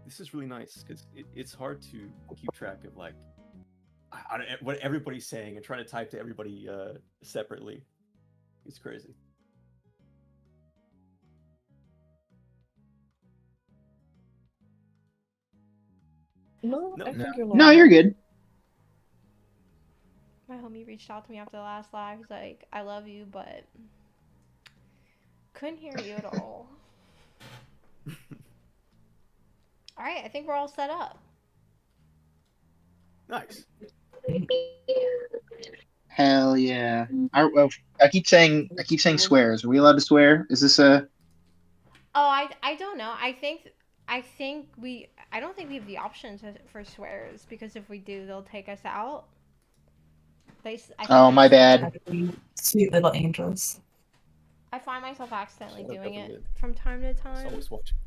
This is really nice because it's hard to keep track of like what everybody's saying and trying to type to everybody separately. It's crazy. No, No. I think you're No, you're good. My homie reached out to me after the last live. He's like, I love you, but couldn't hear you at all. Alright, I think we're all set up. Nice. Hell yeah. I keep saying swears. Are we allowed to swear? Is this a? Oh, I don't know. I don't think we have the option for swears because if we do, they'll take us out. Oh, my bad. Sweet little angels. I find myself accidentally Shut up, doing it Evelyn. from time to It's time. always watching.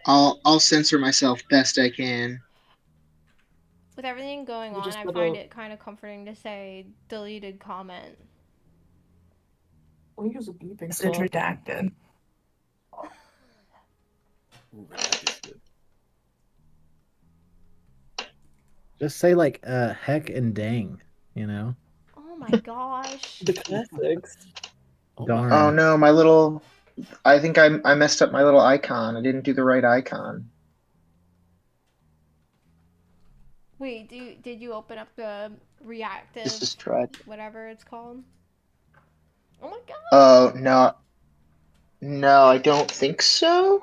I'll censor myself best I can. With everything going on, I find it kind of comforting to say deleted comment. We use a beeping. It's redacted. Ooh, redacted's good. Just say like heck and dang, you know? Oh my gosh. The classics. Oh, Darn. Oh no, my little. I think I messed up my little icon. I didn't do the right icon. Wait, did you open up the reactive, This is tried. whatever it's called? Oh my god. Oh no. No, I don't think so.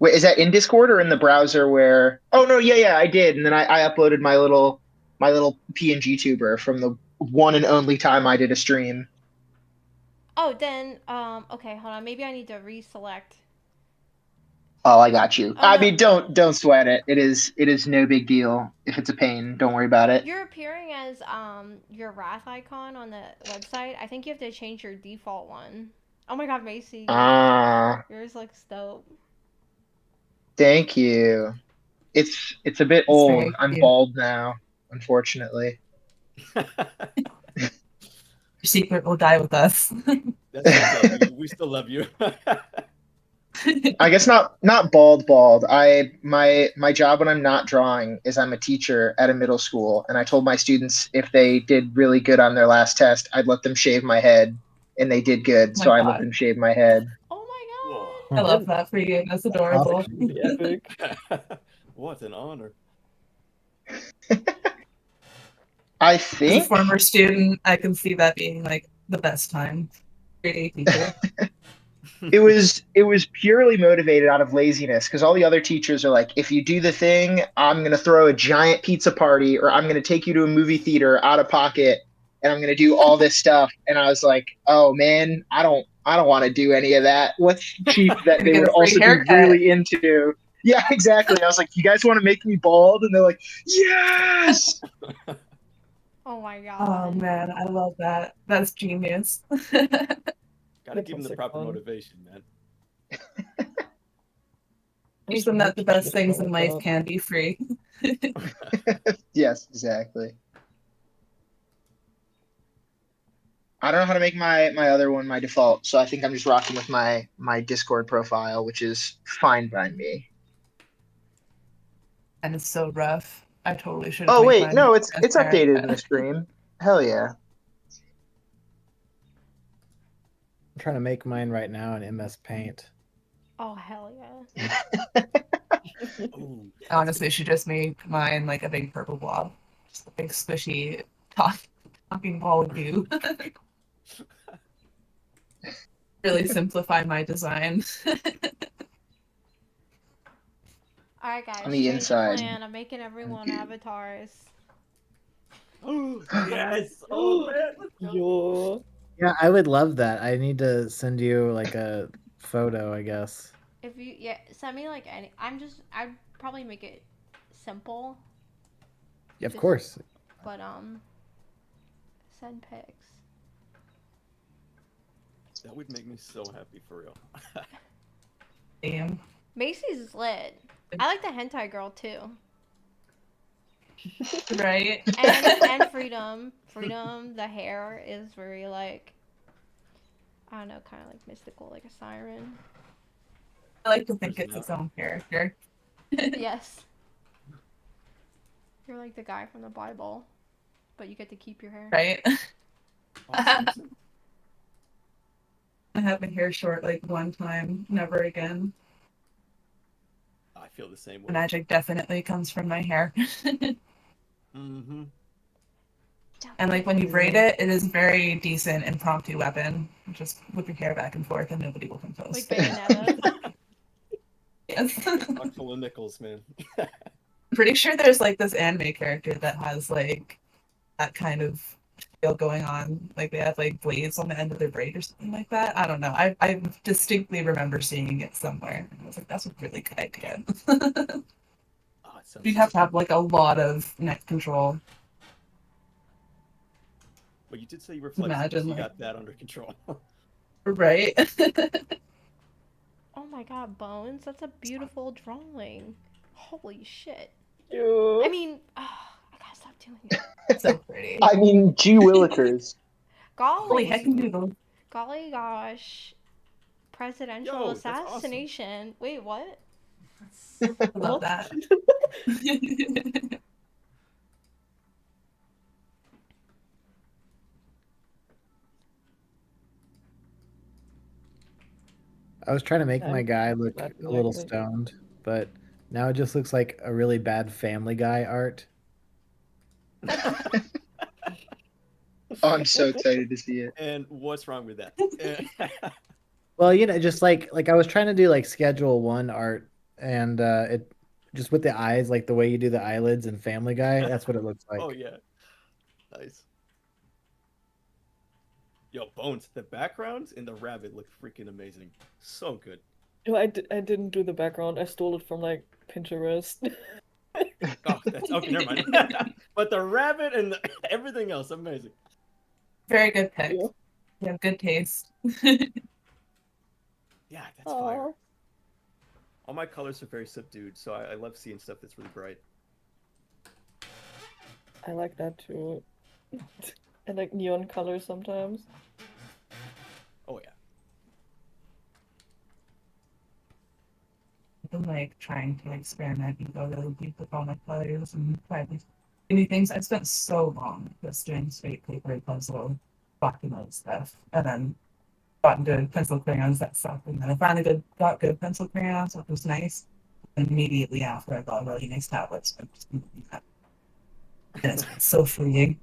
Wait, is that in Discord or in the browser where? Oh no, yeah, I did, and then I uploaded my little PNG tuber from the one and only time I did a stream. Oh, then okay, hold on. Maybe I need to reselect. Oh, I got you. Oh, I no. mean, don't sweat it. It is no big deal. If it's a pain, don't worry about it. You're appearing as your wrath icon on the website. I think you have to change your default one. Oh my god, Macy. Ah, Yours looks dope. thank you. It's a bit It's old. very I'm cute. bald now, unfortunately. Your secret will die with us. That's okay. We still love you. I guess not bald. My job when I'm not drawing is I'm a teacher at a middle school, and I told my students if they did really good on their last test, I'd let them shave my head, and they did good, so I let them shave my head. Oh Whoa. my I love that for you. That's adorable. Epic. What an honor. I As a think former student, I can see that being like the best time. Great teacher. it was purely motivated out of laziness because all the other teachers are like, if you do the thing, I'm gonna throw a giant pizza party, or I'm gonna take you to a movie theater out of pocket, and I'm gonna do all this stuff. And I was like, oh man, I don't want to do any of that. What's cheap that Gonna they get would a free also be haircut. really into? Yeah, exactly. I was like, you guys want to make me bald? And they're like, yes. god. Oh my god. Oh man, I love that. That's genius. Gotta give him the proper motivation, man. Isn't that the best things in life can be free? Yes, exactly. I don't know how to make my other one my default, so I think I'm just rocking with my Discord profile, which is fine by me. And it's so rough. I totally should. Oh wait, no, it's updated in the stream. Hell yeah. I'm trying to make mine right now in MS Paint. Oh hell yeah. Ooh, Honestly, she just made mine like a big purple blob. Just a big squishy talking ball of goo. Really simplify my design. Alright guys, On the change inside. plan. I'm making everyone avatars. Oh, yes. Oh man. Let's go. Yo. Yeah, I would love that. I need to send you like a photo, I guess. If you send me like any I'd probably make it simple. Yeah, of course. But send pics. That would make me so happy for real. Damn. Macy's is lit. I like the hentai girl too. Right? And freedom. Freedom, the hair is very like, I don't know, kind of like mystical, like a siren. I like to think There's it's not. its own character. Yes. You're like the guy from the Bible, but you get to keep your hair. Right? Oh, Simpson? I had my hair short like one time, never again. I feel the same The way. magic definitely comes from my hair. Mm-hmm. And like when you braid it, it is a very decent impromptu weapon. Just whip your hair back and forth and nobody will come close. Like Bayonetta. Yes. Chock full of nickels, man. Pretty sure there's like this anime character that has like that kind of feel going on. Like they have like blades on the end of their braid or something like that. I don't know. I distinctly remember seeing it somewhere. I was like, that's a really good idea. Oh, it sounds You have to so have like a lot of neck control. Well, you did say you were flexible, Imagine, so you like- got that under control. Right? Oh my god, Bones, that's a beautiful drawing. Holy shit. You. I mean, I gotta stop doing it. So pretty. I mean, gee willikers. Holy Golly, heck, noodle. golly gosh. Presidential Yo, that's awesome. assassination. Wait, what? I love that. I was trying to make my I'm guy look glad a you little liked it. stoned, but now it just looks like a really bad Family Guy art. Oh, I'm so excited to see it. And what's wrong with that? Well, just like I was trying to do like Schedule 1 art, and it just with the eyes, like the way you do the eyelids in Family Guy. That's what it looks like. Oh yeah, nice. Yo, Bones, the backgrounds in the rabbit look freaking amazing. So good. No, I didn't do the background. I stole it from like Pinterest. Oh, that's okay. Never mind. But the rabbit and everything else, amazing. Very good pick. Yeah. You have good taste. Yeah, that's fire. Aw. All my colors are very subdued, so I love seeing stuff that's really bright. I like that too. I like neon colors sometimes. Oh yeah. I've been like trying to experiment and go really deep with all my colors and try these new things. I spent so long just doing straight paper puzzle, blocking out stuff, and then got into pencil crayons that sucked. And then I finally got good pencil crayons, which was nice. And immediately after, I got really nice tablets. I'm just using that. And it's been so freeing.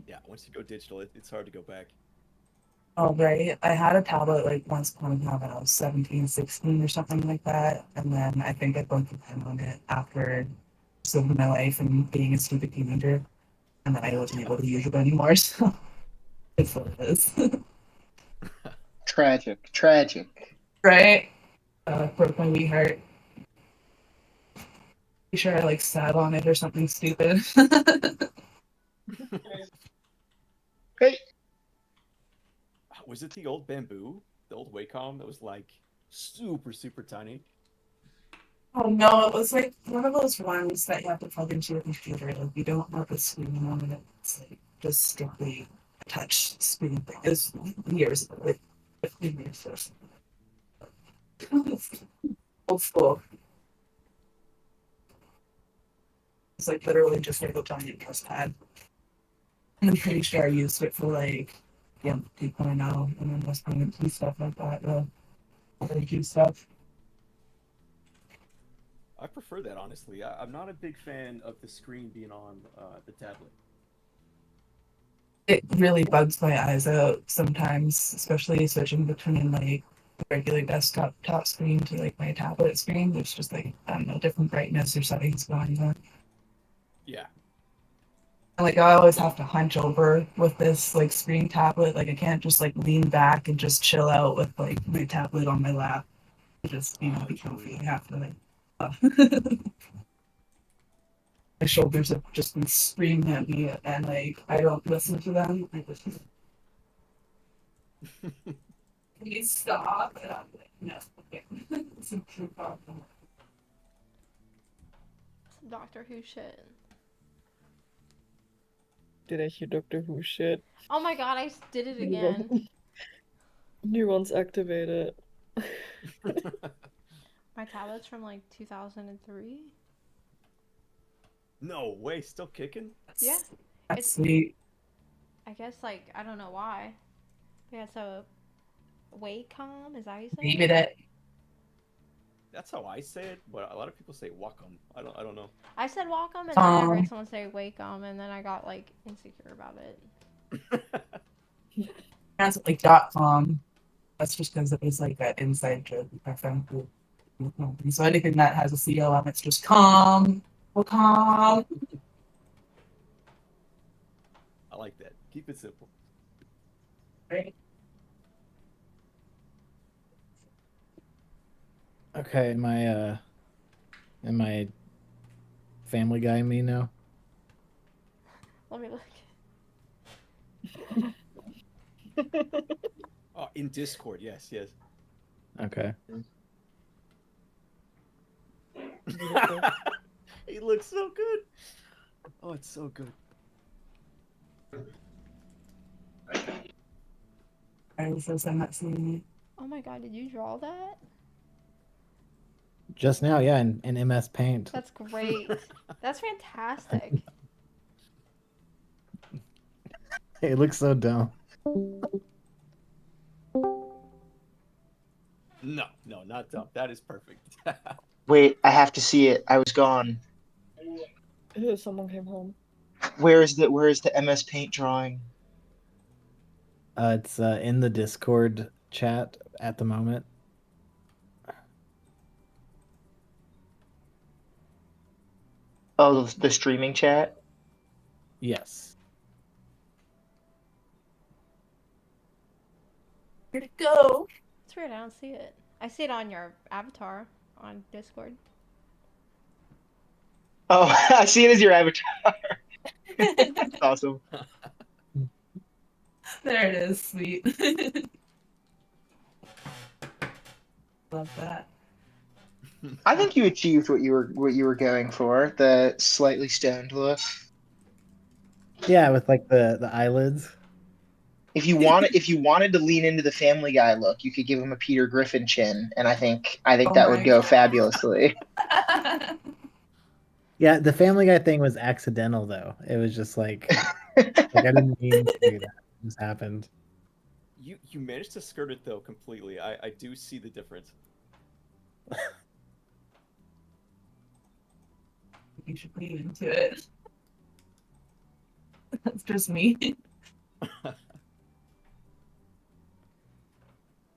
Yeah, once you go digital, it's hard to go back. Oh, right. I had a tablet like once upon a time when I was 17, 16 or something like that. And then I think I broke the pen on it after so my life and being a stupid teenager. And then I wasn't able to use it anymore. So it's what it is. Tragic, tragic. Right? Broke my wee heart. Be sure I like sat on it or something stupid. Hey, Was it the old bamboo, the old Wacom that was like super, super tiny? Oh no, it was like one of those ones that you have to plug into your computer. Like you don't have the screen on it. It's like just strictly a touch screen thing. It was years ago, like 15 years or something. Old school. It's like literally just like a giant press pad. And I'm pretty sure I used it for like 2.0 and then was playing and stuff like that. Other Q stuff. I prefer that, honestly. I'm not a big fan of the screen being on the tablet. It really bugs my eyes out sometimes, especially switching between like the regular desktop top screen to like my tablet screen. There's just like, I don't know, different brightness or settings going on. Yeah. And like I always have to hunch over with this like screen tablet. Like I can't just like lean back and just chill out with like my tablet on my lap. Just, be comfy. I have to like my shoulders have just been screaming at me and like I don't listen to them. I just please stop. And I'm like, no, okay. It's a true problem. Doctor Who shit. Did I hear Doctor Who shit? Oh my god, I did it New again. one- New ones activated. My tablet's from like 2003. No way, still kicking? Yeah. That's It's- sweet. I guess like I don't know why. Yeah, so Wacom, is that how you say Maybe it? that. That's how I say it, but a lot of people say Wacom. I don't know. I said Wacom and then I Um. heard someone say Wacom and then I got like insecure about it. That's like .com. That's just because it was like that inside joke with my friend group. So anything that has a COM, it's just calm. Well, calm. I like that. Keep it simple. Right. Okay, am I Family Guy me now? Let me look. Oh, in Discord, yes. Okay. He looks so good. Oh, it's so good. I was so I'm not seeing it. Oh my god, did you draw that? Just now, yeah, in MS Paint. That's great. That's fantastic. It looks so dumb. No, not dumb. That is perfect. Wait, I have to see it. I was gone. Ew, someone came home. Where is the MS Paint drawing? It's in the Discord chat at the moment. Oh, the streaming chat. Yes. Where'd it go? It's weird, I don't see it. I see it on your avatar on Discord. Oh, I see it as your avatar. That's awesome. There it is. Sweet. Love that. I think you achieved what you were going for. The slightly stoned look. Yeah, with like the eyelids. If you wanted to lean into the Family Guy look, you could give him a Peter Griffin chin, and I think Oh that my would go God. fabulously. Yeah, the Family Guy thing was accidental though. It was just like I didn't mean to do that. It just happened. You managed to skirt it though completely. I do see the difference. You should lean into it. That's just me. I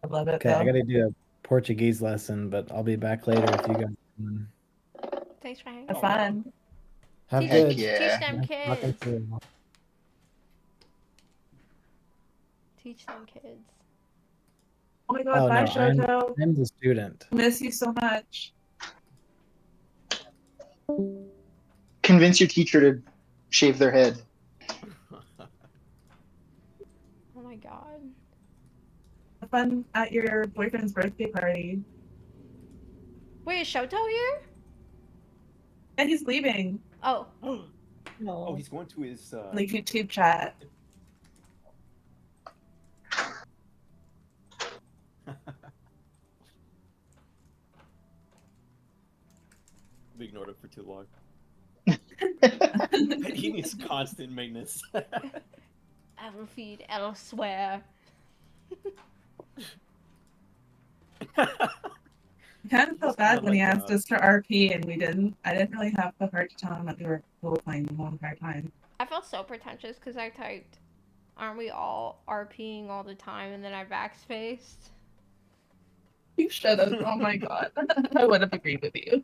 love it Okay, though. I gotta do a Portuguese lesson, but I'll be back later if you guys can. Thanks for hanging Have out. fun. Have Teach, Heck good. yeah. teach them Nice talking kids. to you. Teach them kids. Oh my god, Oh bye no, Shoto. I'm the student. Miss you so much. Convince your teacher to shave their head. Oh my god. Have fun at your boyfriend's birthday party. Wait, is Shoto here? And he's leaving. Oh. Oh, No. he's going to his Like YouTube chat. We ignored him for too long. He needs constant maintenance. I will feed elsewhere. I kind of felt bad when he asked us to RP and we didn't. I didn't really have the heart to tell him that we were role playing the whole entire time. I felt so pretentious because I typed, aren't we all RPing all the time? And then I backspaced. You should have. Oh my god. I would have agreed with you.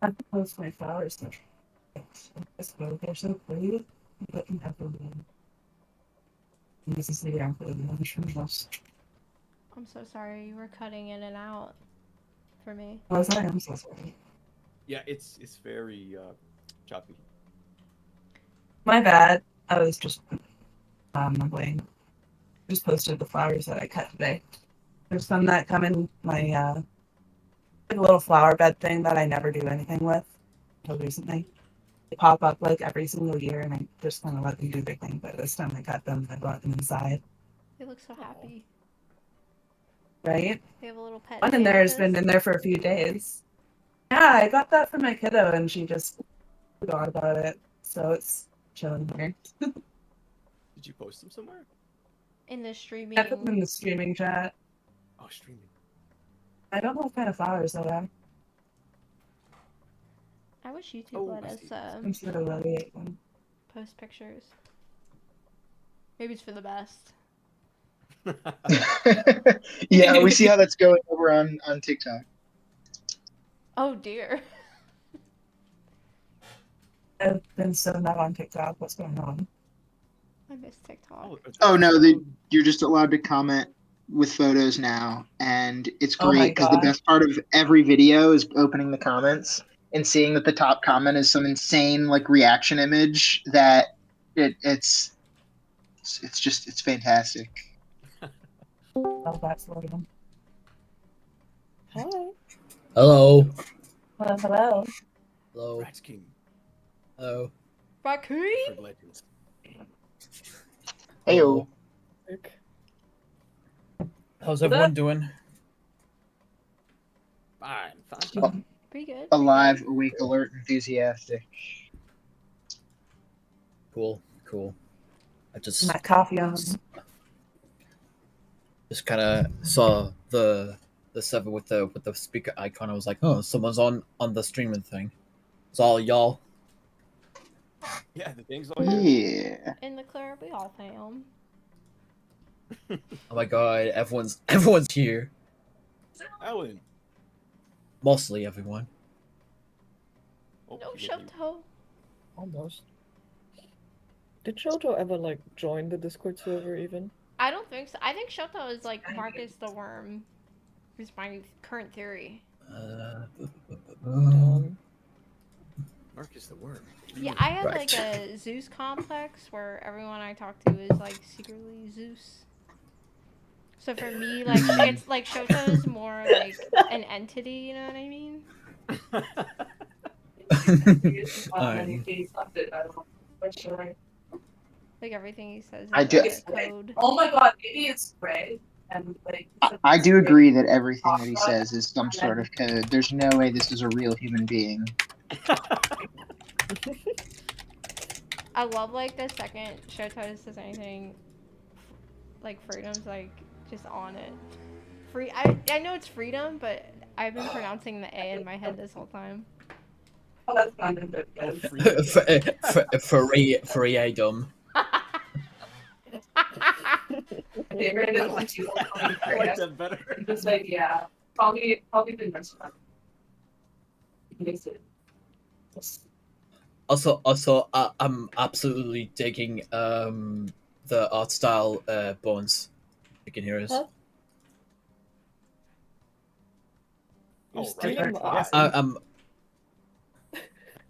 I have to post my flowers now. I suppose they're so pretty, but you have to win. This is the example of the I'm so sorry, you were cutting in and out. for me. Oh, sorry, I'm so sorry. Yeah, it's very choppy. My bad. I was just waiting. Just posted the flowers that I cut today. There's some that come in my like a little flower bed thing that I never do anything with until recently. They pop up like every single year, and I just want to let them do their thing. But this time I cut them, I brought them inside. They look so happy. Right? They have a little pet. One in there has been mantis. in there for a few days. Yeah, I got that for my kiddo, and she just forgot about it. So it's chilling here. Did you post them somewhere? In the streaming. I put them in the streaming chat. Oh, streaming. I don't know what kind of flowers they are. I wish YouTube Oh, let I us see. I'm sure they'll really them. post pictures. Maybe it's for the best. Yeah, we see how that's going over on TikTok. Oh dear. I've been so not on TikTok. What's going on? I miss TikTok. Oh no, you're just allowed to comment with photos now, and it's Oh my great because the God. best part of every video is opening the comments and seeing that the top comment is some insane like reaction image that it's fantastic. Oh, that's Logan. Hi. Hello. Hello, hello. Hello. Rats King. Hello. Raccoon? For legends. Heyo. Rick. How's everyone doing? Fine. Pretty good. Alive, awake, alert, enthusiastic. Cool. I just My coffee on. kind of saw the 7 with the speaker icon. I was like, oh, someone's on the streaming thing. It's all y'all. Yeah, the gang's all here. Yeah. In the clear, we all fam. Oh my god, everyone's here. Alan. Mostly everyone. Oh, No you got me. Shoto. Almost. Did Shoto ever like join the Discord server even? I don't think so. I think Shoto is like Marcus the Worm. Is my current theory. Marcus the Worm. Yeah, I have Right. like a Zeus complex where everyone I talk to is like secretly Zeus. So for me, like it's like Shoto is more like an entity. You know what I mean? Like everything he says is I do- like a code. Oh my god, maybe it's gray. And like I do agree that everything that he says is some sort of code. There's no way this is a real human being. I love like the second Shoto says anything, like freedom's like just on it. I know it's freedom, but I've been pronouncing the A in my head this whole time. Oh, that's kind of good. Freedom. My favorite is when you I like that better. just like yeah, probably the next one. Makes it. Also, I'm absolutely digging the art style Bones. You can hear us. Huh? Oh, You're right. stealing my Yeah. I'm.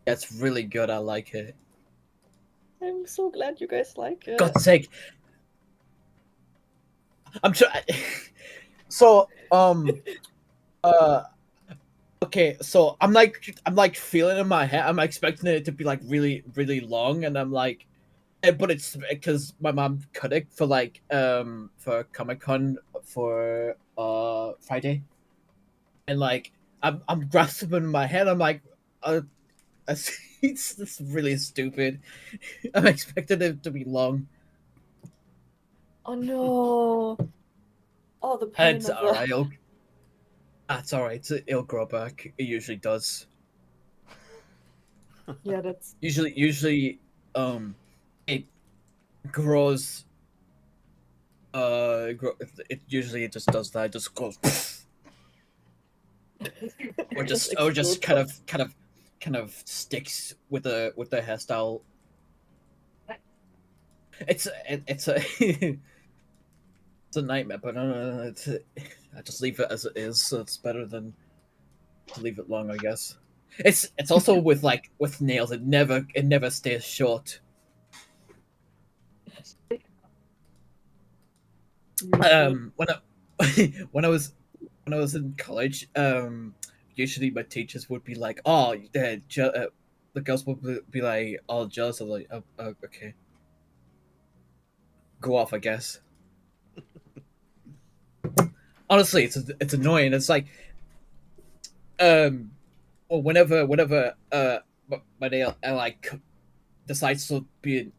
It's really good. I like it. I'm so glad you guys like it. God's sake. I'm trying. So, okay, so I'm like feeling in my head. I'm expecting it to be like really, really long, and I'm like, but it's because my mom cut it for like for Comic-Con for Friday, and like I'm grasping in my head. I'm like, it's really stupid. I'm expecting it to be long. Oh no. Oh, the pain It's of alright. That's alright. It'll grow back. It usually does. Yeah, that's Usually, it grows. It usually just does that. It just goes, or just explodes. kind of sticks with the hairstyle. It's a it's a nightmare, but no, I just leave it as it is. So it's better than leave it long, I guess. It's also with nails. It never stays short. When I when I was in college, usually my teachers would be like, "Oh, the girls would be like all jealous." I'm like, oh, okay, go off, I guess. Honestly, it's annoying. It's like, well, whenever my nail like decides to be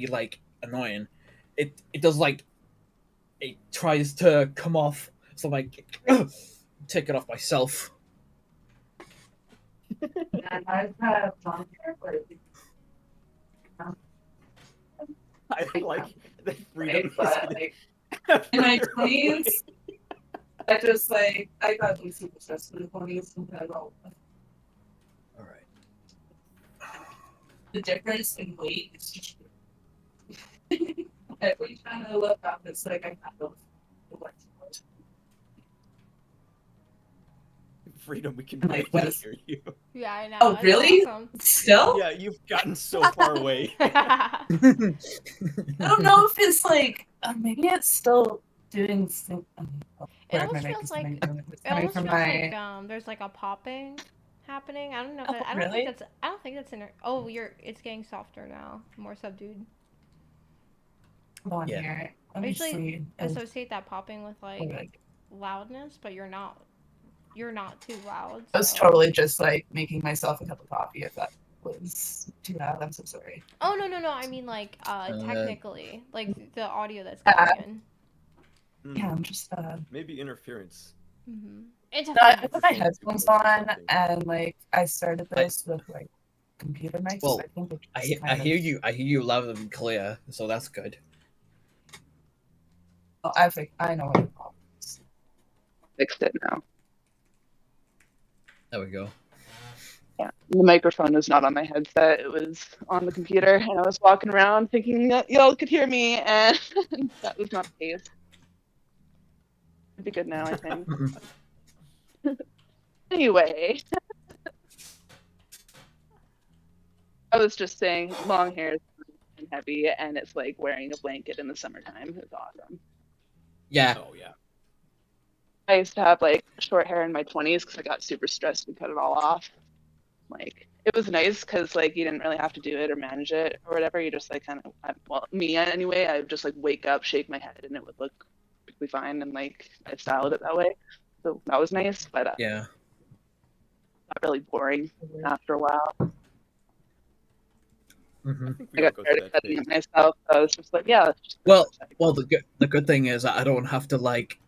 like annoying, it does like it tries to come off. So I'm like, take it off myself. And I've had long hair, but I like the freedom. like, in my 20s, I just like I got these super stressed with the 20s and I roll. All right. The difference in weight is just every time I look up, it's like I have those. Freedom, we can Like, barely what is- hear you. Yeah, I know. Oh, it's really? awesome. Still? Yeah, you've gotten so far away. I don't know if it's like maybe it's still doing something. It almost feels like there's like a popping happening. I don't know. Oh, I don't really? think that's. I don't think that's in. Oh, it's getting softer now, more subdued. On Yeah. here. I Let me usually see. associate that popping with like Okay. loudness, but you're not. You're not too loud. I was so- totally just like making myself a cup of coffee if that was too loud. I'm so sorry. Oh no! I mean like technically, like the audio that's Uh, coming Hmm, Yeah, I'm just Maybe interference. in. It's I put my Something. headphones on and like I started this with like computer mics. Well, so I think it I just kind hear of- you. I hear you loud and clear, so that's good. Oh, I know what the problem is. Fixed it now. There we go. Yeah, the microphone was not on my headset; it was on the computer, and I was walking around thinking that y'all could hear me, and that was not the case. It'd be good now, I think. Anyway, I was just saying, long hair is and heavy, and it's like wearing a blanket in the summertime. It's awesome. Yeah. Oh yeah. I used to have like short hair in my 20s because I got super stressed and cut it all off. Like it was nice because like you didn't really have to do it or manage it or whatever. You just like kind of, well, me anyway, I would just like wake up, shake my head, and it would look perfectly fine, and like I styled it that way. So that was nice, but Yeah. not really boring after a while. Hmm. I think I we all got go tired through of that cutting phase. it myself, so I was just like, yeah. Let's just Well, the good thing is I don't have to like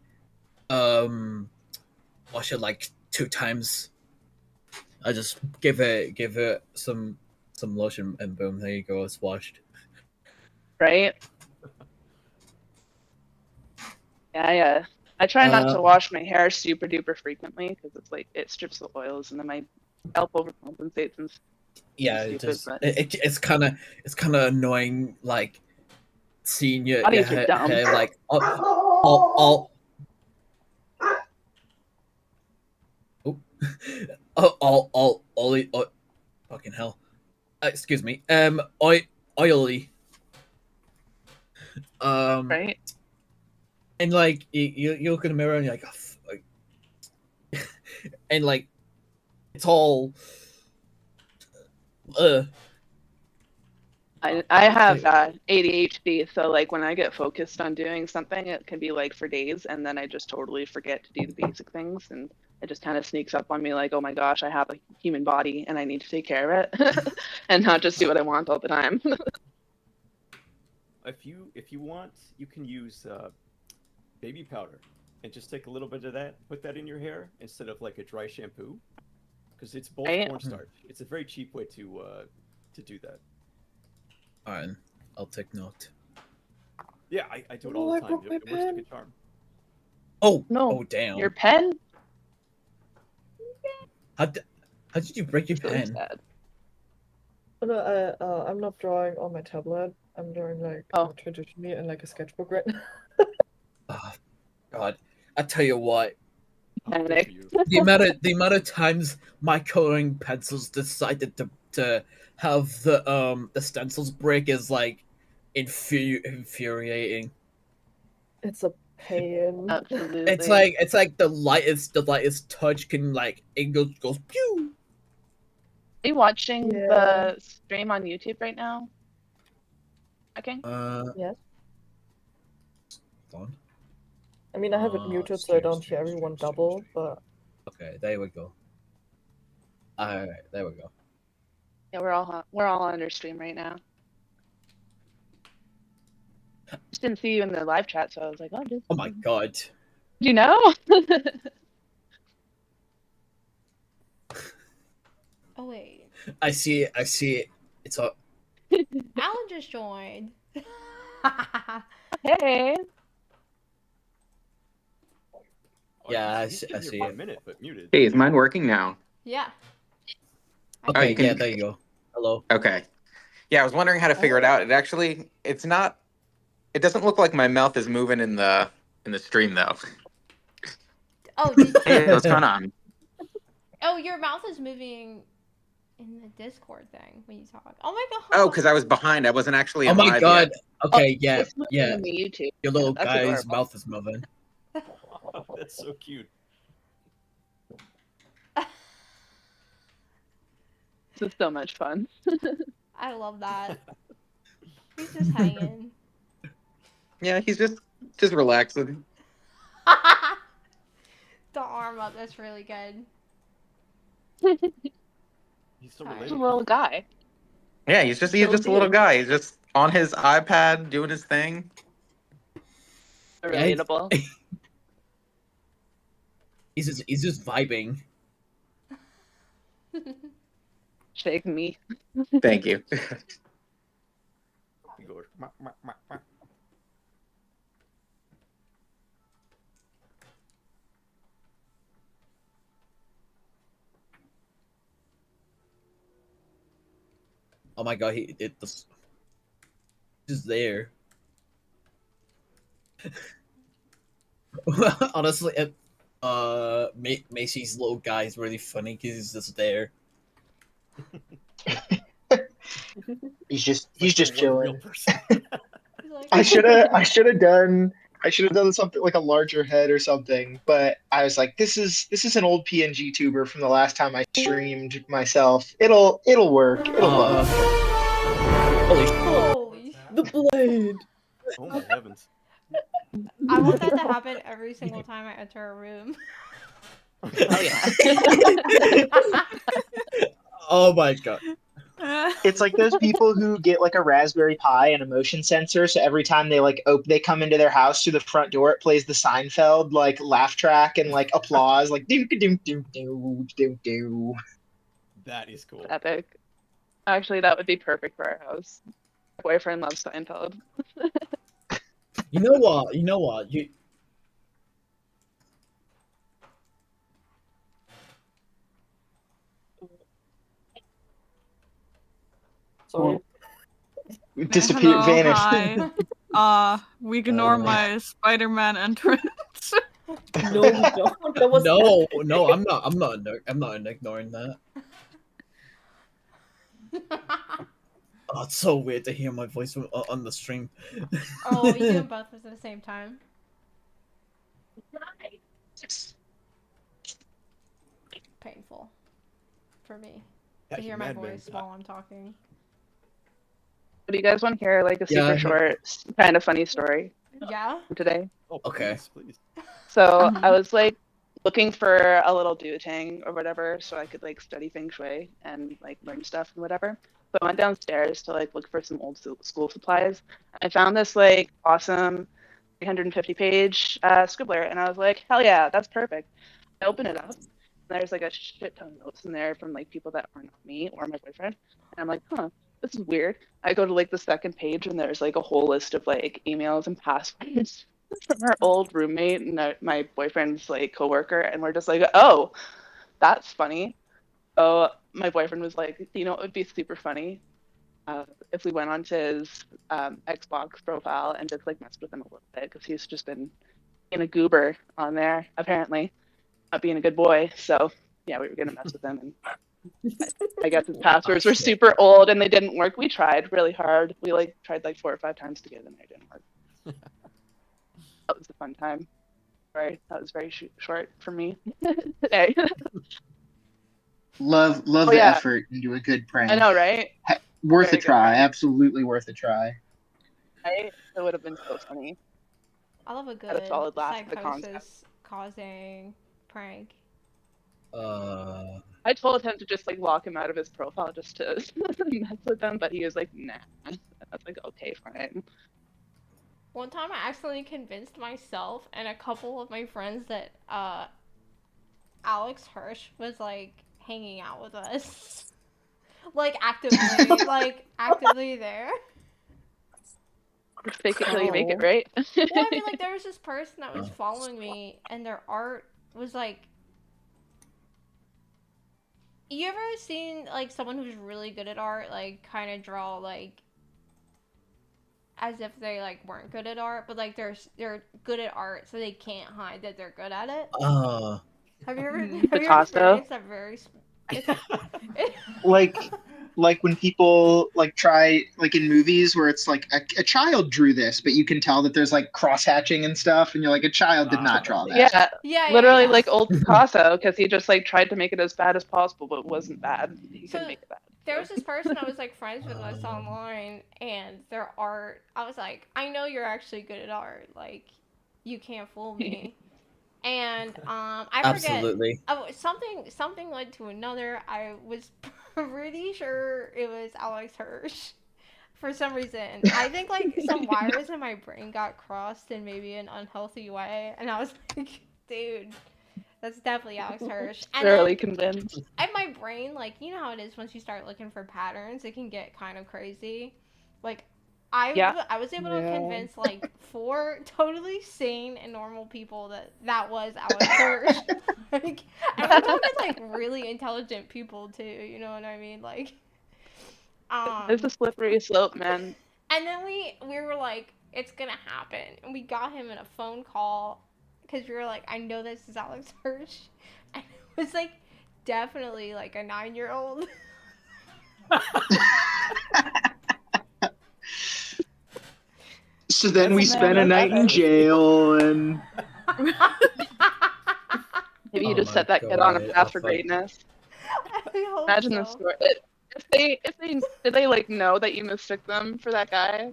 wash it like 2 times. I just give it some lotion and boom, there you go, it's washed. right? Yeah. I try not to wash my hair super duper frequently because it's like it strips the oils and then my scalp overcompensates and Yeah, stupid, it's kind of annoying, like seeing your bodies are dumb. hair like all oh, fucking hell. Excuse me. Oily. Right? And like you look in the mirror and you're like, oh, and like it's all. I have ADHD, so like when I get focused on doing something, it can be like for days, and then I just totally forget to do the basic things, and it just kind of sneaks up on me like, oh my gosh, I have a human body and I need to take care of it, and not just do what I want all the time. If you want, you can use baby powder and just take a little bit of that, put that in your hair instead of like a dry shampoo, because it's both Right. cornstarch. It's a very cheap way to do that. Alright, I'll take note. Yeah, I do it Oh, all I the time. broke my It works like a pen. charm. Oh No, oh damn! your pen? How did you break your Really pen? sad. Oh, no, I'm not drawing on my tablet. I'm drawing like Oh. traditionally in like a sketchbook right now. Oh God, I tell you what, Oh, good Panic. for you. the amount of times my coloring pencils decided to have the stencils break is like infuriating. It's a pain. Absolutely. It's like the lightest touch can like it goes pew. Are you watching Yeah. the stream on YouTube right now? Okay. Yes. Hold on. I mean, I have it muted so I don't hear everyone double, but Okay, there we go. Alright, there we go. Yeah, we're all on your stream right now. Just didn't see you in the live chat, so I was like, oh, Oh my god. you know? Oh wait, I see it. It's up. Alan just joined. Hey. Oh, Yeah, he's been I here see for a it. minute, but muted. Hey, is mine working now? Yeah. Okay, you can- yeah, there you go. Hello. Okay. Yeah, I was wondering how to figure it out. It's not. It doesn't look like my mouth is moving in the stream though. Oh, did Hey, what's going on? Oh, your mouth is moving in the Discord thing when you talk. Oh my god. Oh, because I was behind. I wasn't actually Oh in my live god. yet. Okay, yeah, It's moving yeah. in the YouTube. Your little That's guy's adorable. mouth is moving. That's so cute. This is so much fun. I love that. He's just hanging. Yeah, he's just relaxing. The arm up, that's really good. He's so Alright. He's a relatable. little guy. Yeah, he's just a little guy. He's just on his iPad doing his thing. Relatable. He's just vibing. Shake me. Thank you. He goes, "Mwah, mwah, mwah, mwah." Oh my god, he's just there. Honestly, Macy's little guy is really funny because he's just there. He's just Like the one chilling. real person. He's like, I should have done something like a larger head or something, but I was like, this is an old PNG tuber from the last time I streamed myself. It'll work. It'll Uh, work. holy sh- holy. the blade. Oh my heavens. I want that to happen every single time I enter a room. Oh yeah. Oh my god. It's like those people who get like a Raspberry Pi and a motion sensor, so every time they like they come into their house through the front door, it plays the Seinfeld like laugh track and like applause, like do do do do do do. That is cool. Epic. Actually, that would be perfect for our house. My boyfriend loves Seinfeld. You know what? You Sorry. Disappear, Hello, vanish. hi. We ignore my Spider-Man entrance. No, we don't. That was no, I'm not ignoring that. Oh, it's so weird to hear my voice on the stream. Oh, we do them both at the same time. Painful for me Yeah, to you hear my madman. voice while I'm talking. Do you guys want to hear like a Yeah. super short, kind of funny story Yeah. from today? Oh, Okay. please. So I was like looking for a little duotang or whatever, so I could like study feng shui and like learn stuff and whatever. So I went downstairs to like look for some old school supplies. I found this like awesome 350-page scribbler, and I was like, hell yeah, that's perfect. I open it up, and there's like a shit ton of notes in there from like people that are not me or my boyfriend, and I'm like, huh, this is weird. I go to like the second page, and there's like a whole list of like emails and passwords from our old roommate and my boyfriend's like coworker, and we're just like, oh, that's funny. So my boyfriend was like, you know, it would be super funny if we went onto his Xbox profile and just like messed with him a little bit, because he's just been in a goober on there apparently. not being a good boy. So yeah, we were gonna mess with him, and I guess his passwords were super old and they didn't work. We tried really hard. We like tried like 4 or 5 times to get in there. It didn't work. That was a fun time. Sorry, that was very short for me today. Love the yeah. effort into a good prank. I know, right? Worth Very a good try. prank. Absolutely worth a try. Right? It would have been so funny. I love a Had a good solid laugh at the concept. psychosis causing prank. I told him to just like lock him out of his profile just to mess with him, but he was like, nah. I was like, okay, fine. One time I accidentally convinced myself and a couple of my friends that Alex Hirsch was like hanging out with us. Like actively there. Just fake it till you make it, right? Well, I mean, like, there was this person that was following me, and their art was like. You ever seen like someone who's really good at art, like kind of draw like as if they like weren't good at art, but like they're good at art, so they can't hide that they're good at it. Have you ever experienced that very? Like when people like try like in movies where it's like a child drew this, but you can tell that there's like cross hatching and stuff, and you're like, a child did not draw that. Yeah, literally like old Picasso, because he just like tried to make it as bad as possible, but it wasn't bad. He couldn't make it bad. There was this person that was like friends with us online, and their art, I was like, I know you're actually good at art, like you can't fool me. And I forget. Absolutely. Something led to another. I was pretty sure it was Alex Hirsch. For some reason, I think like some wires in my brain got crossed in maybe an unhealthy way, and I was like, dude, that's definitely Alex Hirsch. And Thoroughly convinced. And my brain, like, you know how it is once you start looking for patterns, it can get kind of crazy. Like, I was able to convince like 4 totally sane and normal people that was Alex Hirsch. Like, and I'm talking like really intelligent people too. You know what I mean? Like, it's a slippery slope, man. And then we were like, it's gonna happen, and we got him in a phone call because we were like, I know this is Alex Hirsch, and it was like definitely like a 9-year-old. So then we spent a night in jail, and maybe you just set that kid on a path for greatness. Imagine the story. Did they like know that you mistook them for that guy?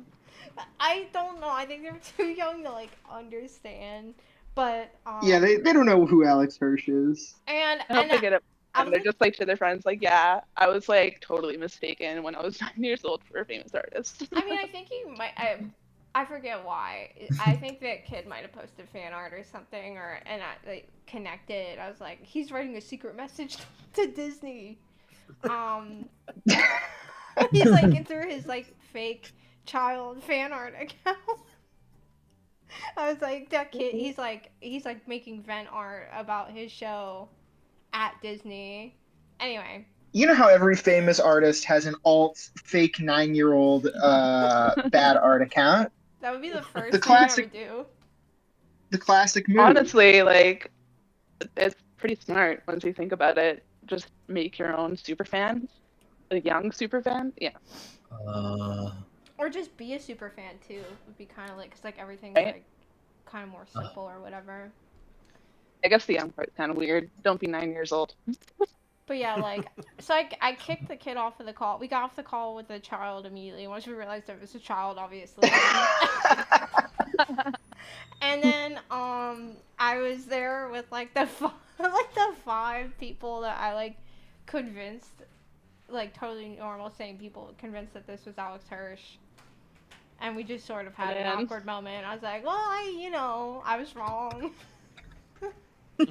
I don't know. I think they're too young to like understand. But yeah, they don't know who Alex Hirsch is. And I hope they get it. And they're just like to their friends, like, yeah, I was like totally mistaken when I was 9 years old for a famous artist. I mean, I think he might. I forget why. I think that kid might have posted fan art or something, and I like connected. I was like, he's writing a secret message to Disney. He's like through his like fake child fan art account. I was like, that kid. He's like making vent art about his show at Disney. Anyway. You know how every famous artist has an alt fake 9-year-old bad art account? That would be the first thing I would do. The classic move. Honestly, like, it's pretty smart once you think about it. Just make your own superfan, a young superfan. Yeah. Or just be a superfan too. Would be kind of like, cause like everything's like kind of more simple or whatever. I guess the young part's kind of weird. Don't be 9 years old. But yeah, like, so I kicked the kid off of the call. We got off the call with the child immediately once we realized it was a child, obviously. And then I was there with like the 5 people that I like convinced, like totally normal, sane people convinced that this was Alex Hirsch. And we just sort of had an awkward moment. I was like, well, I was wrong.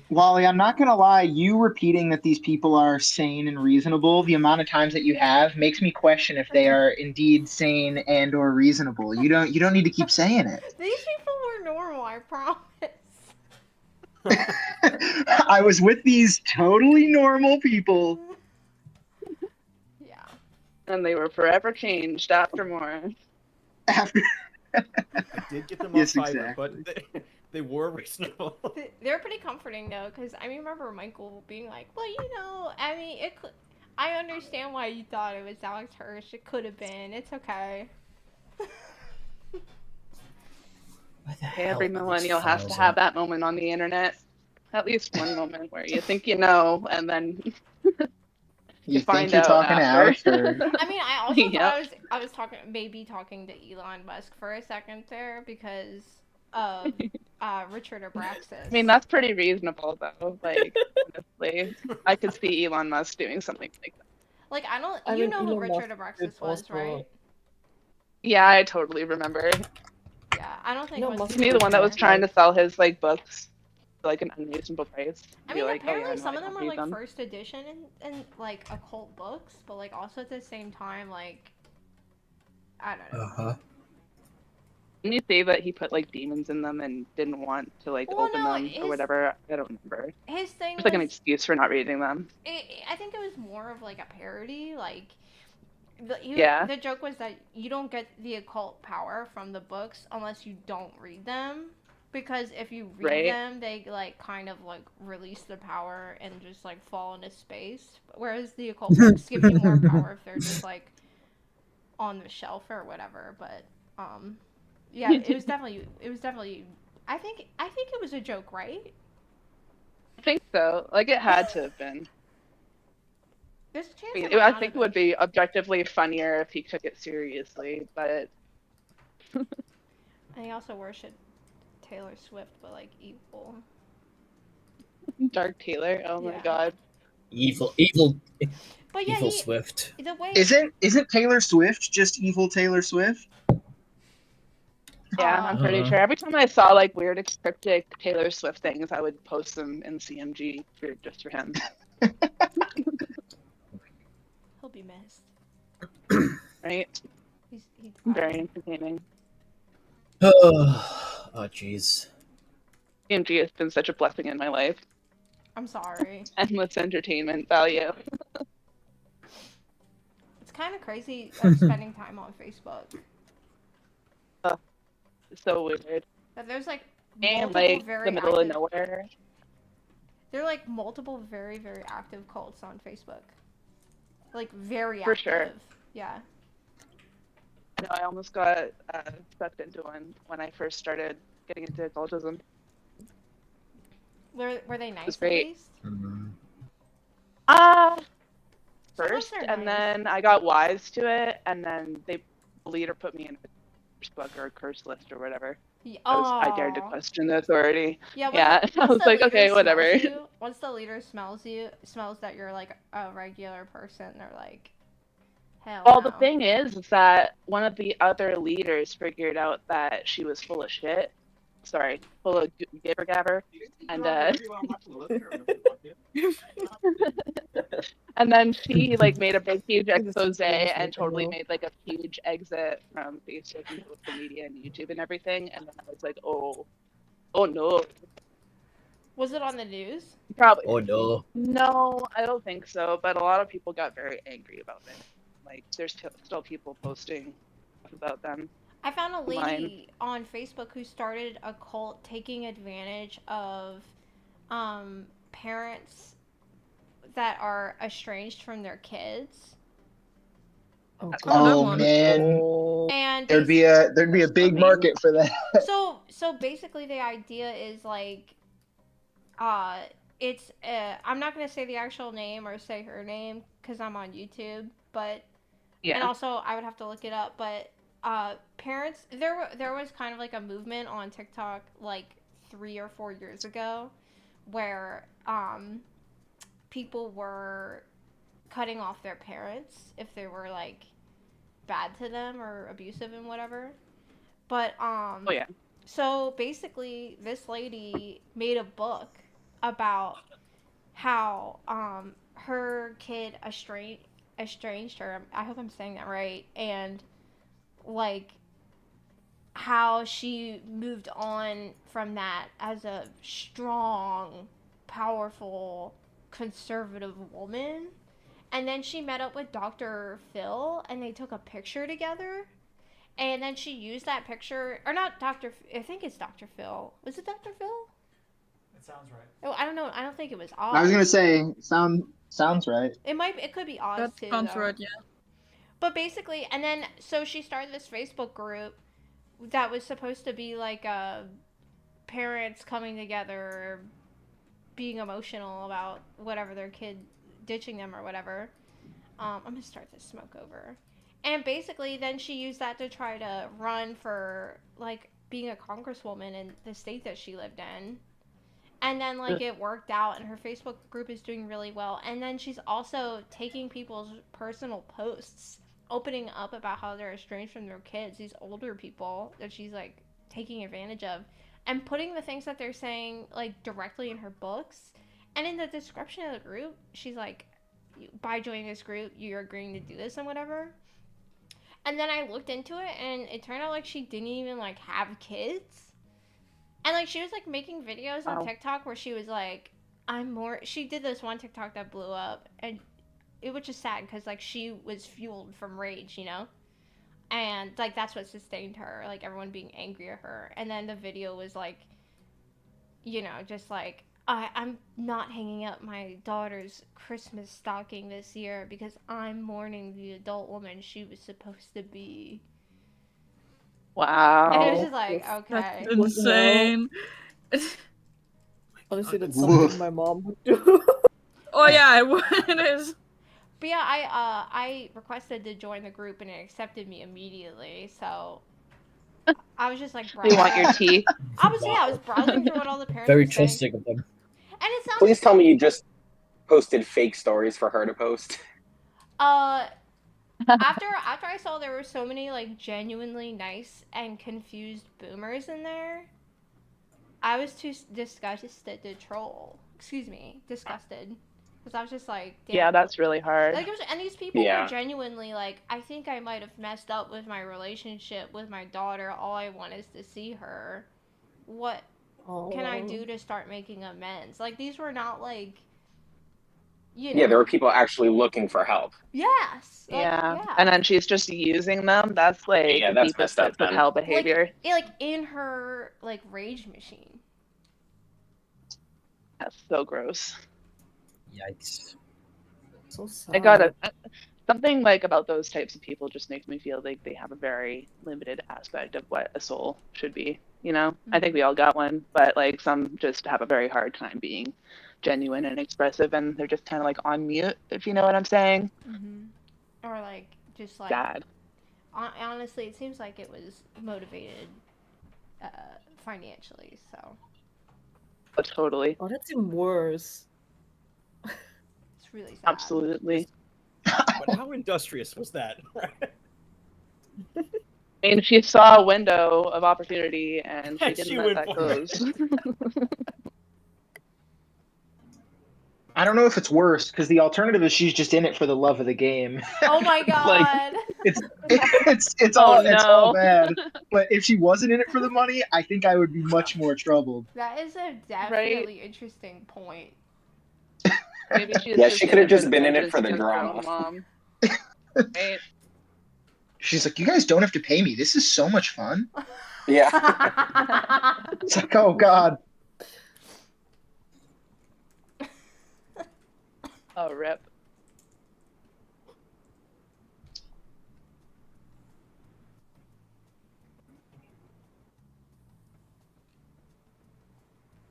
Wally, I'm not going to lie, you repeating that these people are sane and reasonable, the amount of times that you have, makes me question if they are indeed sane and or reasonable. You don't need to keep saying it. These people were normal, I promise. I was with these totally normal people. Yeah. And they were forever changed after more. After I did get them on Fiverr, but They were reasonable. They're pretty comforting though, because I remember Michael being like, "Well, I mean, it could. I understand why you thought it was Alex Hirsch. It could have been. It's okay." Every millennial has to have that moment on the internet. At least one moment where you think you know, and then You find think you're out talking to after. Alex, or I mean, I also Yep. thought I was talking to Elon Musk for a second there because of Richard Abraxas. I mean, that's pretty reasonable though. Like, honestly, I could see Elon Musk doing something like that. Like, I you mean, know who Elon Musk Richard did Abraxas was, also- right? Yeah, I totally remember. Yeah, I don't think No, most Musk Isn't he people the one that was know. trying to sell his like books for like an unreasonable price? I Be mean, like, apparently oh, yeah, no, some I of them don't are read like them. first edition and like occult books, but like also at the same time, like I don't know. Uh-huh. Didn't you say that he put like demons in them and didn't want to like Well, open no, them or whatever? I don't remember. His thing It's like an was, excuse for not reading them. I think it was more of like a parody. Like Yeah. the joke was that you don't get the occult power from the books unless you don't read them. Because if you read Right. them, they like kind of like release the power and just like fall into space. Whereas the occult books give you more power if they're just like on the shelf or whatever. But yeah, it was definitely. I think it was a joke, right? I think so. Like it had to have been. There's a chance. I mean, it might I not think have it would been. be objectively funnier if he took it seriously, but And he also worshipped Taylor Swift, but like evil. Dark Taylor, oh my Yeah. god. Evil But yeah, Swift. the way isn't Taylor Swift just evil Taylor Swift? Yeah, I'm pretty Uh-huh. sure. Every time I saw like weird cryptic Taylor Swift things, I would post them in CMG just for him. he'll be missed. Right? He's Very entertaining. Oh, jeez. CMG has been such a blessing in my life. I'm sorry. Endless entertainment value. It's kind of crazy spending time on Facebook. So weird. That there's like And multiple like very the middle active, of nowhere. There are like multiple very, very active cults on Facebook. Like very For active. sure. Yeah. No, I almost got sucked into one when I first started getting into occultism. Were they nice was at great. least? First, are and nice. then I got wise to it, and then the leader put me in a curse book or a curse list or whatever. I dared to Aw. question the authority. Yeah, Yeah, I was the like, leader okay, whatever. smells you- once the leader smells that you're like a regular person, they're like, hell Well, no. the thing is that one of the other leaders figured out that she was full of shit. Sorry, full of gibber gabber, and and then she like made a big huge expose and totally made like a huge exit from Facebook and social media and YouTube and everything. And then I was like, oh no. Was it on the news? Probably. Oh no. No, I don't think so. But a lot of people got very angry about it. Like, there's still people posting about them. I found a lady on Facebook who started a cult taking advantage of parents that are estranged from their kids. Oh man, And there'd be a big market for that. So basically the idea is like it's I'm not going to say the actual name or say her name cuz I'm on YouTube, but yeah. and also I would have to look it up, but parents there was kind of like a movement on TikTok like 3 or 4 years ago where people were cutting off their parents if they were like bad to them or abusive and whatever. But oh yeah. So basically this lady made a book about how her kid estranged her. I hope I'm saying that right. And like how she moved on from that as a strong, powerful, conservative woman. And then she met up with Dr. Phil and they took a picture together. And then she used that picture, or not I think it's Dr. Phil. Was it Dr. Phil? It sounds right. Oh, I don't know. I don't think it was Oz. I was gonna say, sounds right. It could be Oz That too. sounds though. right, yeah. But basically, and then so she started this Facebook group that was supposed to be like parents coming together, being emotional about whatever their kid ditching them or whatever. I'm gonna start this smoke over. And basically, then she used that to try to run for like being a congresswoman in the state that she lived in. And then like it worked out, and her Facebook group is doing really well. And then she's also taking people's personal posts, opening up about how they're estranged from their kids, these older people that she's like taking advantage of, and putting the things that they're saying like directly in her books. And in the description of the group, she's like, by joining this group, you're agreeing to do this and whatever. And then I looked into it, and it turned out like she didn't even like have kids. And like she was like making videos on TikTok where she was like, she did this one TikTok that blew up, and it was just sad because like she was fueled from rage, you know? And like that's what sustained her, like everyone being angry at her. And then the video was like, you know, just like, I'm not hanging up my daughter's Christmas stocking this year because I'm mourning the adult woman she was supposed to be. Wow. And it was just like, okay. That's insane. Honestly, that's something my mom would do. Oh yeah, it is. But yeah, I requested to join the group, and it accepted me immediately. So I was just like, They want your tea. I was browsing through what all the parents Very were saying. trusting of them. And it sounds Please tell me you just posted fake stories for her to post. After I saw there were so many like genuinely nice and confused boomers in there, I was too disgusted to troll. Excuse me, disgusted. Because I was just like, damn. Yeah, that's really hard. Like, and these people were genuinely like, I think I might have messed up with my relationship with my daughter. All I want is to see her. What can I do to start making amends? Like, these were not like, you know. Yeah, there were people actually looking for help. Yes. Like, yeah. And then she's just using them. That's like the deepest of hell behavior. Like in her like rage machine. That's so gross. Yikes. So sad. I got something like about those types of people just makes me feel like they have a very limited aspect of what a soul should be. You know, I think we all got one, but like some just have a very hard time being genuine and expressive, and they're just kind of like on mute, if you know what I'm saying. Or like just like sad. Honestly, it seems like it was motivated financially. So. Oh, totally. Oh, that's even worse. It's really sad. Absolutely. But how industrious was that? I mean, she saw a window of opportunity, and she didn't She let went that for it. close. I don't know if it's worse because the alternative is she's just in it for the love of the game. Oh my god! Like, it's all bad. But if she wasn't in it for the money, I think I would be much more troubled. That is a definitely interesting point. Maybe she could have just been in it for the drama. Mom. Right? She's like, you guys don't have to pay me. This is so much fun. Yeah. It's like, oh god. Oh, rip.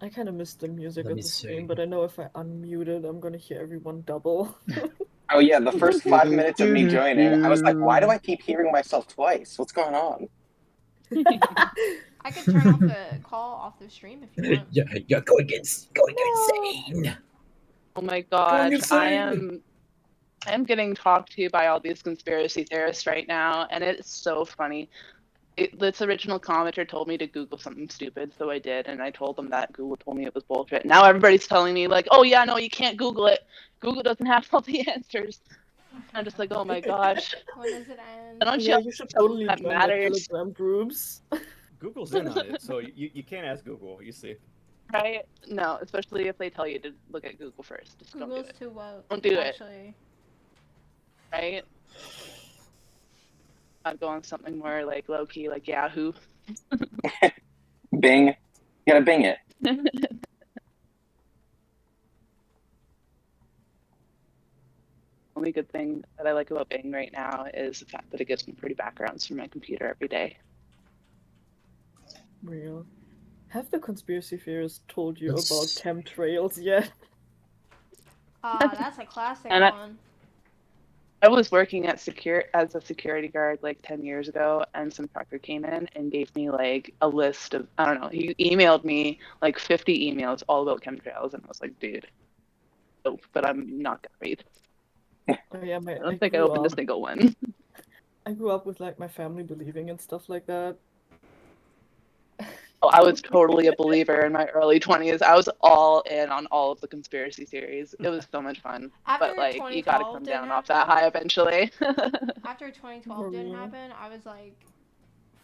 I kind of missed the music Let of me the see. stream, but I know if I unmute it, I'm gonna hear everyone double. Oh yeah, the first 5 minutes of me joining, I was like, why do I keep hearing myself twice? What's going on? I could turn off the call off the stream if you want. You're going insane. Oh my gosh, I am getting talked to by all these conspiracy theorists right now, and it's so funny. This original commenter told me to Google something stupid, so I did, and I told them that Google told me it was bullshit. Now everybody's telling me, like, oh yeah, no, you can't Google it. Google doesn't have all the answers. I'm just like, oh my gosh. When does it end? And You should totally that join the matters, Telegram groups. Google's in on it, so you can't ask Google. You see. right? No, especially if they tell you to look at Google first. Just don't do Google's it. too woke. Don't do it. Actually. Right? I'd go on something more like low key, like Yahoo. Bing. You gotta Bing it. Only good thing that I like about Bing right now is the fact that it gives me pretty backgrounds for my computer every day. Real. Have the conspiracy theorists told you about chemtrails yet? That's a classic And one. I was working at as a security guard like 10 years ago, and some trucker came in and gave me like a list of, I don't know, he emailed me like 50 emails all about chemtrails, and I was like, dude, nope, but I'm not gonna read. Oh, yeah, I don't think I opened a single one. I grew up with like my family believing in stuff like that. Oh, I was totally a believer in my early 20s. I was all in on all of the conspiracy theories. It was so much fun. After But like, you gotta come 2012 down didn't off that high eventually. After 2012 didn't happen, I was like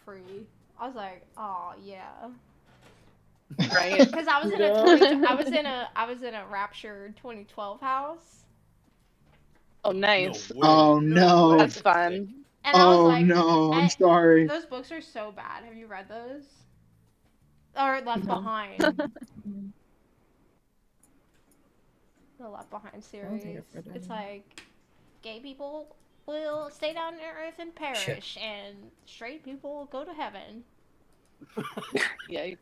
free. I was like, oh yeah. Right? Because I was in I was in a raptured 2012 house. Oh, nice. Oh no. That's fun. And I was Oh like, no, I'm sorry. Those books are so bad. Have you read those? Or Left Behind? The Left Behind series. It's like gay people will stay down on Earth and perish, and straight people go to heaven. Yeah.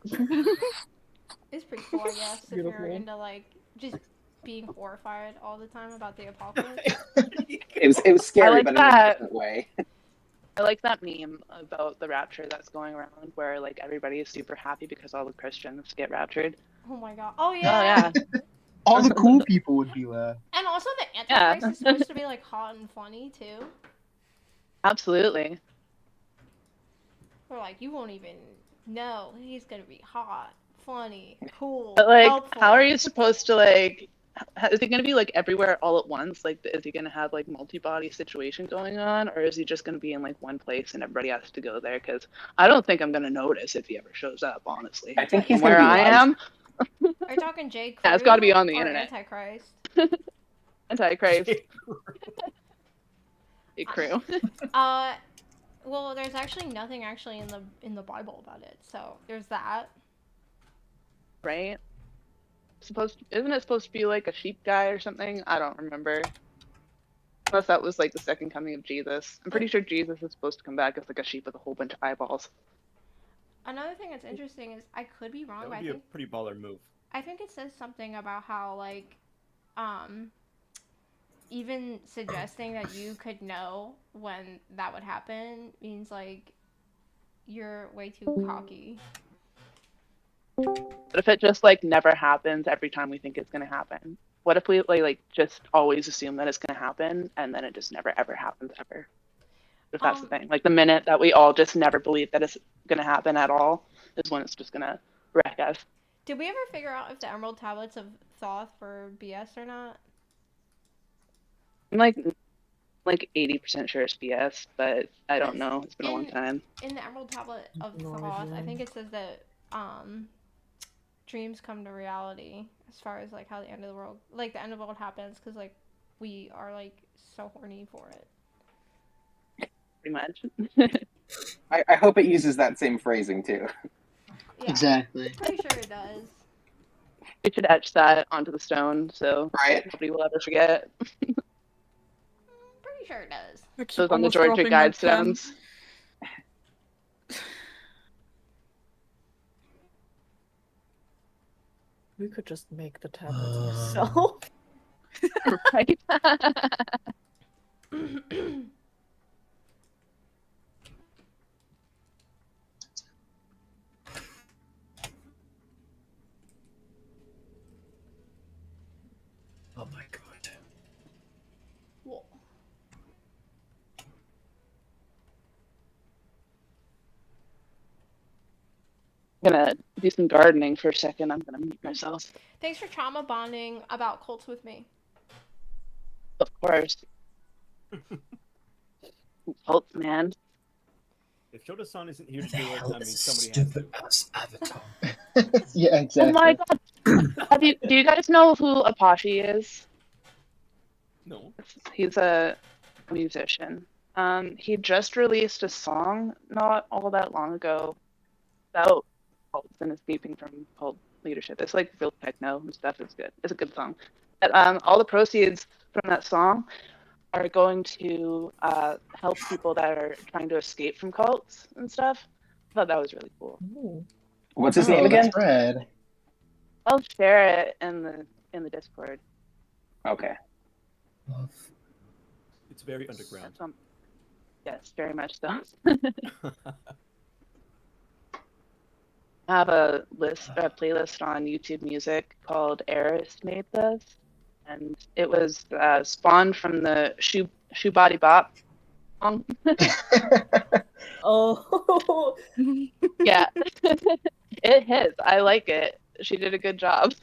It's pretty cool, I guess, if you're into like just being horrified all the time about the apocalypse. It was scary, like but that. in a different way. I like that meme about the rapture that's going around where like everybody is super happy because all the Christians get raptured. Oh my god. Oh yeah. Oh yeah. All the cool people would be there. And also the Antichrist is supposed to be like hot and funny too. Absolutely. Or like you won't even know he's gonna be hot, funny, cool. But like, helpful. how are you supposed to like? Is he gonna be like everywhere all at once? Like, is he gonna have like multi-body situation going on, or is he just gonna be in like one place and everybody has to go there? Because I don't think I'm gonna notice if he ever shows up. Honestly, I think he's where gonna be I am. Are you talking J. Crew? Yeah, it's got to be on the or internet. Antichrist. Antichrist. J. Crew. Well, there's actually nothing in the Bible about it, so there's that. Right. Isn't it supposed to be like a sheep guy or something? I don't remember. Unless that was like the second coming of Jesus. I'm pretty sure Jesus is supposed to come back as like a sheep with a whole bunch of eyeballs. Another thing that's interesting is I could be wrong, That but would be a pretty baller move. I think it says something about how like, even suggesting that you could know when that would happen means like you're way too cocky. But if it just like never happens every time we think it's gonna happen? What if we like just always assume that it's gonna happen and then it just never ever happens ever? If that's the thing. Like the minute that we all just never believe that it's gonna happen at all is when it's just gonna wreck us. Did we ever figure out if the Emerald Tablets of Thoth were BS or not? I'm like 80% sure it's BS, but I don't know. It's been a long time. In the Emerald Tablet of Thoth, I think it says that dreams come to reality as far as like how the end of the world happens, because like we are like so horny for it. Pretty much. I hope it uses that same phrasing too. Yeah, Exactly. pretty sure it does. We should etch that onto the stone so nobody will ever forget. Pretty sure it does. So it's on the Georgia Guidestones. We could just make the tablets ourselves. Right? Oh my god. Whoa. I'm gonna do some gardening for a second. I'm gonna mute myself. Thanks for trauma bonding about cults with me. Of course. Cults, man. If Shota-san isn't here to do it, I mean, somebody has to. Avatar. Yeah, exactly. Oh my god. Do you guys know who Apache is? No. He's a musician. He just released a song not all that long ago about cults and escaping from cult leadership. It's like real techno and stuff. It's good. It's a good song. But, all the proceeds from that song are going to help people that are trying to escape from cults and stuff. I thought that was really cool. Ooh. What's his name again? That's rad. I'll share it in the Discord. Okay. It's very underground. Yes, very much so. I have a playlist on YouTube Music called Eris Made This, and it was spawned from the Shoe Body Bop song. Oh. Yeah, it hits. I like it. She did a good job.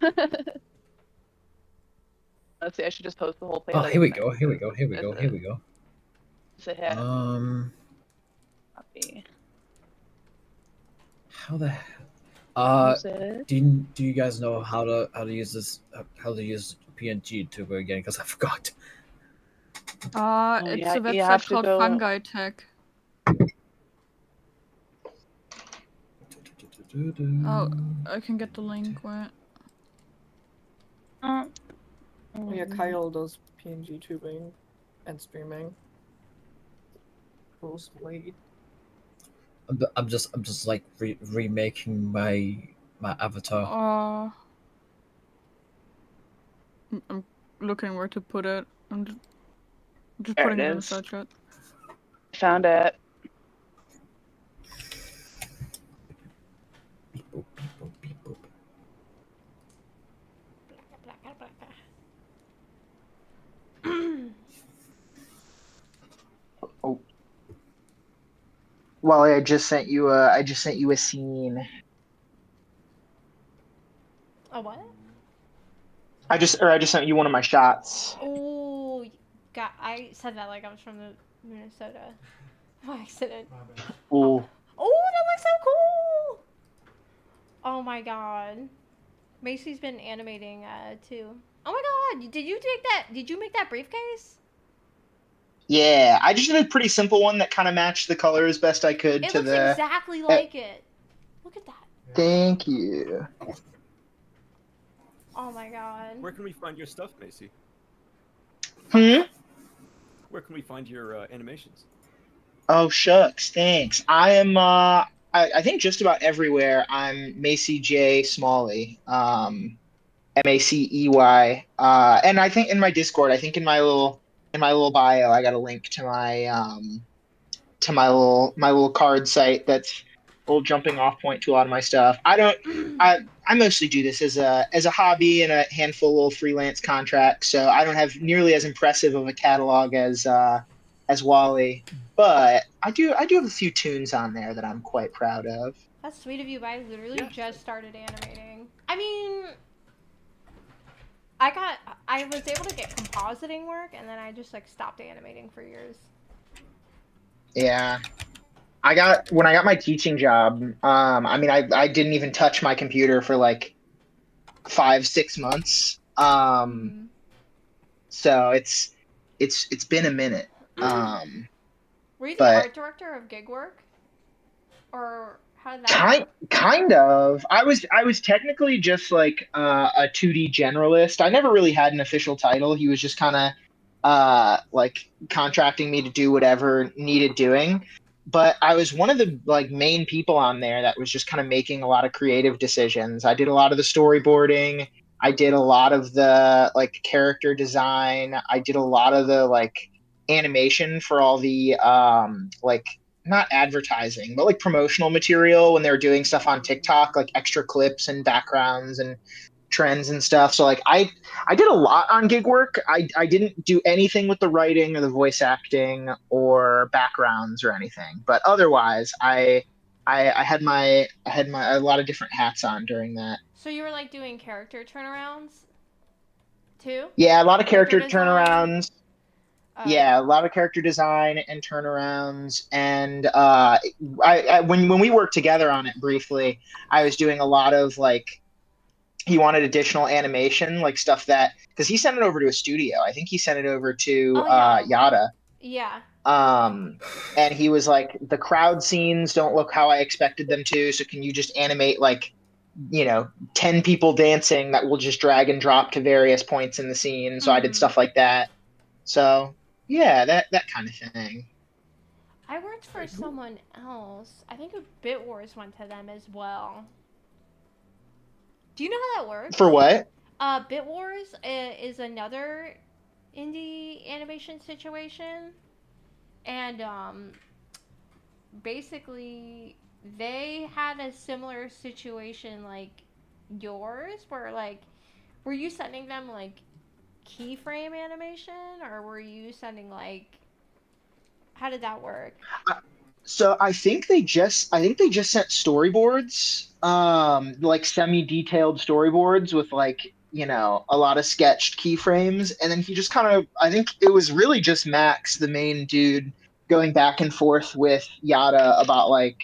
Let's see. I should just post the whole playlist. Oh, here we go. Here we go. It's a hit. Copy. How the do you guys know how to use this? How to use PNG Tuber again? Because I forgot. It's yeah, a you website have to called go- Fungi Tech. Oh, I can get the link. Wait. Oh, yeah, Kyle does PNG tubing and streaming. Bruce Wade. I'm just like remaking my avatar. I'm looking where to put it. I'm just There putting it it in the is. chat chat. Found it. Beep, boop, beep, boop, beep, boop. Oh. Well, I just sent you a scene. A what? I just sent you one of my shots. Oh, God, I said that like I was from Minnesota. By accident. Ooh. Oh, that looks so cool! Oh my god. Macy's been animating too. Oh my god, did you take that? Did you make that briefcase? Yeah, I just did a pretty simple one that kind of matched the color as best I could It to looks the. exactly like it. Look at that. Thank you. Oh my god. Where can we find your stuff, Macy? Hmm. Where can we find your animations? Oh shucks, thanks. I am I think just about everywhere. I'm Macy J Smalley. Macey. And I think in my Discord, I think in my little bio, I got a link to my little card site that's a little jumping off point to a lot of my stuff. I mostly do this as a hobby and a handful of little freelance contracts, so I don't have nearly as impressive of a catalog as Wally, but I do have a few tunes on there that I'm quite proud of. That's sweet of you, but I literally just started animating. I mean, I was able to get compositing work, and then I just like stopped animating for years. Yeah. When I got my teaching job, I mean I didn't even touch my computer for like 5-6 months. So it's been a minute. Were you the art director of gig work? Or how did that kind of. I was technically just like a 2D generalist. I never really had an official title. He was just kind of like contracting me to do whatever needed doing. But I was one of the like main people on there that was just kind of making a lot of creative decisions. I did a lot of the storyboarding. I did a lot of the like character design. I did a lot of the like animation for all the like not advertising, but like promotional material when they were doing stuff on TikTok, like extra clips and backgrounds and trends and stuff. So like I did a lot on gig work. I didn't do anything with the writing or the voice acting or backgrounds or anything. But otherwise I had a lot of different hats on during that. So you were like doing character turnarounds too? Yeah, a lot of character design? turnarounds. Yeah, a lot of character design and turnarounds, and when we worked together on it briefly, I was doing a lot of like, he wanted additional animation, like stuff that because he sent it over to a studio. I think he sent it over to Yada. Yeah. And he was like, the crowd scenes don't look how I expected them to, so can you just animate like, 10 people dancing that will just drag and drop to various points in the scene? So I did stuff like that. So yeah, that kind of thing. I worked for someone else. I think Bit Wars went to them as well. Do you know how that works? For what? Bit Wars is another indie animation situation, and basically they had a similar situation like yours, where like, were you sending them like keyframe animation, or were you sending like, how did that work? So I think they just sent storyboards, like semi-detailed storyboards with like, a lot of sketched keyframes, and then he just kind of, I think it was really just Max, the main dude, going back and forth with Yada about like,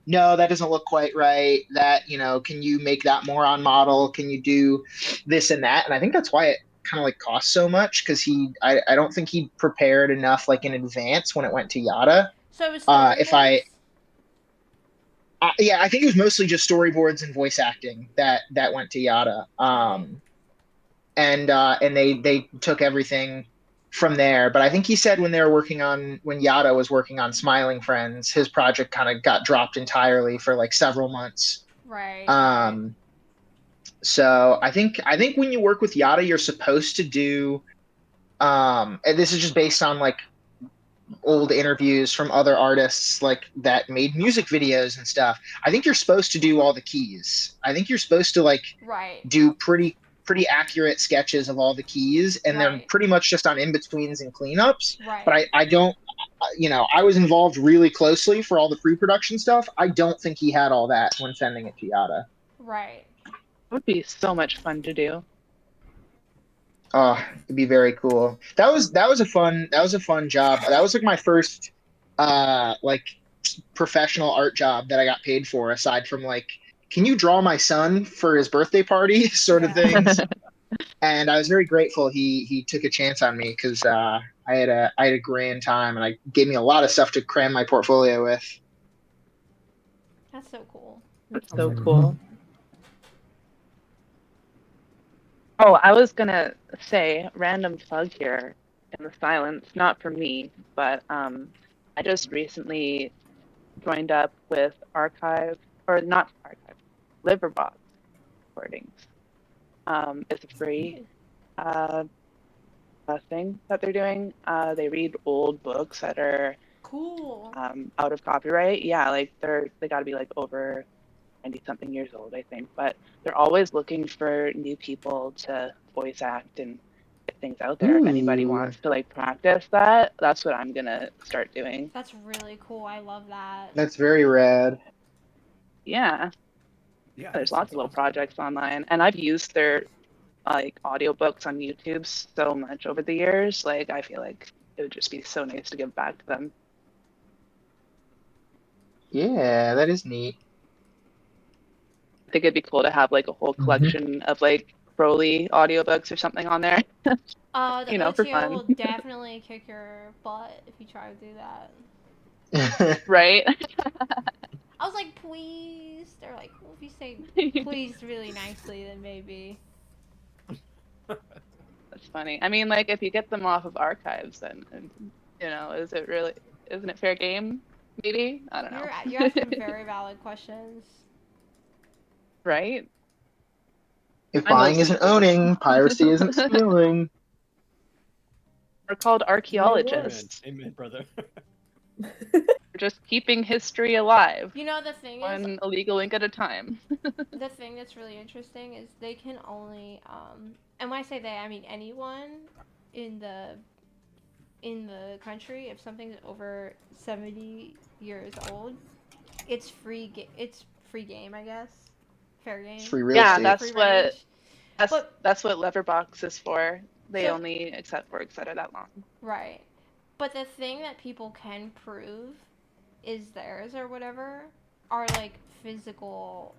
no, that doesn't look quite right. That, can you make that more on model? Can you do this and that? And I think that's why it kind of like cost so much, because I don't think he prepared enough like in advance when it went to Yada. So it was If I storyboards? Yeah, I think it was mostly just storyboards and voice acting that went to Yada. And they took everything from there. But I think he said when Yada was working on Smiling Friends, his project kind of got dropped entirely for like several months. Right. So I think when you work with Yada, you're supposed to do, and this is just based on like old interviews from other artists like that made music videos and stuff. I think you're supposed to do all the keys. I think you're supposed to like do pretty accurate sketches of all the keys, and they're pretty much just on in-betweens and cleanups. But I don't, I was involved really closely for all the pre-production stuff. I don't think he had all that when sending it to Yada. Right. It would be so much fun to do. Oh, it'd be very cool. That was a fun job. That was like my first like professional art job that I got paid for, aside from like, can you draw my son for his birthday party sort of things. And I was very grateful he took a chance on me, because I had a grand time, and I gave me a lot of stuff to cram my portfolio with. That's so cool. That's so cool. Oh, I was gonna say, random plug here in the silence, not for me, but I just recently joined up with Liverbox recordings. It's a free thing that they're doing. They read old books that are cool, out of copyright. Yeah, like they got to be like over 90-something years old, I think, but they're always looking for new people to voice act and get things out there. If anybody wants to like practice that, that's what I'm gonna start doing. That's really cool. I love that. That's very rad. Yeah. There's lots of little projects online, and I've used their like audiobooks on YouTube so much over the years. Like, I feel like it would just be so nice to give back to them. Yeah, that is neat. I think it'd be cool to have like a whole collection of like Crowley audiobooks or something on there. The for OTO fun. will definitely kick your butt if you try to do that. Right? I was like, please. They're like, well, if you say please really nicely, then maybe. That's funny. I mean, like, if you get them off of archives, then, isn't it fair game? Maybe? I don't know. You're asking very valid questions. Right? If buying isn't owning, piracy isn't stealing. We're called archaeologists. Amen, brother. We're just keeping history alive. You know, the thing one illegal ink at a time. The thing that's really interesting is they can only, and when I say they, I mean anyone in the country, if something's over 70 years old, it's free game, I guess. Fair game. It's free real estate. Yeah, that's what Leverbox is for. They only accept works that are that long. Right. But the thing that people can prove is theirs or whatever are like physical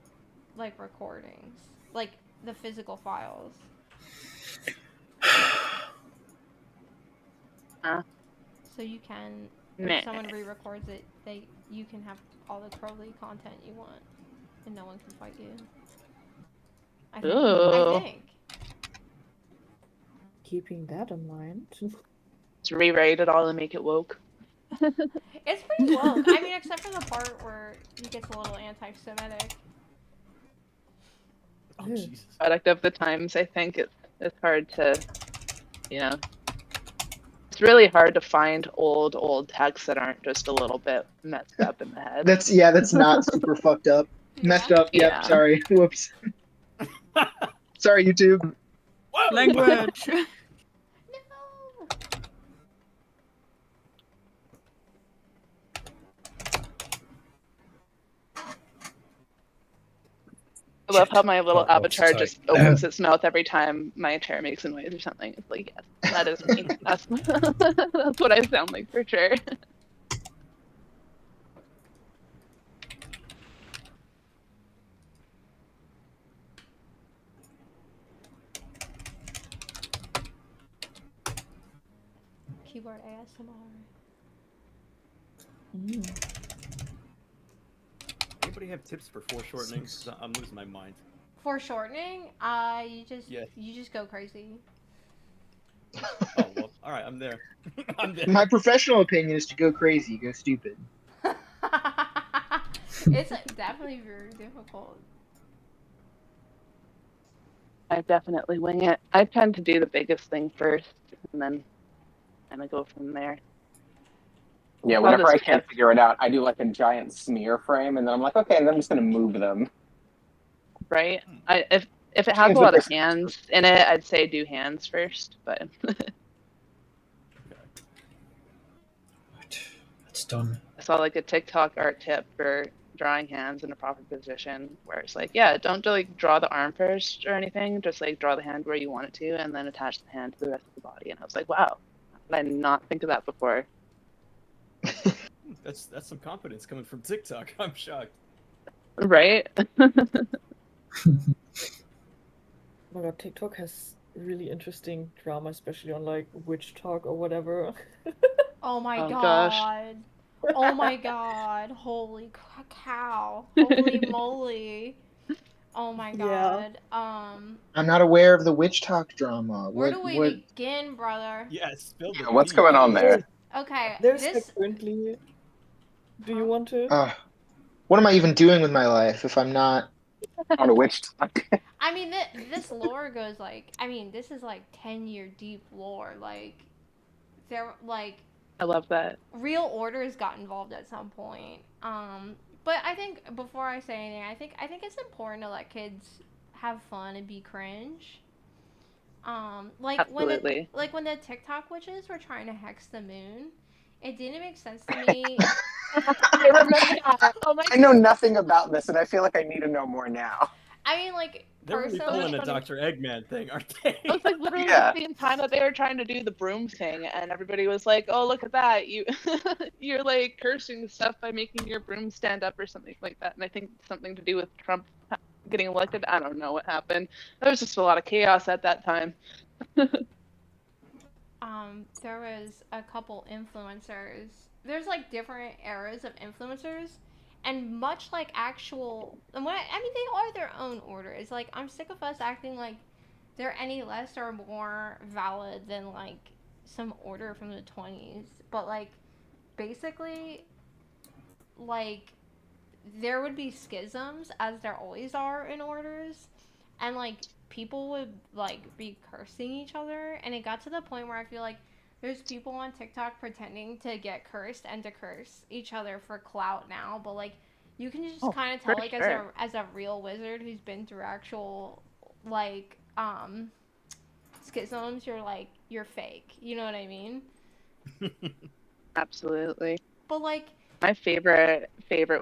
like recordings. Like the physical files. So you can if someone re-records it, you can have all the trolley content you want, and no one can fight you. I think. I think. Keeping that in mind. Just rewrite it all and make it woke. It's pretty woke. I mean, except for the part where he gets a little anti-Semitic. Oh, Jesus. Product of the times, I think it's hard to, you know, it's really hard to find old texts that aren't just a little bit messed up in the head. That's not super fucked up. Messed up. Yep. Yeah. Sorry. Whoops. Sorry, YouTube. Language. I love how my little avatar sorry. just opens its mouth every time my chair makes a noise or something. It's like, yes, that is me. That's what I sound like for sure. Keyboard ASMR. Anybody have tips for foreshortening? 'Cause I'm losing my mind. Foreshortening, you just go crazy. Oh well, all right, I'm there. I'm there. My professional opinion is to go crazy, go stupid. It's definitely very difficult. I definitely wing it. I tend to do the biggest thing first, and then kind of go from there. Yeah, whenever I can't figure it out, I do like a giant smear frame, and then I'm like, okay, and then I'm just gonna move them. Right? If it has a lot of hands in it, I'd say do hands first, but It's done. I saw like a TikTok art tip for drawing hands in a proper position where it's like, yeah, don't like draw the arm first or anything, just like draw the hand where you want it to and then attach the hand to the rest of the body. And I was like, wow, how did I not think of that before? That's some confidence coming from TikTok. I'm shocked. Right? Oh my god, TikTok has really interesting drama, especially on like witch talk or whatever. Oh my god. Gosh. Oh my god. Holy cow. Holy moly. Oh my god. I'm not aware of the witch talk drama. Where do we begin, brother? Yeah, spill the What's tea. going on there? Okay. There's currently. Do you want to? What am I even doing with my life if I'm not on a witch talk? I mean, this lore goes like, I mean, this is like 10-year deep lore. Like, there, like, I love that. Real orders got involved at some point. But I think before I say anything, I think it's important to let kids have fun and be cringe. Like Absolutely. when the TikTok witches were trying to hex the moon, it didn't make sense to me. I remember that. Oh my I know nothing about this, and I feel like I need to know more now. I mean, like, They're really personally, pulling a Dr. Eggman thing, aren't they? It was like literally the same time that they were trying to do the broom thing, and everybody was like, "Oh, look at that! You're like cursing stuff by making your broom stand up or something like that." And I think something to do with Trump getting elected. I don't know what happened. There was just a lot of chaos at that time. There was a couple influencers. There's like different eras of influencers. And much like actual, I mean, they are their own orders. Like, I'm sick of us acting like they're any less or more valid than, like, some order from the 20s. But, like, basically, like, there would be schisms, as there always are in orders. And, like, people would, like, be cursing each other. And it got to the point where I feel like there's people on TikTok pretending to get cursed and to curse each other for clout now, but like you can just kind of tell, like, sure. as a real wizard who's been through actual like schisms, you're fake. You know what I mean? Absolutely. But like my favorite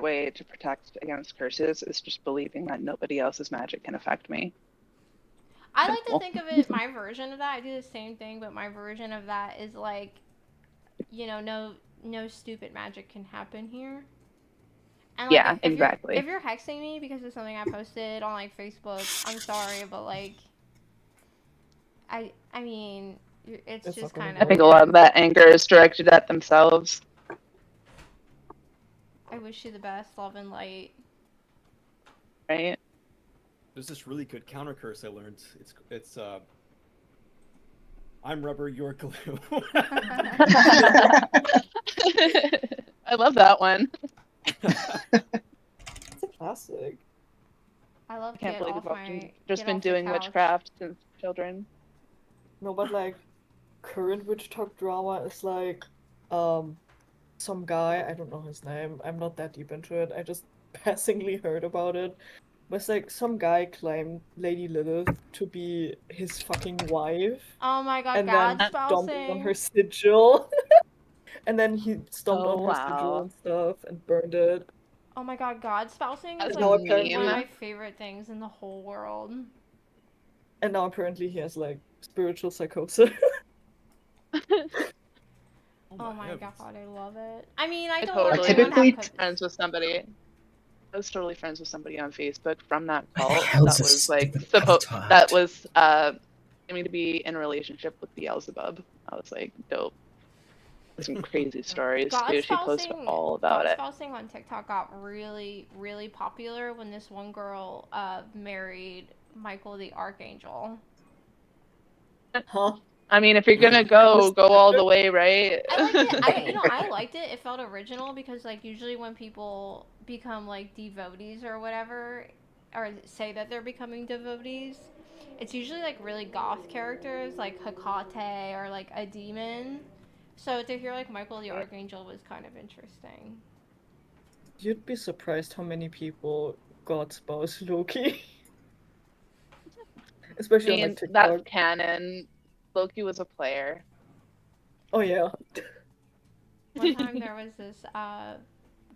way to protect against curses is just believing that nobody else's magic can affect me. I like to think of it, my version of that, I do the same thing, but my version of that is like, you know, no stupid magic can happen here. And, like, yeah, exactly. If you're hexing me because of something I posted on, like, Facebook, I'm sorry, but, like, I mean, it's just kind of... I think a lot of that anger is directed at themselves. I wish you the best, love and light. Right? There's this really good counter curse I learned. It's I'm rubber, you're glue. I love that one. It's a classic. I love I can't get believe off we've my just get been off the doing couch. witchcraft since children. No, but like current witch talk drama is like some guy, I don't know his name, I'm not that deep into it, I just passingly heard about it. But it's like some guy claimed Lady Lilith to be his fucking wife Oh my god, and God then stomped on her spousing. sigil. And then he stomped Oh, on her sigil wow. and stuff and burned it. Oh my god, God spousing That is is now like a apparently one of meme. my favorite things in the whole world. and now apparently he has like spiritual psychosis. Oh my god, I love it. I mean, I I don't want totally anyone to typically have friends with somebody. I was totally friends with somebody on Facebook from that cult hell's that a was like stupid supposed avatar? that was aiming to be in a relationship with Beelzebub. I was like, dope. Some crazy stories God too. She posted spousing, all about God it. spousing on TikTok got really, really popular when this one girl married Michael the Archangel. Huh? I mean, if you're gonna go all the way, right? I liked it. I liked it. It felt original because like usually when people become like devotees or whatever, or say that they're becoming devotees, it's usually like really goth characters like Hecate or like a demon. So to hear like Michael the Archangel was kind of interesting. You'd be surprised how many people God spouse Loki. Especially on like that's TikTok. canon. Loki was a player. Oh yeah. One time there was this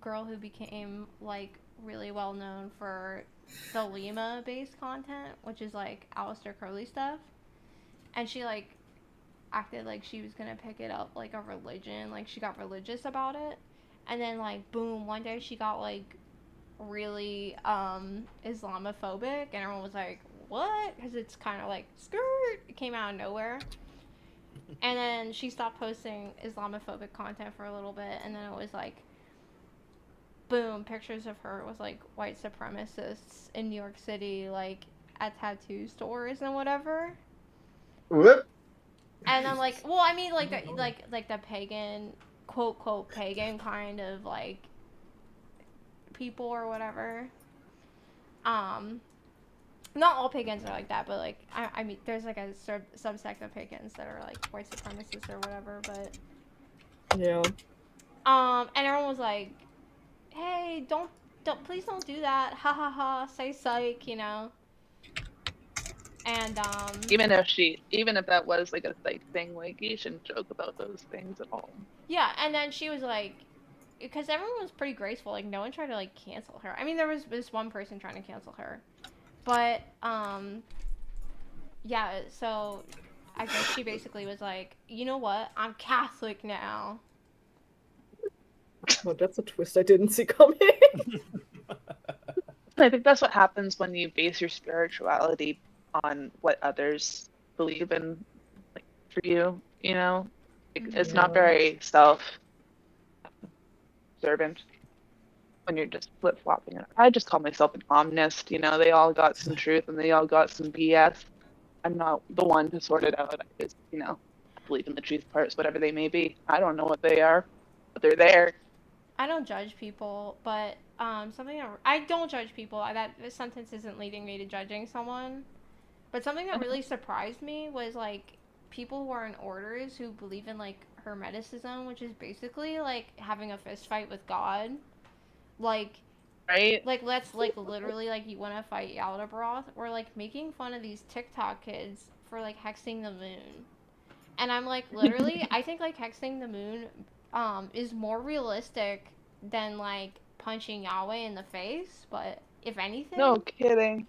girl who became like really well known for the Lima based content, which is like Aleister Crowley stuff. And she like acted like she was gonna pick it up like a religion, like she got religious about it. And then like boom, one day she got like really Islamophobic and everyone was like, what? Because it's kind of like skirt. It came out of nowhere. And then she stopped posting Islamophobic content for a little bit, and then it was like, boom, pictures of her with like white supremacists in New York City, like at tattoo stores and whatever. Whoop. And I'm like, well, I mean, like the pagan, quote pagan kind of like people or whatever. Not all pagans are like that, but like I mean, there's like a subsect of pagans that are like white supremacists or whatever. But Yeah. and everyone was like, "Hey, please don't do that. Ha ha ha. Say psych, you know." And even if that was like a psych thing, like you shouldn't joke about those things at all. yeah, and then she was like, because everyone was pretty graceful. Like no one tried to like cancel her. I mean, there was this one person trying to cancel her. But, yeah, so I guess she basically was like, you know what? I'm Catholic now. Oh, that's a twist I didn't see coming. I think that's what happens when you base your spirituality on what others believe in, like, for you, you know? It's not very self-servant when you're just flip-flopping. I just call myself an omnist, you know? They all got some truth and they all got some BS. I'm not the one to sort it out. I just, you know, I believe in the truth parts, whatever they may be. I don't know what they are, but they're there. I don't judge people, but I don't judge people. This sentence isn't leading me to judging someone. But something that really surprised me was like people who are in orders who believe in like Hermeticism, which is basically like having a fist fight with God. Like, right? Like, let's, like, literally, like, you want to fight Yaldabaoth? We're, like, making fun of these TikTok kids for, like, hexing the moon. And I'm, like, literally, I think, like, hexing the moon, is more realistic than, like, punching Yahweh in the face, but if anything... No kidding.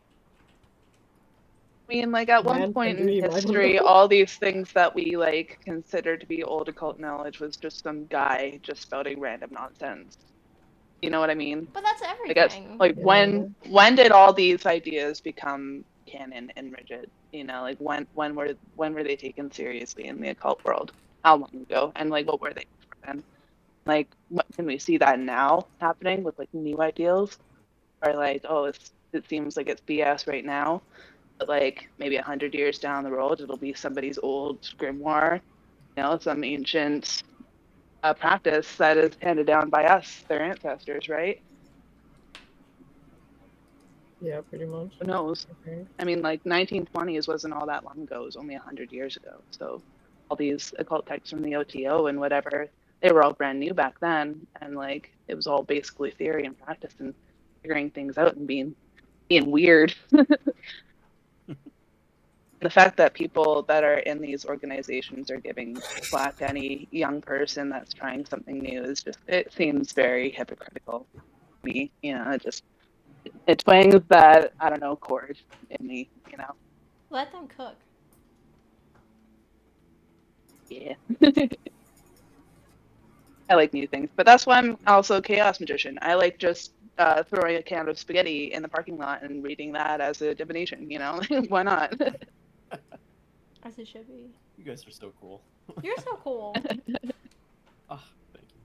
I mean, like, at one Man, point can in you imagine? history, all these things that we, like, consider to be old occult knowledge was just some guy just spouting random nonsense. You know what I mean? But that's I everything. guess, like, when did all these ideas become canon and rigid? You know, like, when were they taken seriously in the occult world? How long ago? And, like, what were they for then? Like, can we see that now happening with like new ideals? Or like, oh, it seems like it's BS right now, but like maybe 100 years down the road, it'll be somebody's old grimoire, some ancient practice that is handed down by us, their ancestors, right? Yeah, pretty much. Who knows? Okay. I mean, like 1920s wasn't all that long ago. It was only 100 years ago. So all these occult texts from the OTO and whatever, they were all brand new back then. And like, it was all basically theory and practice and figuring things out and being weird. The fact that people that are in these organizations are giving flack to any young person that's trying something new is just, it seems very hypocritical to me. It twangs that, I don't know, chord in me, Let them cook. Yeah. I like new things, but that's why I'm also a chaos magician. I like just throwing a can of spaghetti in the parking lot and reading that as a divination, Why not? As it should be. You guys are so cool. You're so cool. Ah, thank you.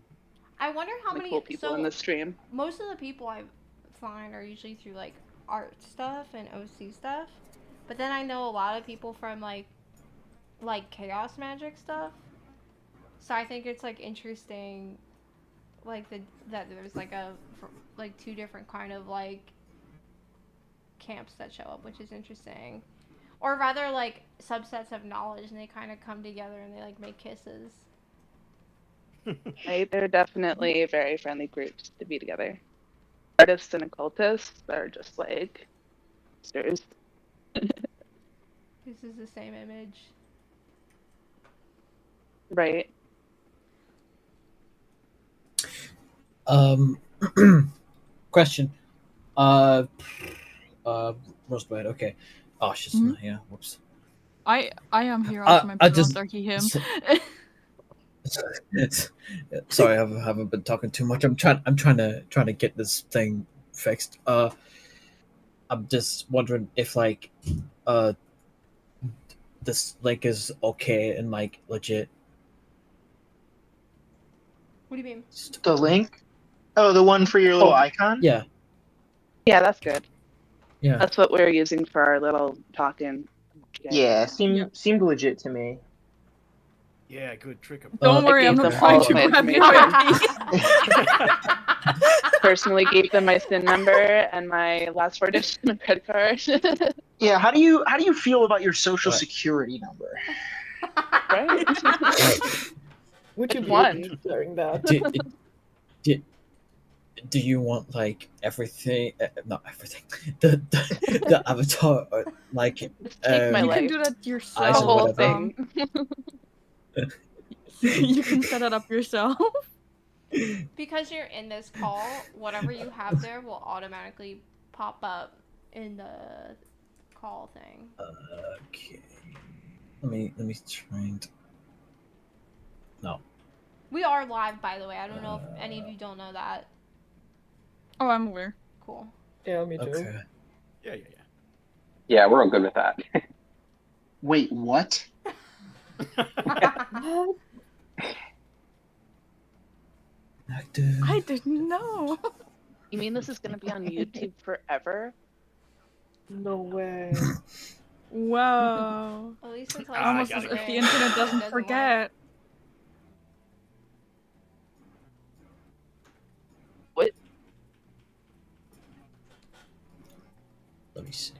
I wonder how The many cool people in the stream. Most of the people I find are usually through like art stuff and OC stuff, but then I know a lot of people from like chaos magic stuff. So I think it's like interesting, like that there's like two different kind of like camps that show up, which is interesting. Or rather, like subsets of knowledge, and they kind of come together and they like make kisses. Right? They're definitely very friendly groups to be together. Artists and occultists are just like sisters. This is the same image. Right. Question. Rosebud. Okay. Oh, she's not here. Whoops. I am here after my patriarchy him. Sorry, I haven't been talking too much. I'm trying to get this thing fixed. I'm just wondering if like this link is okay and like legit. What do you mean? The link? Oh, the one for your little icon? Yeah. Yeah, that's good. Yeah. That's what we're using for our little talking. Yeah, seemed legit to me. Yeah, good trick. Don't worry, I'm not trying to grab your Personally gave them my SIN number and my last four digits of my credit card. Yeah, how do you feel about your social security number? Right? Would you One be sharing that? Do you want like everything? Not everything. The avatar, or, like take my you life. can do that yourself. The whole thing. You can set it up yourself. Because you're in this call, whatever you have there will automatically pop up in the call thing. Okay. Let me try and. No. We are live, by the way. I don't know if any of you don't know that. Oh, I'm aware. Cool. Yeah, me too. Okay. Yeah. Yeah, we're all good with that. Wait, what? What? I didn't know. You mean this is going to be on YouTube forever? No way. Whoa. At least until Almost as if the internet doesn't forget. What? Let me see.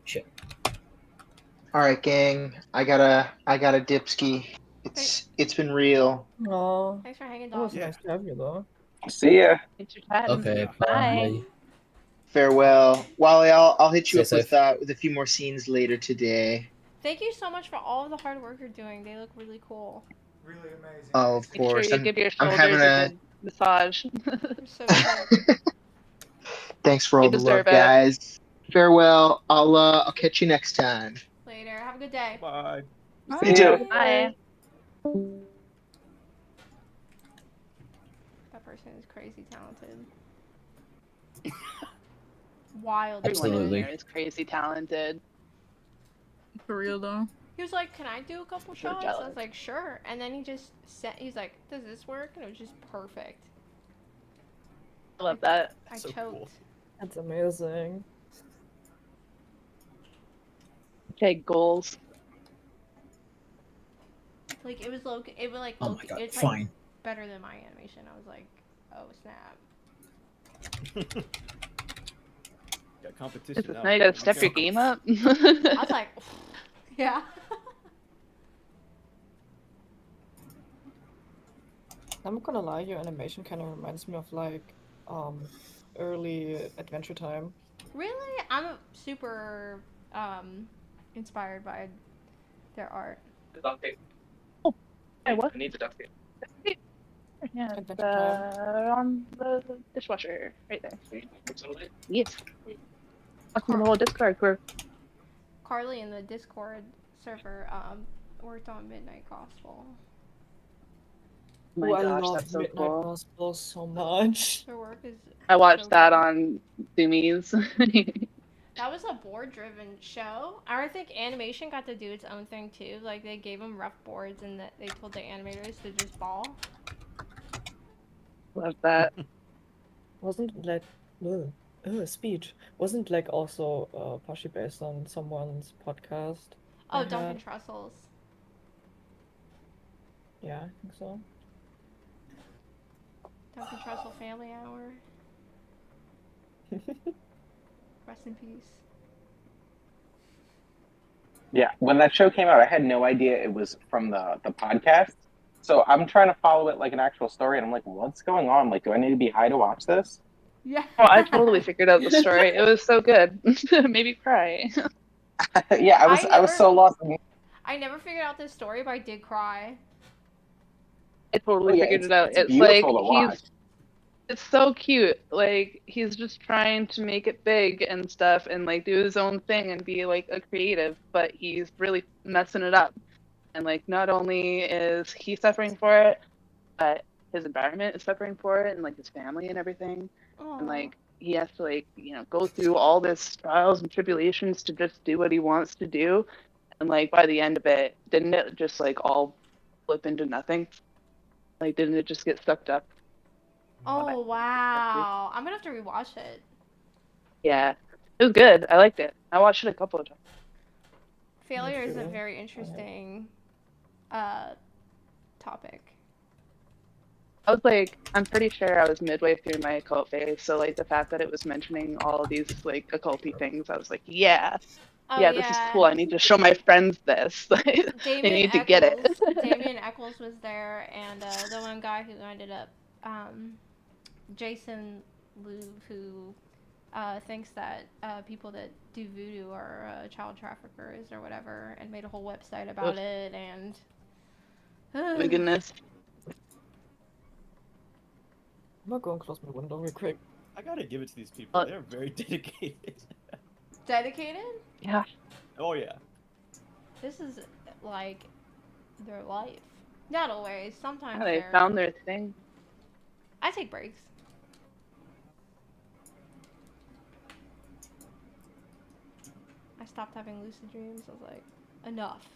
Shit. All right, gang. I got a dipski. It's been real. Aw. Thanks for hanging, That was dog. nice to have you though. See ya. Thanks for chatting. Okay. Bye. Farewell. Wally, I'll hit you Stay up with a few more scenes later today. Thank you so much for all of the hard work you're doing. They look really cool. Really amazing. Oh, of Make sure course. you give your I'm shoulders having a good massage. You're so cute. Thanks for all You the love, deserve it. guys. Farewell. I'll catch you next time. Later. Have a good day. Bye. You too. Bye. That person is crazy. crazy talented. Wild. Everyone in Absolutely. here is crazy talented. For real though. He was like, "Can I do a couple So shots?" I jealous. was like, "Sure." And then he just said, "He's like, does this work?" And it was just perfect. I love that. I So choked. cool. That's amazing. Okay, goals. Like it was low. It was like Oh low, my god, it's fine. like better than my animation. I was like, "Oh snap!" Got competition Now now. you gotta step your game up. I was like, "Yeah." I'm not gonna lie, your animation kind of reminds me of like early Adventure Time. Really, I'm super inspired by their art. Oh, hey, what? Needs a duct tape. Yeah, Adventure it's, Time. on the dishwasher right there. Yes. Welcome to the whole Discord crew. Carly in the Discord server worked on Midnight Gospel. Oh my Ooh, I gosh, love that's so Midnight cool. Gospel so much. Her work is. I watched so that good. on Zoomies. That was a board-driven show. I think animation got to do its own thing too. Like they gave them rough boards and they told the animators to just ball. Love that. Wasn't like speech. Wasn't like also partially based on someone's podcast. Oh, I Duncan had. Trussell's. Yeah, I think so. Duncan Trussell Family Hour. Rest in peace. Yeah, when that show came out, I had no idea it was from the podcast. So I'm trying to follow it like an actual story, and I'm like, what's going on? Like, do I need to be high to watch this? Yeah. Oh, I totally figured out the story. It was so good. Made me cry. Yeah, I was so lost. I never figured out this story, but I did cry. I totally Yeah, figured it out. It's like beautiful to watch. it's so cute. Like he's just trying to make it big and stuff and like do his own thing and be like a creative, but he's really messing it up. And like not only is he suffering for it, but his environment is suffering for it and like his family and everything. And like he has to like, go through all this trials and tribulations to just do what he wants to do. And like by the end of it, didn't it just like all flip into nothing? Like didn't it just get sucked up? Oh wow! I'm gonna have to rewatch it. Yeah, it was good. I liked it. I watched it a couple of times. Failure is a very interesting topic. I was like, I'm pretty sure I was midway through my occult phase, so like the fact that it was mentioning all of these like occulty things, I was like, yeah, this is cool. I need to show my friends this. They need to get it. Damien Eccles was there, and the one guy who ended up, Jason Louv, who thinks that people that do voodoo are child traffickers or whatever, and made a whole website about it, and oh my goodness. I'm not going to close my window real quick. I gotta give it to these people. They're very dedicated. Dedicated? Yeah. Oh yeah. This is like their life. Not always. Sometimes Yeah, they found their thing. I take breaks. I stopped having lucid dreams. I was like, enough.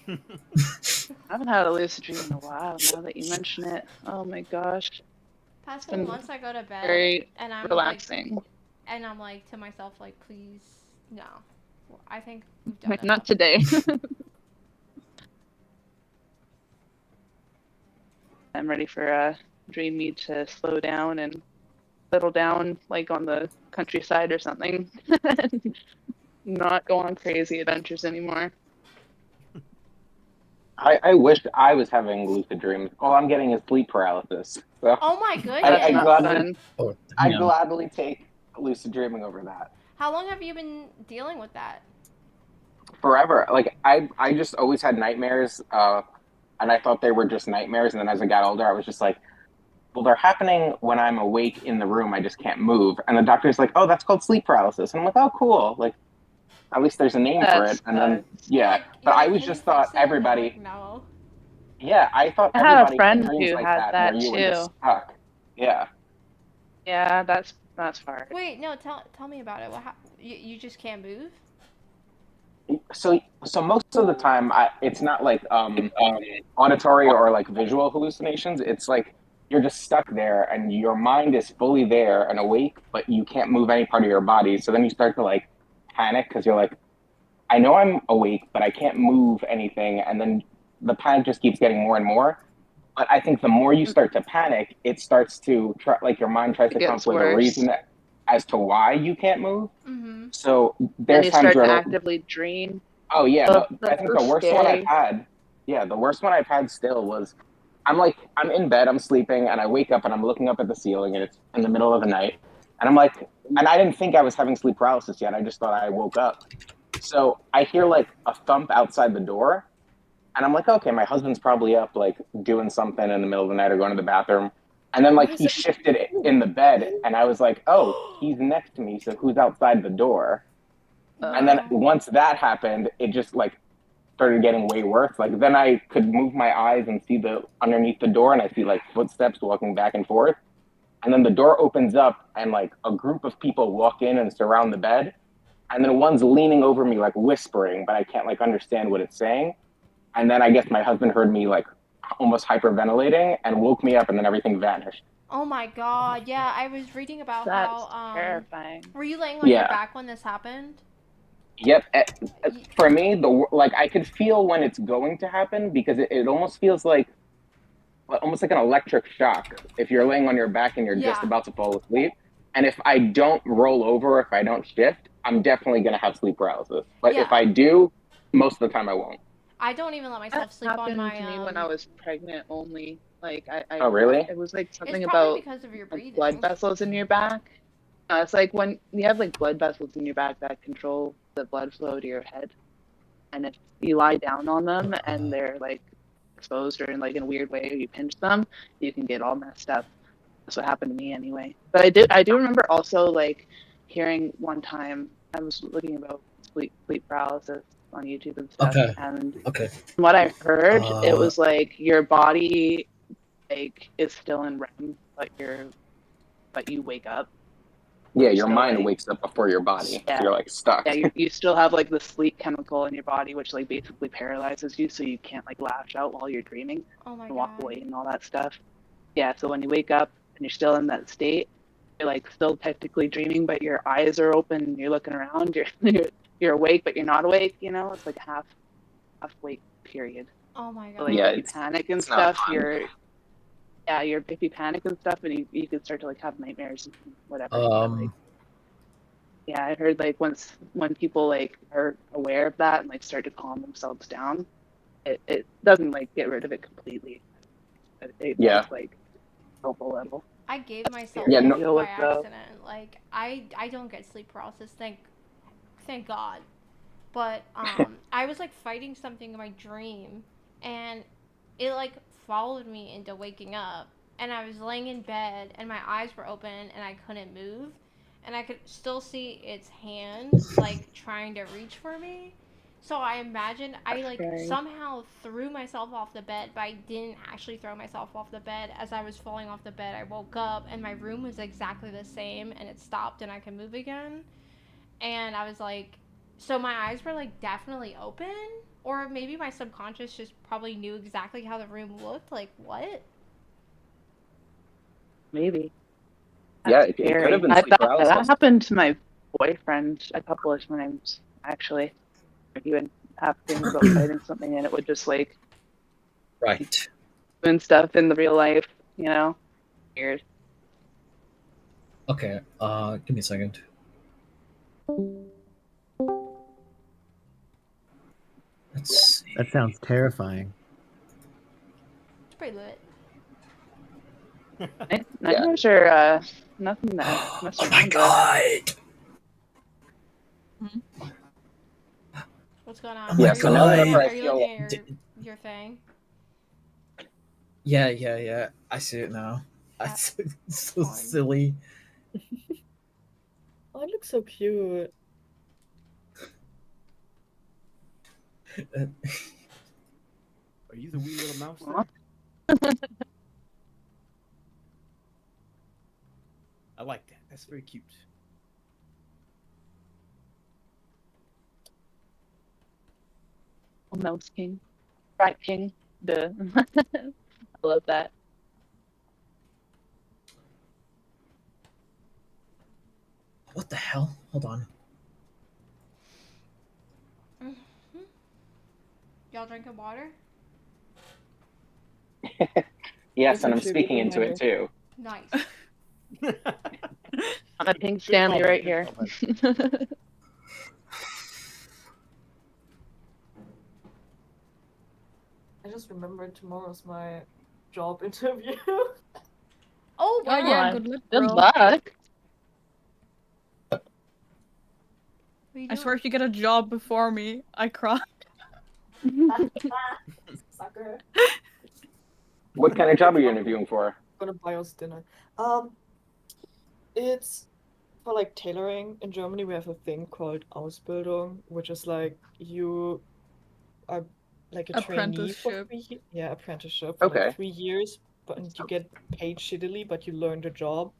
I haven't had a lucid dream in a while now that you mention it. Oh my gosh. Past couple months I go to bed very and I'm relaxing. like to myself like, please no. I think we've done Like, enough. not today. I'm ready for Dream Me to slow down and settle down like on the countryside or something. Not go on crazy adventures anymore. I wish I was having lucid dreams. All I'm getting is sleep paralysis. So Oh my goodness. I gladly take lucid dreaming over that. How long have you been dealing with that? Forever. Like I just always had nightmares, and I thought they were just nightmares. And then as I got older, I was just like, well, they're happening when I'm awake in the room. I just can't move. And the doctor's like, oh, that's called sleep paralysis. And I'm like, oh, cool. Like, at least there's a name for it. And then, yeah. But I was just thought everybody. No. Yeah, I thought I had a everybody friend had dreams who like had that that where you were just too. stuck. Yeah. Yeah, that's hard. Wait, no, tell me about it. You just can't move? So most of the time, it's not like auditory or like visual hallucinations. It's like you're just stuck there, and your mind is fully there and awake, but you can't move any part of your body. So then you start to like panic because you're like, I know I'm awake, but I can't move anything, and then the panic just keeps getting more and more. But I think the more you start to panic, it starts to try, like your mind tries It to come up gets with a worse. reason as to why you can't move. Mm-hmm. So Then there's you times start to where actively dream. oh yeah, Oh, I that's think so the worst one I've scary. had, yeah, the worst one I've had still was I'm in bed, I'm sleeping, and I wake up and I'm looking up at the ceiling and it's in the middle of the night. And I'm like, and I didn't think I was having sleep paralysis yet. I just thought I woke up. So I hear like a thump outside the door, and I'm like, okay, my husband's probably up like doing something in the middle of the night or going to the bathroom. And then like he shifted in the bed, and I was like, oh, he's next to me, so who's outside the door? And then once that happened, it just like started getting way worse. Like then I could move my eyes and see the underneath the door, and I see like footsteps walking back and forth. And then the door opens up, and like a group of people walk in and surround the bed. And then one's leaning over me, like whispering, but I can't like understand what it's saying. And then I guess my husband heard me like almost hyperventilating and woke me up, and then everything vanished. Oh my god, yeah, I was reading about That's how, terrifying. were you laying on your Yeah. back when this happened? Yep. For me, like I could feel when it's going to happen because it almost feels like almost like an electric shock if you're laying on your back and you're just Yeah. about to fall asleep. And if I don't roll over, if I don't shift, I'm definitely gonna have sleep paralysis. But if Yeah. I do, most of the time I won't. I don't even let myself That sleep on happened my, to me when I was pregnant only. Like I Oh, really? It was like something it's probably about because of your like, breathing. blood vessels in your back. It's like when you have like blood vessels in your back that control the blood flow to your head, and if you lie down on them and they're like exposed or in like in a weird way, or you pinch them, you can get all messed up. That's what happened to me anyway. But I do remember also like hearing one time I was looking about sleep paralysis on YouTube and stuff, Okay. and Okay. from what I heard, it was like your body like is still in REM, but you wake up. Yeah, your So, mind like, wakes up before your body. yeah. So you're like stuck. Yeah, you still have like the sleep chemical in your body, which like basically paralyzes you, so you can't like lash out while you're dreaming Oh my and walk god. away and all that stuff. Yeah, so when you wake up and you're still in that state, you're like still technically dreaming, but your eyes are open, you're looking around, you're awake, but you're not awake. You know, it's like a half wake period. Oh my So, god. like Yeah, if you panic and it's not stuff, fun. if you panic and stuff, and you can start to like have nightmares and whatever. Like, yeah, I heard like when people like are aware of that and like start to calm themselves down, it doesn't like get rid of it completely. It Yeah. does like help a little. I gave myself Yeah, it no- by accident. Like I don't get sleep paralysis, thank God. But I was like fighting something in my dream, and it like followed me into waking up, and I was laying in bed and my eyes were open and I couldn't move, and I could still see its hands like trying to reach for me. So I imagine I like scary. somehow threw myself off the bed, but I didn't actually throw myself off the bed. As I was falling off the bed, I woke up and my room was exactly the same, and it stopped and I could move again. And I was like, so my eyes were like definitely open, or maybe my subconscious just probably knew exactly how the room looked. Like what? Maybe. Yeah, That's it could scary. have been I sleep thought paralysis. that happened to my boyfriend a couple of times actually. He would have things about fighting something, and it would just like Right. doing stuff in the real life, you know? Weird. Okay. Give me a second. Let's see. That sounds terrifying. It's pretty lit. Nightmares are nothing that mess Oh my around with. god! What's going on? Yeah, Are so you now looking whenever at, I are you feel looking at your thing? Yeah. I see it now. It's so silly. Oh, it looks so cute. Are you the wee little mouse Aw. there? I like that. That's very cute. Mouse King. Rat King. Duh. I love that. What the hell? Hold on. Y'all drinking water? Yes, It's and I'm actually a good speaking into it reminder. too. Nice. I'm a pink Stanley callback, right good here. I just remembered tomorrow's my job interview. Oh wow. Oh yeah, good luck, Good bro. luck. What are you I doing? swear if you get a job before me, I cry. Sucker. What kind of job are you interviewing for? I'm gonna buy us dinner. It's for like tailoring. In Germany, we have a thing called Ausbildung, which is like you are like a trainee for Apprenticeship. 3 years. Yeah, apprenticeship for Okay. like 3 years, but and you get paid shittily, but you learn the job.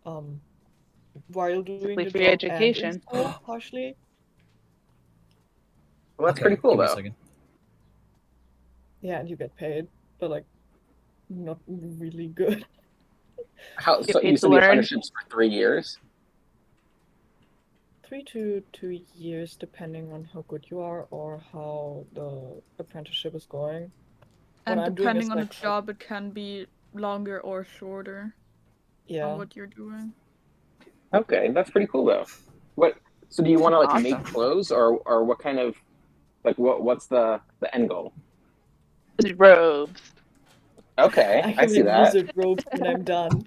While doing Basically the free job and in education. school, partially. Well, that's Okay, pretty cool give me a though. second. Yeah, and you get paid, but like not really good. How? Get So paid you to said the learn. apprenticeship's for 3 years? 3 to 2 years, depending on how good you are or how the apprenticeship is going. What And I'm doing is depending on the like, job, it can be longer or shorter on yeah, what you're doing. Okay, that's pretty cool though. What? So do you want to like make Awesome. clothes, or what kind of like what's the end goal? Robes. Okay, I I can see make that. wizard robes when I'm done.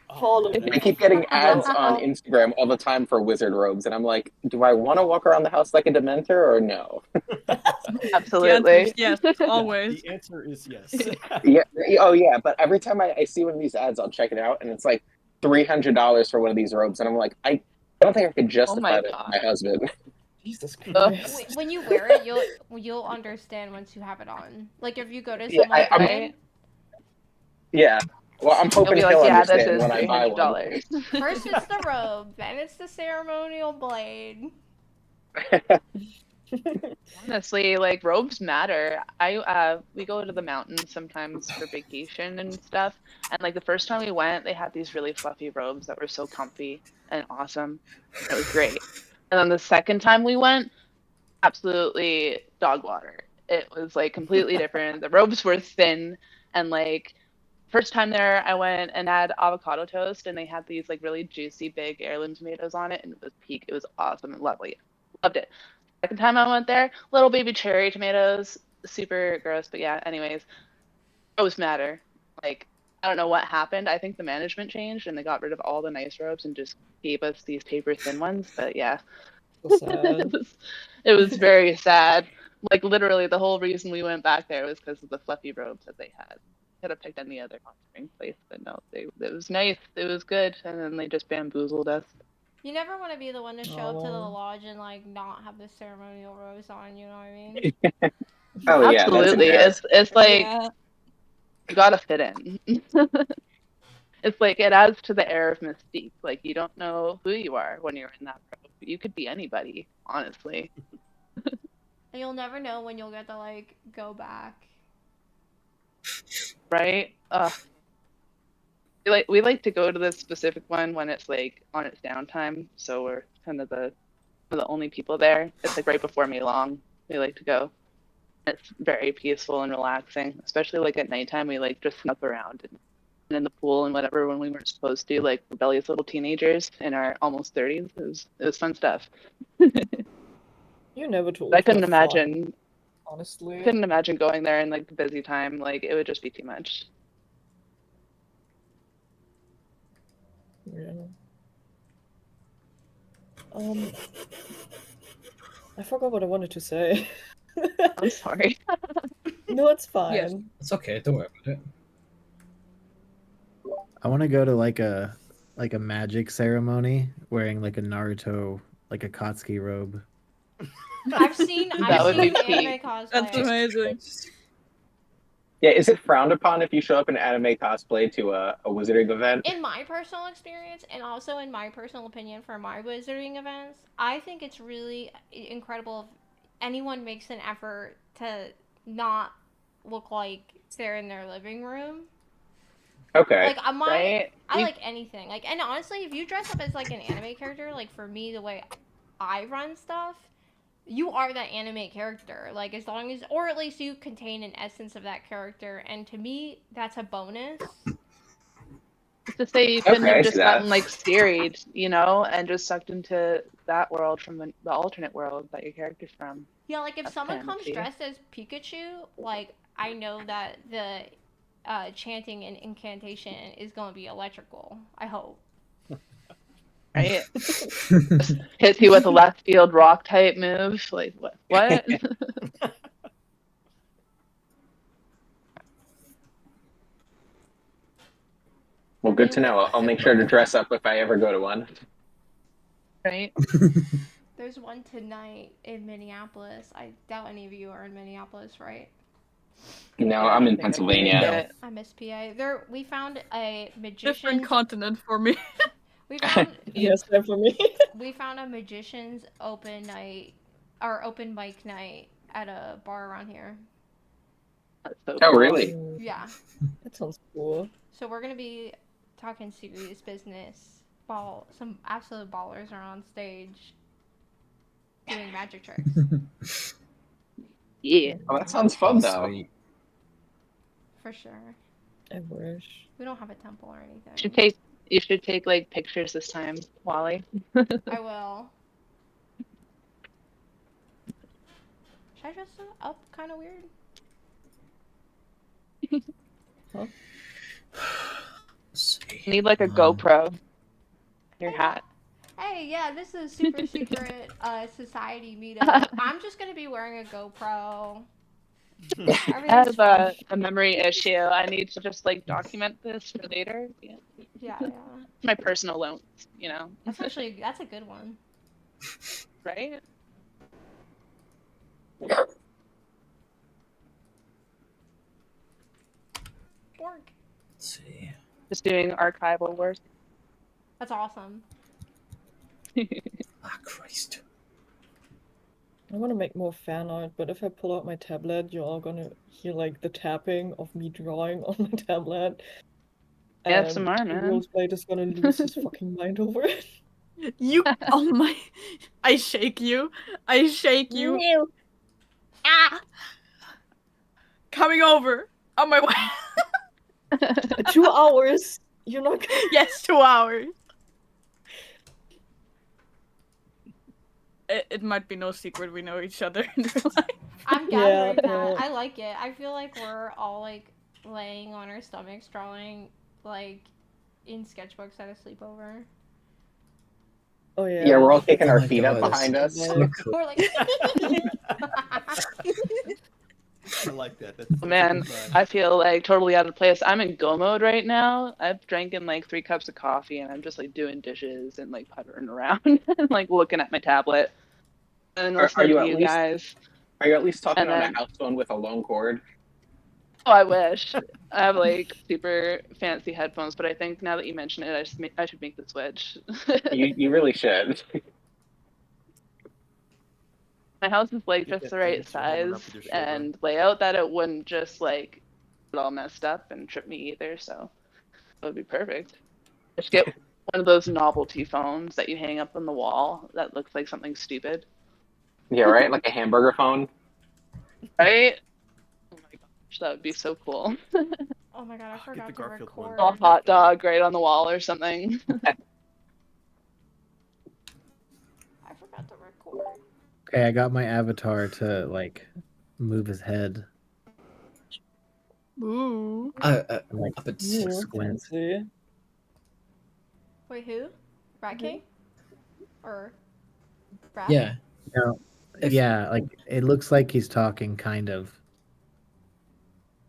Oh, Follow man, me. I keep getting ads Wow. on Instagram all the time for wizard robes, and I'm like, do I want to walk around the house like a Dementor or no? The Absolutely. answer is yes, always. the answer is yes. Yeah. Oh yeah. But every time I see one of these ads, I'll check it out, and it's like $300 for one of these robes, and I'm like, I don't think I could Oh justify my that to god. my husband. Jesus Ugh. Christ. When you wear it, you'll understand once you have it on. Like if you go to Yeah, someone I'm. good, Right? Yeah. Well, I'm You'll hoping be like, he'll yeah, this understand is when I buy one. $300. first it's the robe, then it's the ceremonial blade. Honestly, like robes matter. We go to the mountains sometimes for vacation and stuff. And like the first time we went, they had these really fluffy robes that were so comfy and awesome. It was great. And then the second time we went, absolutely dog water. It was like completely different. The robes were thin and like first time there I went and had avocado toast and they had these like really juicy big heirloom tomatoes on it and it was peak. It was awesome and lovely. Loved it. Second time I went there, little baby cherry tomatoes, super gross, but yeah, anyways, robes matter. Like I don't know what happened. I think the management changed and they got rid of all the nice robes and just gave us these paper thin ones, but yeah. So sad. It was very sad. Like literally, the whole reason we went back there was because of the fluffy robes that they had. Could have picked any other hot spring place, but no, it was nice. It was good, and then they just bamboozled us. You never want to be the one to show up to the Oh. lodge and like not have the ceremonial robes on. You know what I mean? Oh yeah, that's Absolutely, embarrassing. it's like Yeah. you gotta fit in. It's like it adds to the air of mystique. Like you don't know who you are when you're in that robe. You could be anybody, honestly. And you'll never know when you'll get to like go back. Right? We like to go to this specific one when it's like on its downtime, so we're kind of the only people there. It's like right before Long. We like to go. It's very peaceful and relaxing, especially like at nighttime. We like just snuck around and in the pool and whatever when we weren't supposed to, like rebellious little teenagers in our almost 30s. It was fun stuff. You're never too old I to couldn't have fun, imagine honestly. going there in like the busy time. Like it would just be too much. Yeah. I forgot what I wanted to say. I'm sorry. No, it's fine. Yes. It's okay. Don't worry about it. I want to go to like a magic ceremony wearing like a Naruto, like a Katsuki robe. I've seen That would be anime peak. cosplay. That's amazing. Yeah, is it frowned upon if you show up in anime cosplay to a wizarding event? In my personal experience, and also in my personal opinion for my wizarding events, I think it's really incredible if anyone makes an effort to not look like they're in their living room. Okay. Like Right? I like anything. Like, and honestly, if you dress up as like an anime character, like for me, the way I run stuff, you are that anime character. Like, as long as, or at least you contain an essence of that character, and to me, that's a bonus. It's to say you couldn't Okay, I have see just that. gotten like steeried, you know, and just sucked into that world from the alternate world that your character's from. Yeah, like if That's someone comes fantasy. dressed as Pikachu, like I know that the chanting and incantation is going to be electrical. I hope. Right? Just hits you with a left field rock type move. Like what? What? Well, good to know. I'll make sure to dress up if I ever go to one. Right? There's one tonight in Minneapolis. I doubt any of you are in Minneapolis, right? No, I'm in Pennsylvania. I miss PA. We found a Different magician's. continent for me. We found Yes, that for me. we found a magician's open night or open mic night at a bar around here. That's so Oh, cool. really? Yeah. That sounds cool. So we're gonna be talking serious business while some absolute ballers are on stage doing magic tricks. Yeah. Oh, that sounds fun, though. Sweet. For sure. I wish. We don't have a temple or anything. You should take like pictures this time, Wally. I will. Should I dress up kind of weird? Huh? Need like a GoPro. Your hat. Hey, yeah, this is a super secret society meetup. I'm just gonna be wearing a GoPro. I Everything's have a memory issue. I need to just like document this for later. Yeah. Yeah. My personal notes, you know. That's a good one. Right? Work. Let's see. Just doing archival work. That's awesome. Ah, Christ. I want to make more fan art, but if I pull out my tablet, you're all gonna hear like the tapping of me drawing on my tablet. Yeah, some more, the man. Roseblade is gonna lose his fucking mind over it. You, oh my, I shake you. I shake you. No. Ah! Coming over on my way. 2 hours. You're not gonna... Yes, 2 hours. It might be no secret we know each other in real life. I'm gathering that. no. I like it. I feel like we're all like laying on our stomachs drawing like in sketchbooks at a sleepover. Oh yeah. Yeah, we're all kicking Oh our my feet up God, behind us. that's so cool. Or like I like that. That's a Man, good vibe. I feel like totally out of place. I'm in go mode right now. I've drinking like 3 cups of coffee and I'm just like doing dishes and like puttering around and like looking at my tablet and Are listening you to at you least- guys. Are you at least talking And on then- a house phone with a long cord? Oh, I wish. I have like super fancy headphones, but I think now that you mention it, I should make the switch. You really should. My house is like Get just that the right furniture hanging up size with your shoulder. and layout that it wouldn't just like get all messed up and trip me either, so it would be perfect. Just get one of those novelty phones that you hang up on the wall that looks like something stupid. Yeah, right? Like a hamburger phone. Right? Oh my gosh, that would be so cool. oh my god, I forgot the to Garfield one. record. A hot dog right on the wall or something. I forgot to record. Okay, I got my avatar to like move his head. Ooh. Like Up Ooh, squint. fancy. Wait, who? Rat King? Or Rat? Yeah. No, yeah, like it looks like he's talking, kind of.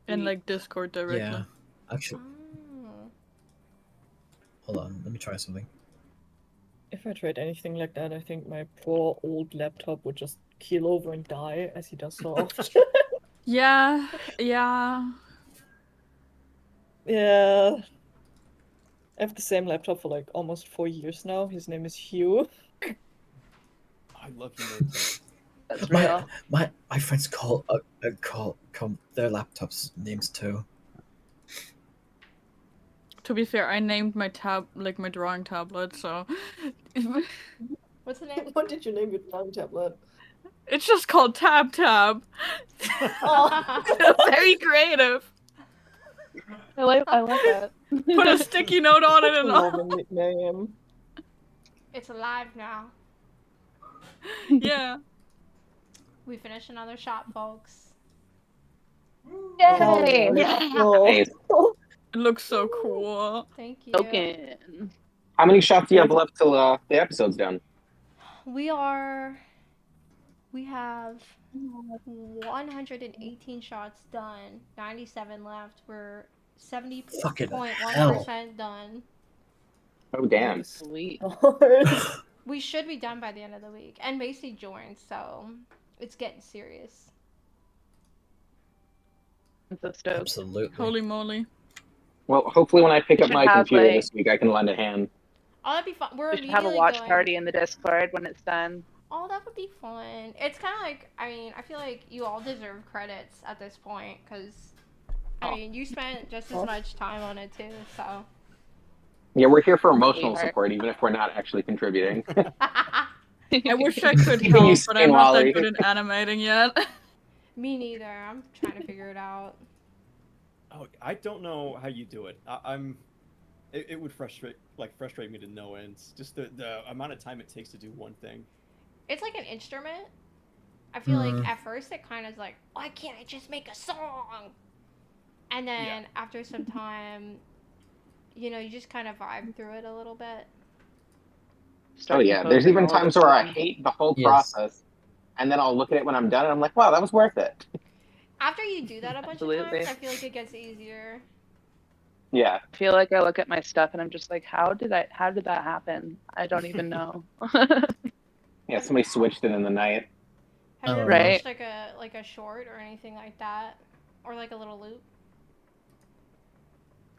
And like Discord directly. Yeah. Actually, Oh. hold on. Let me try something. if I tried anything like that, I think my poor old laptop would just keel over and die, as he does so often. Yeah, yeah. Yeah. I have the same laptop for like almost 4 years now. His name is Hugh. I love you, name too. That's real. My friends call their laptops names too. To be fair, I named my my drawing tablet, so What's the name? What did you name your drawing tablet? it's just called Tab Tab. Oh. Very creative. I like that. Put a sticky note on it Such a and all. lovely nickname. It's alive now. Yeah. We finished another shot, folks. Yay! Nice. It looks so cool. Thank you. Okay. How many shots do you have left till the episode's done? We have 118 shots done, 97 left. We're Fucking hell. 70.1% done. Oh damn. Sweet. We should be done by the end of the week. And Macy joined, so it's getting serious. I'm so stoked. Absolutely. Holy moly. Well, hopefully when I pick We up should my have, computer like- this week, I can lend a hand. Oh, that'd be fun. We're We should have a immediately watch going... party in the Discord when it's done. Oh, that would be fun. It's kind of like, I mean, I feel like you all deserve credits at this point, because, I mean, you spent just as much time on it, too, so. Yeah, we're here for emotional Sweetheart. support, even if we're not actually contributing. I wish I could You help, but I'm Spain not Wally. that good at animating yet. Me neither. I'm trying to figure it out. Oh, I don't know how you do it. It would frustrate me to no ends. Just the amount of time it takes to do one thing. It's like an instrument. I feel like at first it kind of is like, why can't I just make a song? And then after some time, you know, you just kind of vibe through it a little bit. Oh yeah, there's even times where I hate the whole process, and then I'll look at it when I'm done, and I'm like, wow, that was worth it. After you do that a bunch of Absolutely. times, I feel like it gets easier. Yeah. I feel like I look at my stuff and I'm just like, how did that happen? I don't even know. Yeah, somebody switched it in the night. Have you ever Right. watched like a short or anything like that, or like a little loop?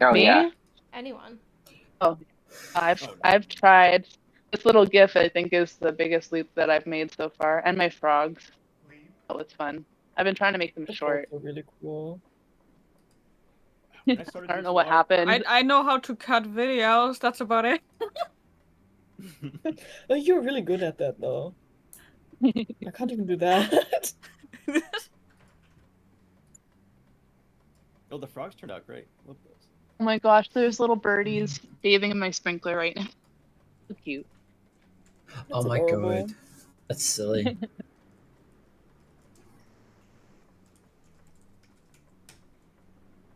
Oh Me? yeah. Anyone? Oh, I've tried. This little GIF I think is the biggest loop that I've made so far, and my frogs. Oh, it's fun. I've been trying to make them short. Really cool. I don't know what happened. I know how to cut videos, that's about it. Oh, you're really good at that, though. I can't even do that. Oh, the frogs turned out great. Love those. Oh my gosh, there's little birdies bathing in my sprinkler right now. So cute. Oh my god. That's silly.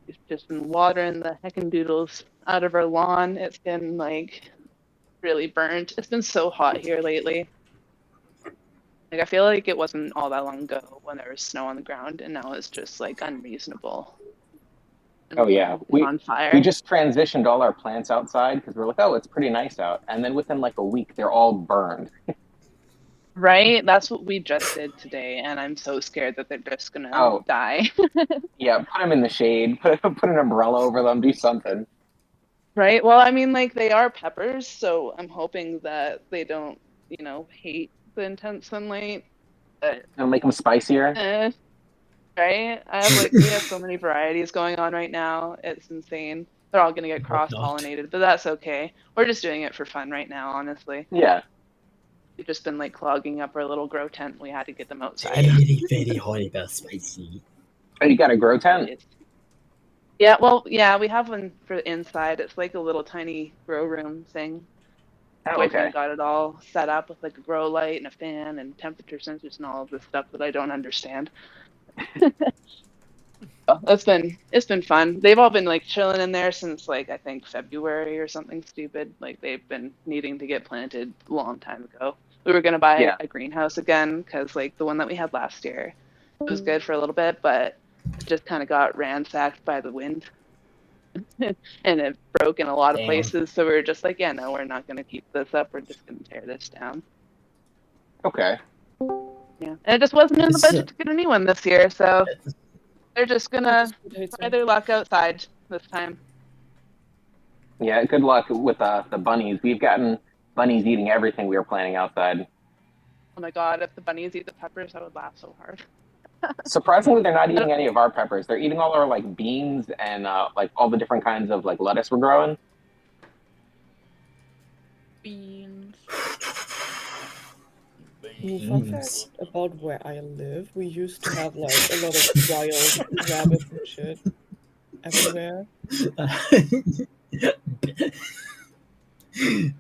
We've just been watering the heckin' doodles out of our lawn. It's been like really burnt. It's been so hot here lately. Like I feel like it wasn't all that long ago when there was snow on the ground, and now it's just like unreasonable. Oh yeah, we on fire. we just transitioned all our plants outside because we're like, oh, it's pretty nice out, and then within like a week, they're all burned. Right? That's what we just did today, and I'm so scared that they're just gonna die. Yeah, put them in the shade, put an umbrella over them, do something. Right? Well, I mean, like they are peppers, so I'm hoping that they don't, hate the intense sunlight. But, It'll make them spicier. Right? We have so many varieties going on right now. It's insane. They're all gonna get cross-pollinated, but that's okay. We're just doing it for fun right now, honestly. Yeah. We've just been like clogging up our little grow tent. We had to get them outside. Very horrible spicy. Oh, you got a grow tent? Yeah, well, yeah, we have one for the inside. It's like a little tiny grow room thing. Oh, Boyfriend okay. got it all set up with like a grow light and a fan and temperature sensors and all of this stuff that I don't understand. It's been fun. They've all been like chilling in there since like I think February or something stupid. Like they've been needing to get planted a long time ago. We were gonna buy a greenhouse again because like the one that we had last year was good for a little bit, but it just kind of got ransacked by the wind. and it broke in a lot of Damn. places. So we were just like, yeah, no, we're not going to keep this up. We're just going to tear this down. Okay. Yeah, and it just wasn't in the budget to get a new one this year, so they're just gonna try their luck outside this time. Yeah, good luck with the bunnies. We've gotten bunnies eating everything we were planting outside. Oh my god, if the bunnies eat the peppers, I would laugh so hard. Surprisingly, they're not eating any of our peppers. They're eating all our like beans and like all the different kinds of like lettuce we're growing. Beans. Fun fact about where I live, we used to have like a lot of wild rabbits and shit everywhere. We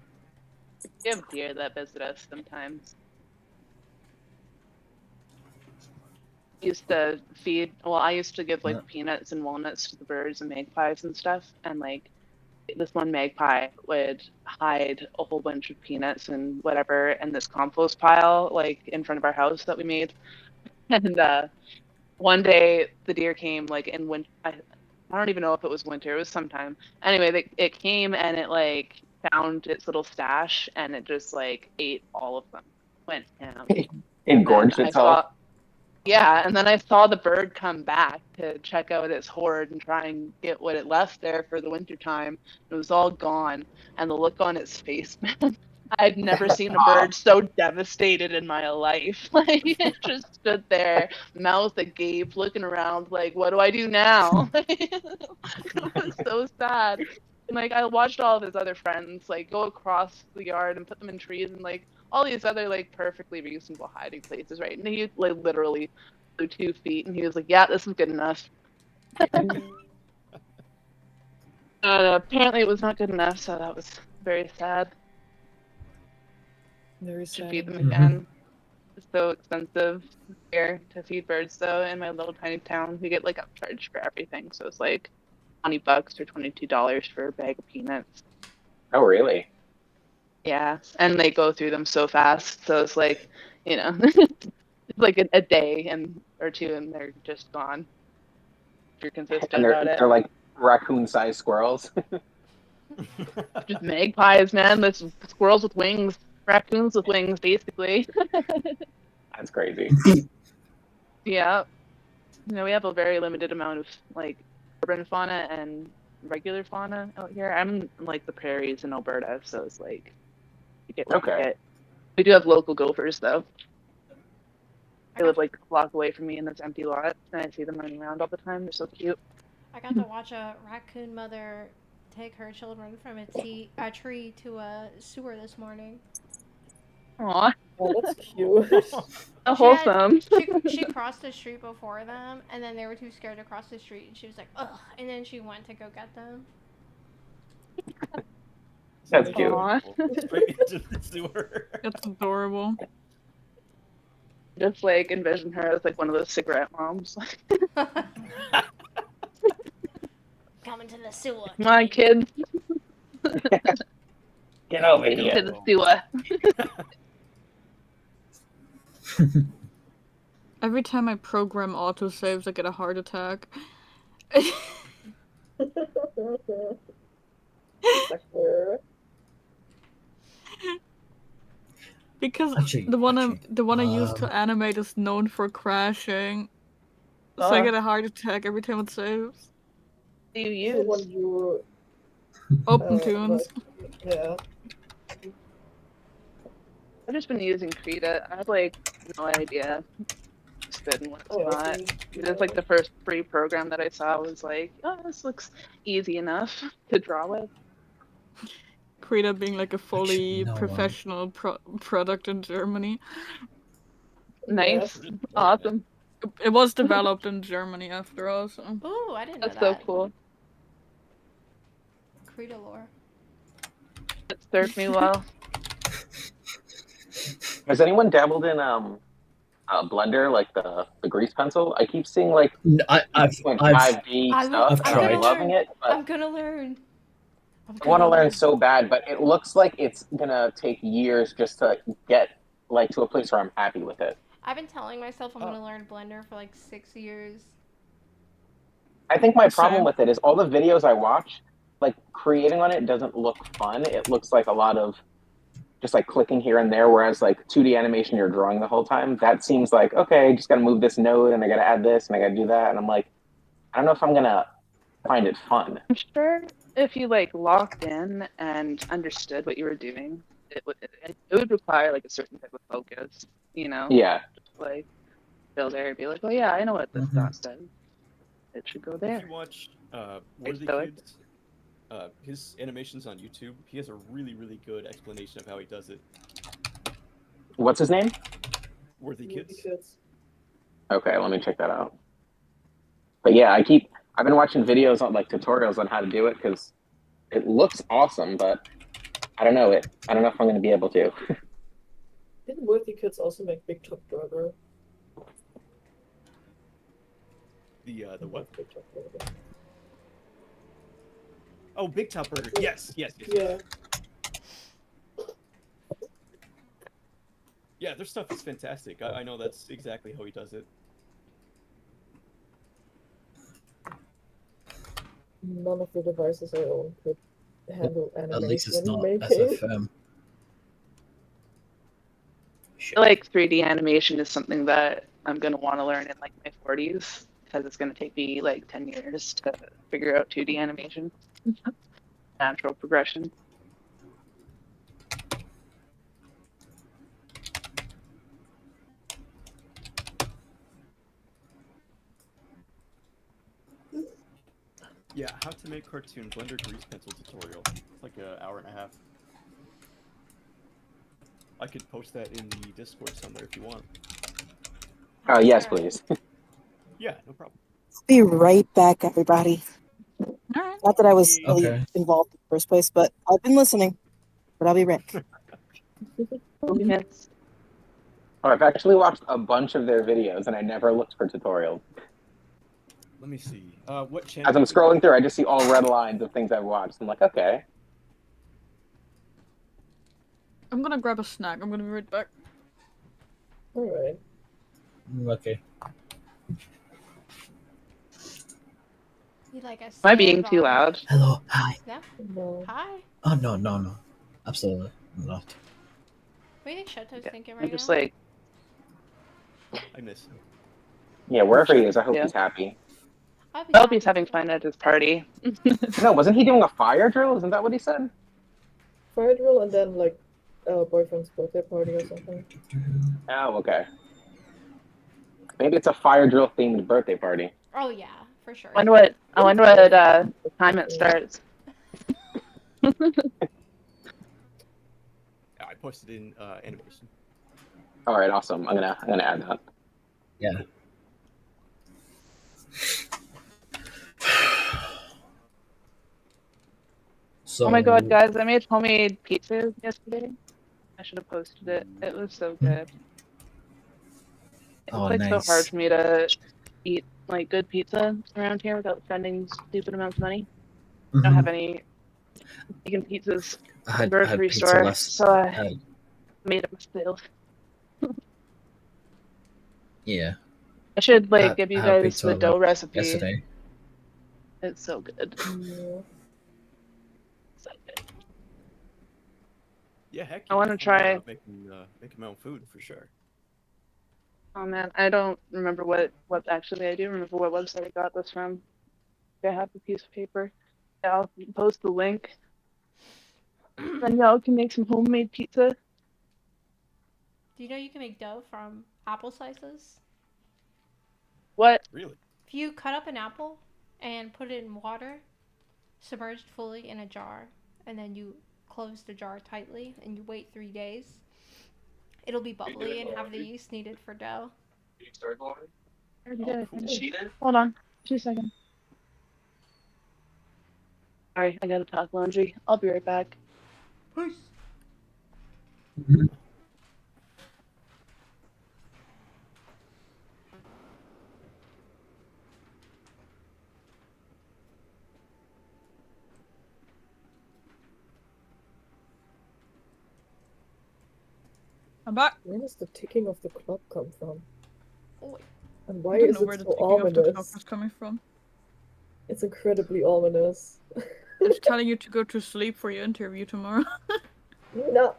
have deer that visit us sometimes. Used to feed, well, I used to give like peanuts and walnuts to the birds and magpies and stuff, and like this one magpie would hide a whole bunch of peanuts and whatever in this compost pile like in front of our house that we made. And one day the deer came like in winter. I don't even know if it was winter, it was sometime. Anyway, it came and it like found its little stash and it just like ate all of them. Went down. Engorged itself. Yeah, and then I saw the bird come back to check out its hoard and try and get what it left there for the winter time. It was all gone, and the look on its face, man. I'd never seen a bird so devastated in my life. Like, it just stood there, mouth agape, looking around like, what do I do now? It was so sad. And like, I watched all of his other friends like go across the yard and put them in trees and like all these other like perfectly reasonable hiding places, right? And he like literally flew 2 feet and he was like, yeah, this is good enough. Apparently it was not good enough, so that was very sad. Very sad. To feed them again. It's so expensive here to feed birds though in my little tiny town. We get like upcharged for everything, so it's like $20 or $22 for a bag of peanuts. Oh really? Yeah, and they go through them so fast, so it's like, you know, it's like a day or two, and they're just gone. If you're consistent And about it. they're like raccoon-sized squirrels. Just magpies, man. There's squirrels with wings, raccoons with wings, basically. That's crazy. Yeah. You know, we have a very limited amount of like urban fauna and regular fauna out here. I'm in, like the prairies in Alberta, so it's like you get what you get. We do have local gophers though. They live like a block away from me in this empty lot, and I see them running around all the time. They're so cute. I got to watch a raccoon mother take her children from a tree to a sewer this morning. Aw. Oh, that's cute. Wholesome. She crossed the street before them, and then they were too scared to cross the street, and she was like, ugh, and then she went to go get them. That's cute. That's adorable. Just like envision her as like one of those cigarette moms. Coming to the sewer. Come on, kids. Get over Come here. to the sewer. Every time I program autosaves, I get a heart attack. Because the one I use to animate is known for crashing. So I get a heart attack every time it saves. Do you use? Open Tunes. Yeah. I've just been using Krita. I have like no idea what's good and what's not. It's like the first free program that I saw was like, oh, this looks easy enough to draw with. Krita being like a fully professional product in Germany. Nice. Awesome. It was developed in Germany after all, so. Ooh, I didn't know That's that. so cool. Krita lore. It served me well. Has anyone dabbled in Blender, like the grease pencil? I keep seeing like I've 5D stuff, and I'm loving it. But I'm gonna learn. I want to learn so bad, but it looks like it's gonna take years just to get like to a place where I'm happy with it. I've been telling myself I'm gonna learn Blender for like 6 years. I think my problem Same. with it is all the videos I watch, like creating on it doesn't look fun. It looks like a lot of just like clicking here and there, whereas like 2D animation, you're drawing the whole time. That seems like, okay, I just got to move this node and I got to add this and I got to do that. And I'm like, I don't know if I'm going to find it fun. I'm sure if you like locked in and understood what you were doing, it would require like a certain type of focus, you know? Yeah. Just like go there and be like, oh yeah, I know what this dot does. It should go If there. you watch Worthy stoic. Kids, his animations on YouTube, he has a really, really good explanation of how he does it. What's his name? Worthy Kids. Okay, let me check that out. But yeah, I've been watching videos on like tutorials on how to do it because it looks awesome, but I don't know I don't know if I'm going to be able to. Didn't Worthy Kids also make Big Top Burger? The what? Big Top Burger. Oh, Big Top Burger. Yes. Yeah. Yeah, their stuff is fantastic. I know that's exactly how he does it. None of the devices I own could handle At least it's animation not making. SFM. I feel like 3D animation is something that I'm going to want to learn in like my 40s because it's going to take me like 10 years to figure out 2D animation. Natural progression. Yeah, how to make cartoon Blender grease pencil tutorial. It's like an hour and a half. I could post that in the Discord somewhere if you want. Oh, yes, please. Yeah, no problem. Be right back, everybody. Not that I was really Okay. involved in the first place, but I've been listening. But I'll be right back. Oh, I've actually watched a bunch of their videos and I never looked for tutorials. Let me see. What channel? As I'm scrolling through, I just see all red lines of things I've watched. I'm like, okay. I'm gonna grab a snack. I'm gonna be right back. Alright. Okay. You like a Am I being too loud? Hello. Hi. No. Hi. Oh no. Absolutely not. What do you think Shoto's thinking right I'm just now? like, I miss him. Yeah, wherever he is, I hope Yeah. he's happy. I'll be I hope he's having fun at his party. No, wasn't he doing a fire drill? Isn't that what he said? Fire drill and then like boyfriend's birthday party or something. Oh, okay. Maybe it's a fire drill themed birthday party. Oh yeah, for sure. I wonder what time it starts. Yeah, I posted in animation. All right, awesome. I'm gonna add that. Yeah. So, Oh my god, guys, I made homemade pizza yesterday. I should have posted it. It was so good. It's Oh, like nice. so hard for me to eat like good pizza around here without spending stupid amounts of money. I don't have any vegan pizzas I in the had grocery pizza store, last. so I made it myself. Yeah. I should like I- give you I had guys pizza the dough recipe. yesterday. It's so good. Yeah. So good. Yeah, heck. I wanna try- making my own food for sure. Oh man, I don't remember what actually I do remember what website I got this from. I have a piece of paper. Yeah, I'll post the link. Then y'all can make some homemade pizza. Do you know you can make dough from apple slices? What? Really? If you cut up an apple and put it in water, submerged fully in a jar, and then you close the jar tightly and you wait 3 days, it'll be bubbly and have the yeast needed for dough. I already did. Hold on. 2 seconds. Sorry, I gotta talk laundry. I'll be right back. Peace. I'm back. Where does the ticking of the clock come from? Oh, And I why don't is know it where the so ticking of the clock ominous? was coming from. It's incredibly ominous. It's telling you to go to sleep for your interview tomorrow. No,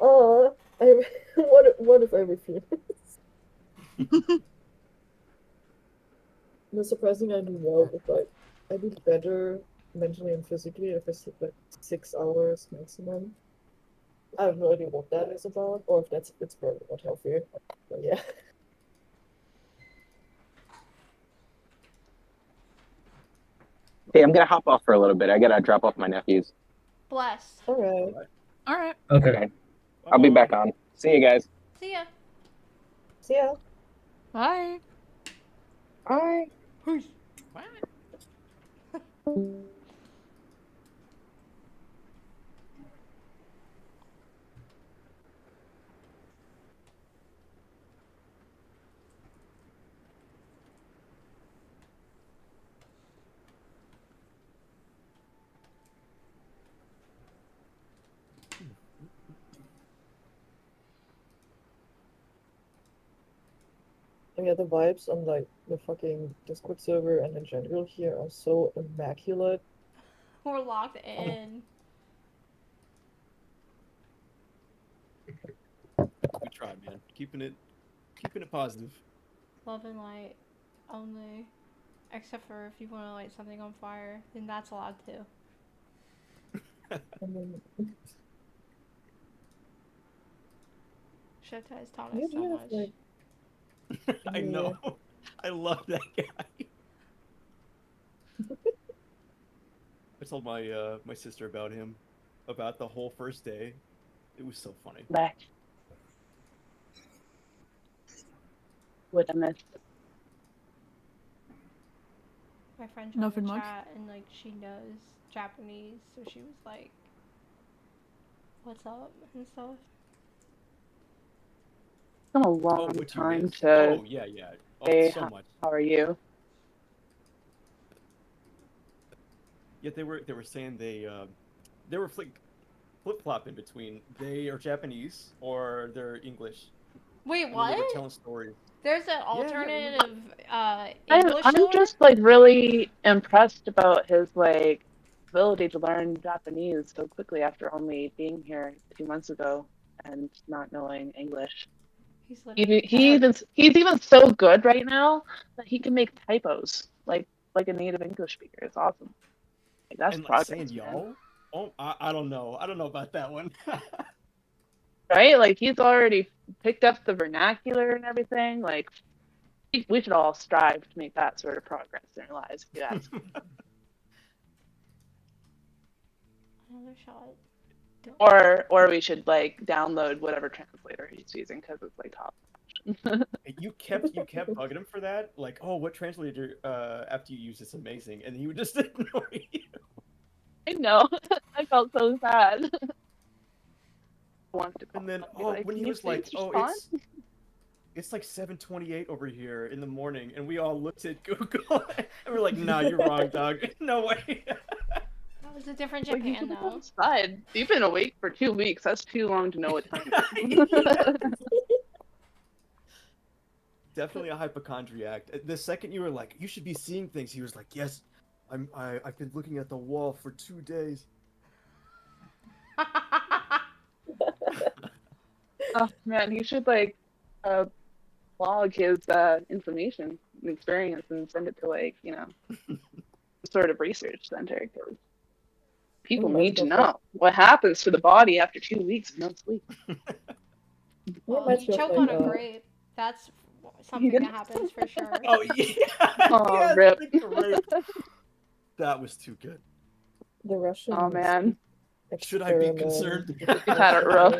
what if I refuse? The surprising I do well with like I do better mentally and physically if I sleep like 6 hours maximum. I have no idea what that is about, or if it's probably not healthy. But yeah. Hey, I'm gonna hop off for a little bit. I gotta drop off my nephews. Bless. Alright. Alright. Okay. I'll be back on. See you guys. See ya. See ya. Bye. Bye. Peace. Yeah, the vibes on like the fucking Discord server and in general here are so immaculate. We're locked in. We tried, man. Keeping it positive. Love and light only. Except for if you want to light something on fire, then that's allowed too. Shota has taught us so much. I know. I love that guy. I told my my sister about him, about the whole first day. It was so funny. Back. What I missed. My friend joined Nothing the much. chat and like she knows Japanese, so she was like, "What's up?" and stuff. It's been a long what you time missed? to Oh yeah. Oh, say so much. how are you? Yet they were saying they were flip flopping between they are Japanese or they're English. Wait, And what? then they were telling stories. There's an alternative I'm English lore? just like really impressed about his like ability to learn Japanese so quickly after only being here 2 months ago and not knowing English. He's He's even so good right now that he can make typos like a native English speaker. It's awesome. Like, that's and like progress, saying man. y'all. Oh, I don't know. I don't know about that one. Right? Like he's already picked up the vernacular and everything. Like we should all strive to make that sort of progress in our lives, if you ask me. Another shot. Or we should like download whatever translator he's using because it's like top. You kept bugging him for that. Like, oh, what translator after you use this amazing, and he would just ignore you. I know. I felt so sad. And then like, when he was like, oh, it's like 7:28 over here in the morning, and we all looked at Google and we're like, nah, you're wrong, dog. No way. That was a different Japan though. Outside. You've been awake for 2 weeks. That's too long to know what time it is. Definitely a hypochondriac. The second you were like, you should be seeing things, he was like, yes, I've been looking at the wall for 2 days. Oh man, you should like log his information and experience and send it to like, some sort of research center because people need to know what happens to the body after 2 weeks of no sleep. Well, you choke on a grape. That's something that happens for sure. Oh yeah. Oh, Yes, rip. the grape. That was too good. The Russian. Oh man. Should I be concerned? You've had it rough.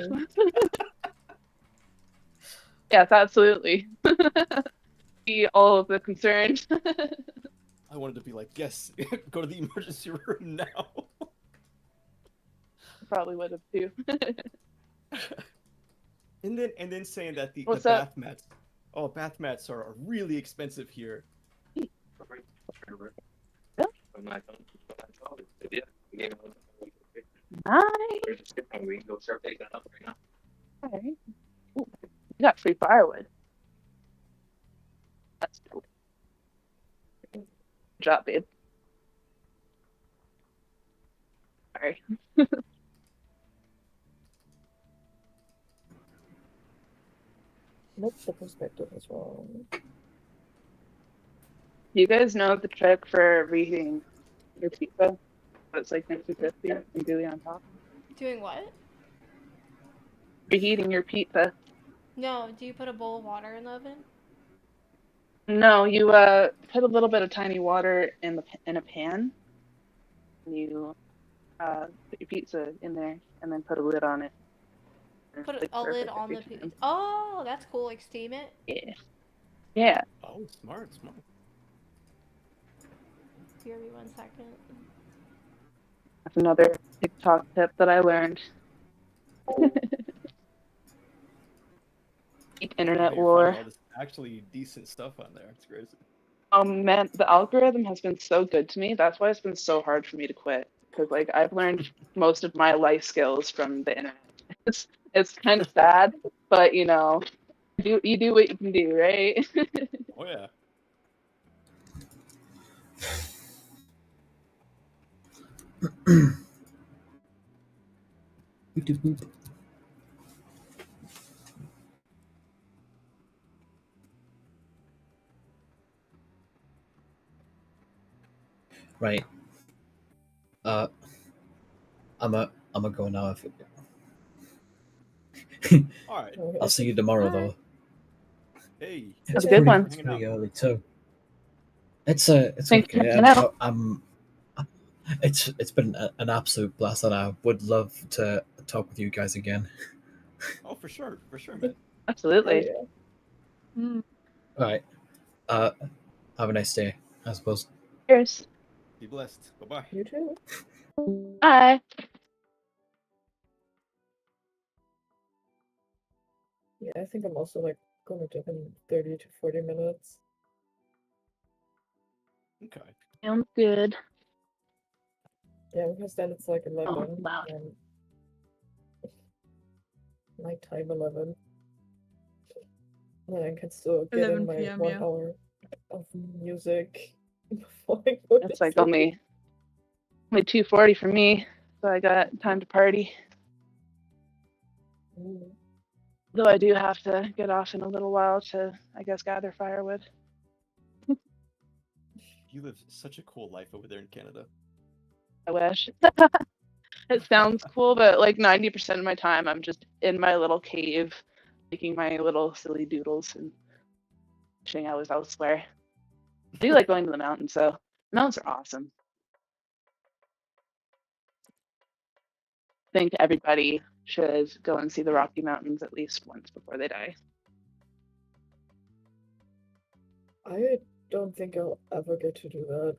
Yes, absolutely. Be all of the concern. I wanted to be like, yes, go to the emergency room now. Probably would have too. And then saying that the What's bath up? mats, bath mats are really expensive here. Nice. Okay. Ooh, you got free firewood. That's dope. Good job, babe. Sorry. Nope, the perspective is wrong. Do you guys know the trick for reheating your pizza? It's like next to crispy and gooey on top. Doing what? Reheating your pizza. No, do you put a bowl of water in the oven? No, you put a little bit of tiny water in a pan. And you put your pizza in there and then put a lid on it. And Put it's, like, a lid perfect on every the pizza. time. Oh, that's cool. Like steam it. Yeah. Yeah. Oh, smart. Give me 1 second. That's another TikTok tip that I learned. Internet You're finding lore. all this actually decent stuff on there. It's crazy. Man, the algorithm has been so good to me. That's why it's been so hard for me to quit. Because like I've learned most of my life skills from the internet. It's kind of sad, but you know, you do what you can do, right? Oh yeah. Right. I'm a go now. All right. I'll see you tomorrow, though. Hey. Have a good one. It's pretty early too. It's Thanks for okay. hanging out. It's been an absolute blast, and I would love to talk with you guys again. Oh, for sure, man. Absolutely. Mm. All right. Have a nice day, I suppose. Cheers. Be blessed. Bye-bye. You too. Bye. Yeah, I think I'm also like gonna dip in 30 to 40 minutes. Okay. Sounds good. Yeah, because then it's like 11 Oh, loud. and nighttime 11. And then I can still get 11 in my p.m., 1 yeah. hour of music before I go to It's like sleep. only 2:40 for me, so I got time to party. Though I do have to get off in a little while to, I guess, gather firewood. You live such a cool life over there in Canada. I wish. It sounds cool, but like 90% of my time, I'm just in my little cave, making my little silly doodles and wishing I was elsewhere. I do like going to the mountains, so mountains are awesome. I think everybody should go and see the Rocky Mountains at least once before they die. I don't think I'll ever get to do that,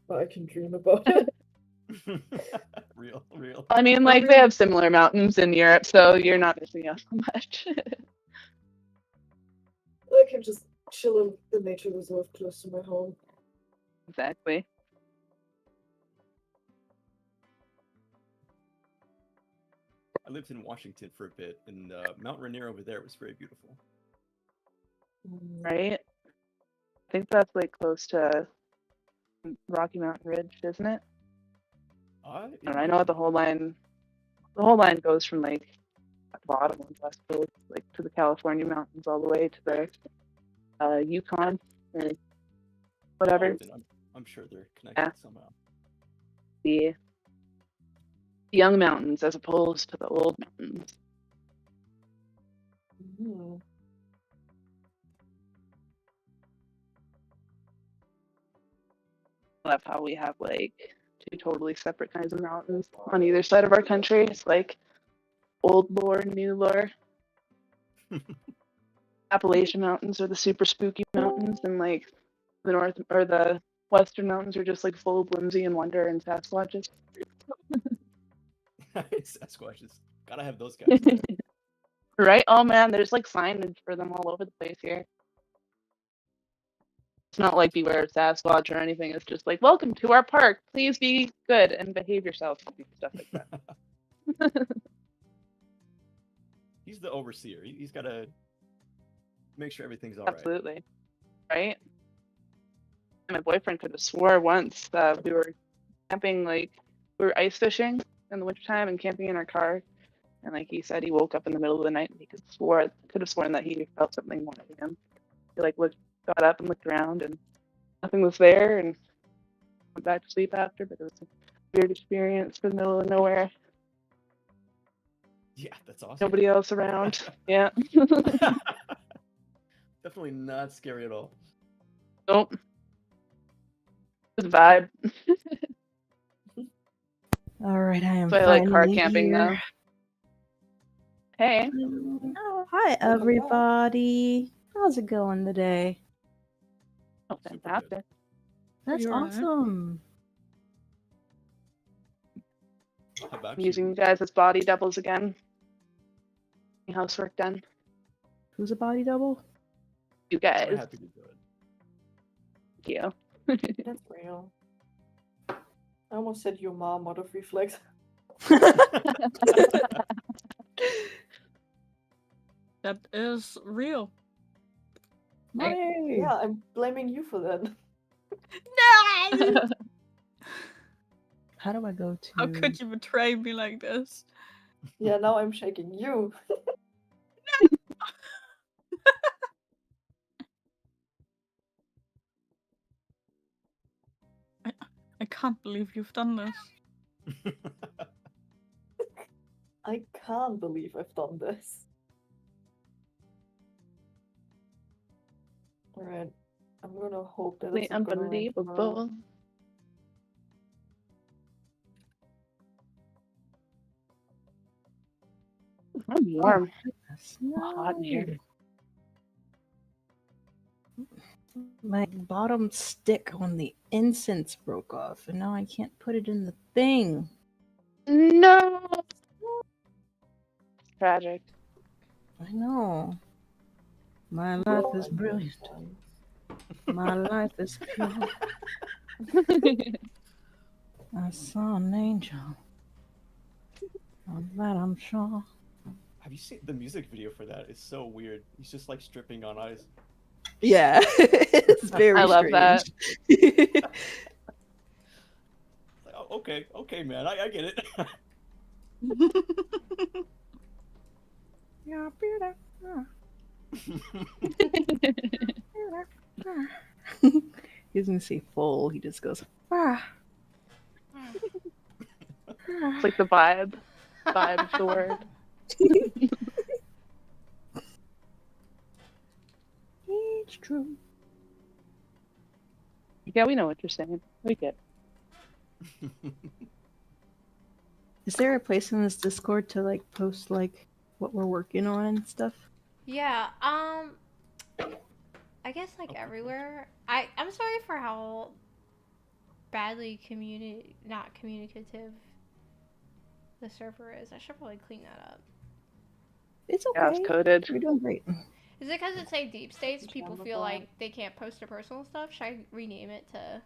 but I can dream about it. Real. I mean, like, they have similar mountains in Europe, so you're not missing out so much. I can just chill in the nature reserve close to my home. Exactly. I lived in Washington for a bit, and Mount Rainier over there was very beautiful. Right? I think that's like close to Rocky Mountain Ridge, isn't it? And I know the whole line goes from like at the bottom of West Coast, like to the California mountains, all the way to the Yukon or whatever. Oh, I'm sure they're connected somehow. The young mountains as opposed to the old mountains. I love how we have like two totally separate kinds of mountains on either side of our country. It's like old lore, new lore. Appalachian Mountains are the super spooky mountains, and like the north or the western mountains are just like full of whimsy and wonder and Sasquatches. Sasquatches. Gotta have those guys there. Right? Oh man, there's like signage for them all over the place here. It's not like beware of Sasquatch or anything. It's just like, welcome to our park. Please be good and behave yourself. And stuff like that. He's the overseer. He's got to make sure everything's all right. Absolutely. Right? My boyfriend could have swore once that we were camping, like, we were ice fishing in the wintertime and camping in our car. And like he said, he woke up in the middle of the night and he could have sworn that he felt something watching him. He like got up and looked around and nothing was there and went back to sleep after. But it was a weird experience for the middle of nowhere. Yeah, that's awesome. Nobody else around. Yeah. Definitely not scary at all. Nope. It was a vibe. All right, I am So I like car finally camping here. though. Hey. Oh, hi everybody. How's it going today? Oh, fantastic. That's You're right. awesome. How about I'm using you guys as body doubles again. Housework done. Who's a body double? You We're guys. happy to do it. Thank you. That's real. I almost said your mom out of reflex. That is real. Hey. Yeah, I'm blaming you for that. No! How do I go to? How could you betray me like this? Yeah, now I'm shaking you. I can't believe you've done this. I can't believe I've done this. Alright. I'm gonna hope that it's not gonna rain tomorrow. Unbelievable. I'm warm. That's Hot in here. My bottom stick on the incense broke off, and now I can't put it in the thing. No. Tragic. I know. My life is brilliant. My life is pure. I saw an angel. Of that I'm sure. Have you seen the music video for that? It's so weird. He's just like stripping on ice. Yeah, it's very I love that. Like, oh, okay, man, I get it. Yeah, he doesn't say full, he just goes, ah. It's like the vibe. Vibe of the word. It's true. Yeah, we know what you're saying. We get. Is there a place in this Discord to like post like what we're working on and stuff? Yeah, I guess like everywhere. I'm sorry for how badly not communicative the server is. I should probably clean that up. It's okay. Yeah, it's coded. You're doing great. Is it because it's like deep states? People feel like they can't post their personal stuff. Should I rename it to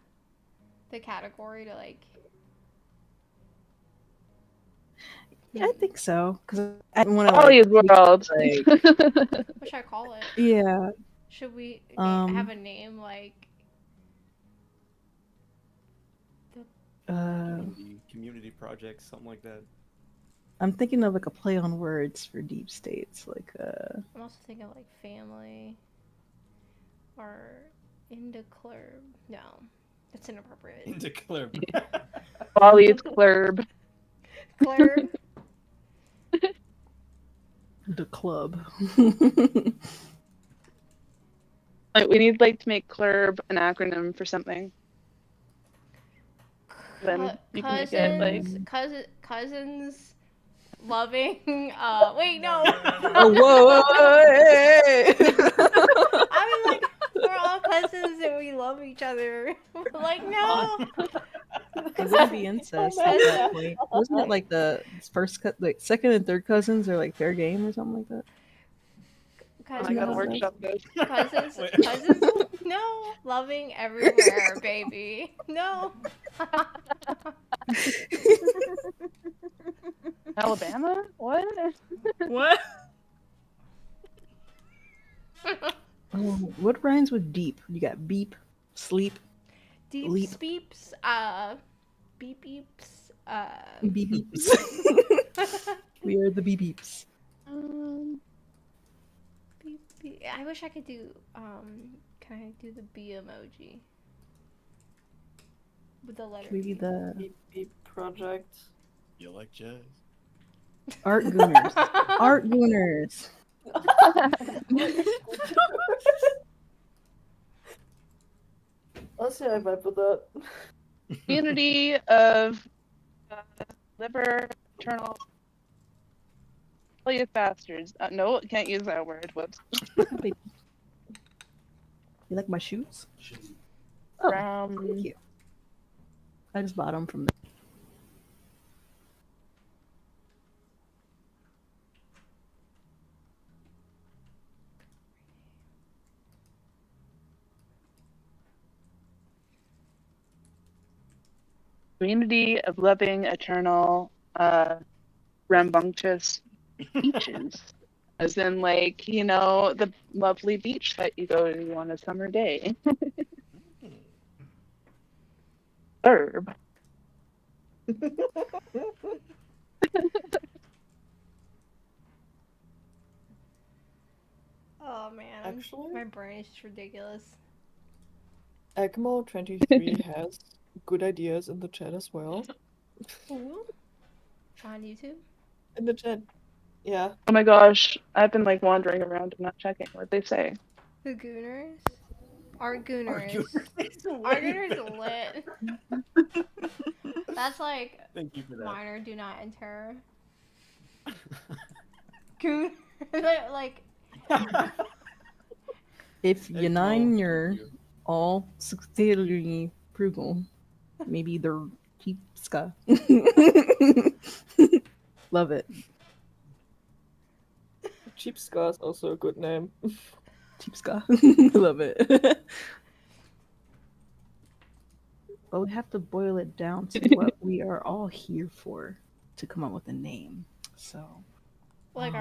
the category to like? Yeah, I think so. Because I want to. Ollie's World. Like, What should I call it? yeah. Should we have a name like? Community projects, something like that. I'm thinking of like a play on words for deep states, like I'm also thinking like family or indeclurb. No, that's inappropriate. Indeclurb. Ollie's Club. Club. the club. Like we need like to make Club an acronym for something. Then you can make it like cousins loving wait no. Oh, whoa, hey. I mean like we're all cousins and we love each other. Like no. It wouldn't be incest at that point. Wasn't it like the first like second and third cousins are like fair game or something like that? Cousins, no, loving everywhere, baby. No. Alabama? What? What? What rhymes with deep? You got beep, sleep, Deep leap. speeps, beep beeps, Beep beeps. We are the beep beeps. I wish I could do, can I do the B emoji? With the letter Maybe B. the Beep beep project. You like jazz? art gooners. Art gooners. I'll say I vibe with that. Community of liver eternal rebellious bastards. No, can't use that word. Whoops. You like my shoes? Oh, thank you. I just bought them from the. Community of loving, eternal, rambunctious beaches. As in, like, you know, the lovely beach that you go to on a summer day. Herb. Oh man, Actually? my brain is just ridiculous. Ecmo23 has good ideas in the chat as well. Ooh. On YouTube? In the chat. Yeah. Oh my gosh, I've been like wandering around and not checking what they say. The Gooners? Our Gooners. Our Gooners lit. That's like, Thank you for that. minor do not enter. Goon. like. If you nine you're all successfully frugal, maybe they're cheapska. Love it. Cheapska is also a good name. Cheapska. Love it. But we have to boil it down to what we are all here for to come up with a name. So, Like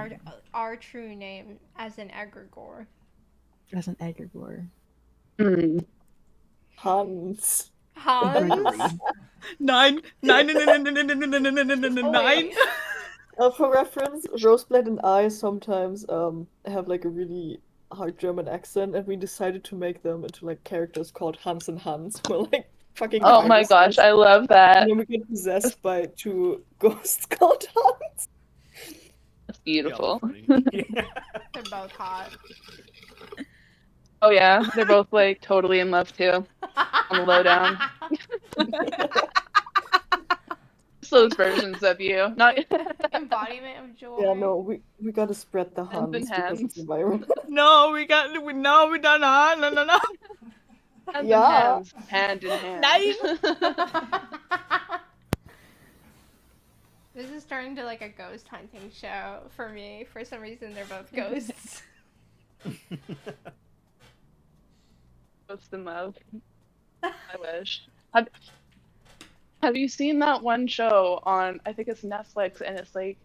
our true name as an egregore. as an egregore. Hans. Hans? Nine. For reference, Roseblade and I sometimes have like a really hard German accent, and we decided to make them into like characters called Hans and Hans. We're like fucking. Oh my gosh, I love that. And then we get possessed by two ghosts called Hans. That's beautiful. They're both hot. Oh yeah, they're both like totally in love too. On the lowdown. Those versions of you, not embodiment of joy. Yeah, no, we gotta spread the Hands in Hans because hands. it's environment. No, we don't. No. Hands Yeah. in hands, hand in hand. This is turning to like a ghost hunting show for me. For some reason, they're both ghosts. Ghost in love. I wish. Have you seen that one show on, I think it's Netflix, and it's like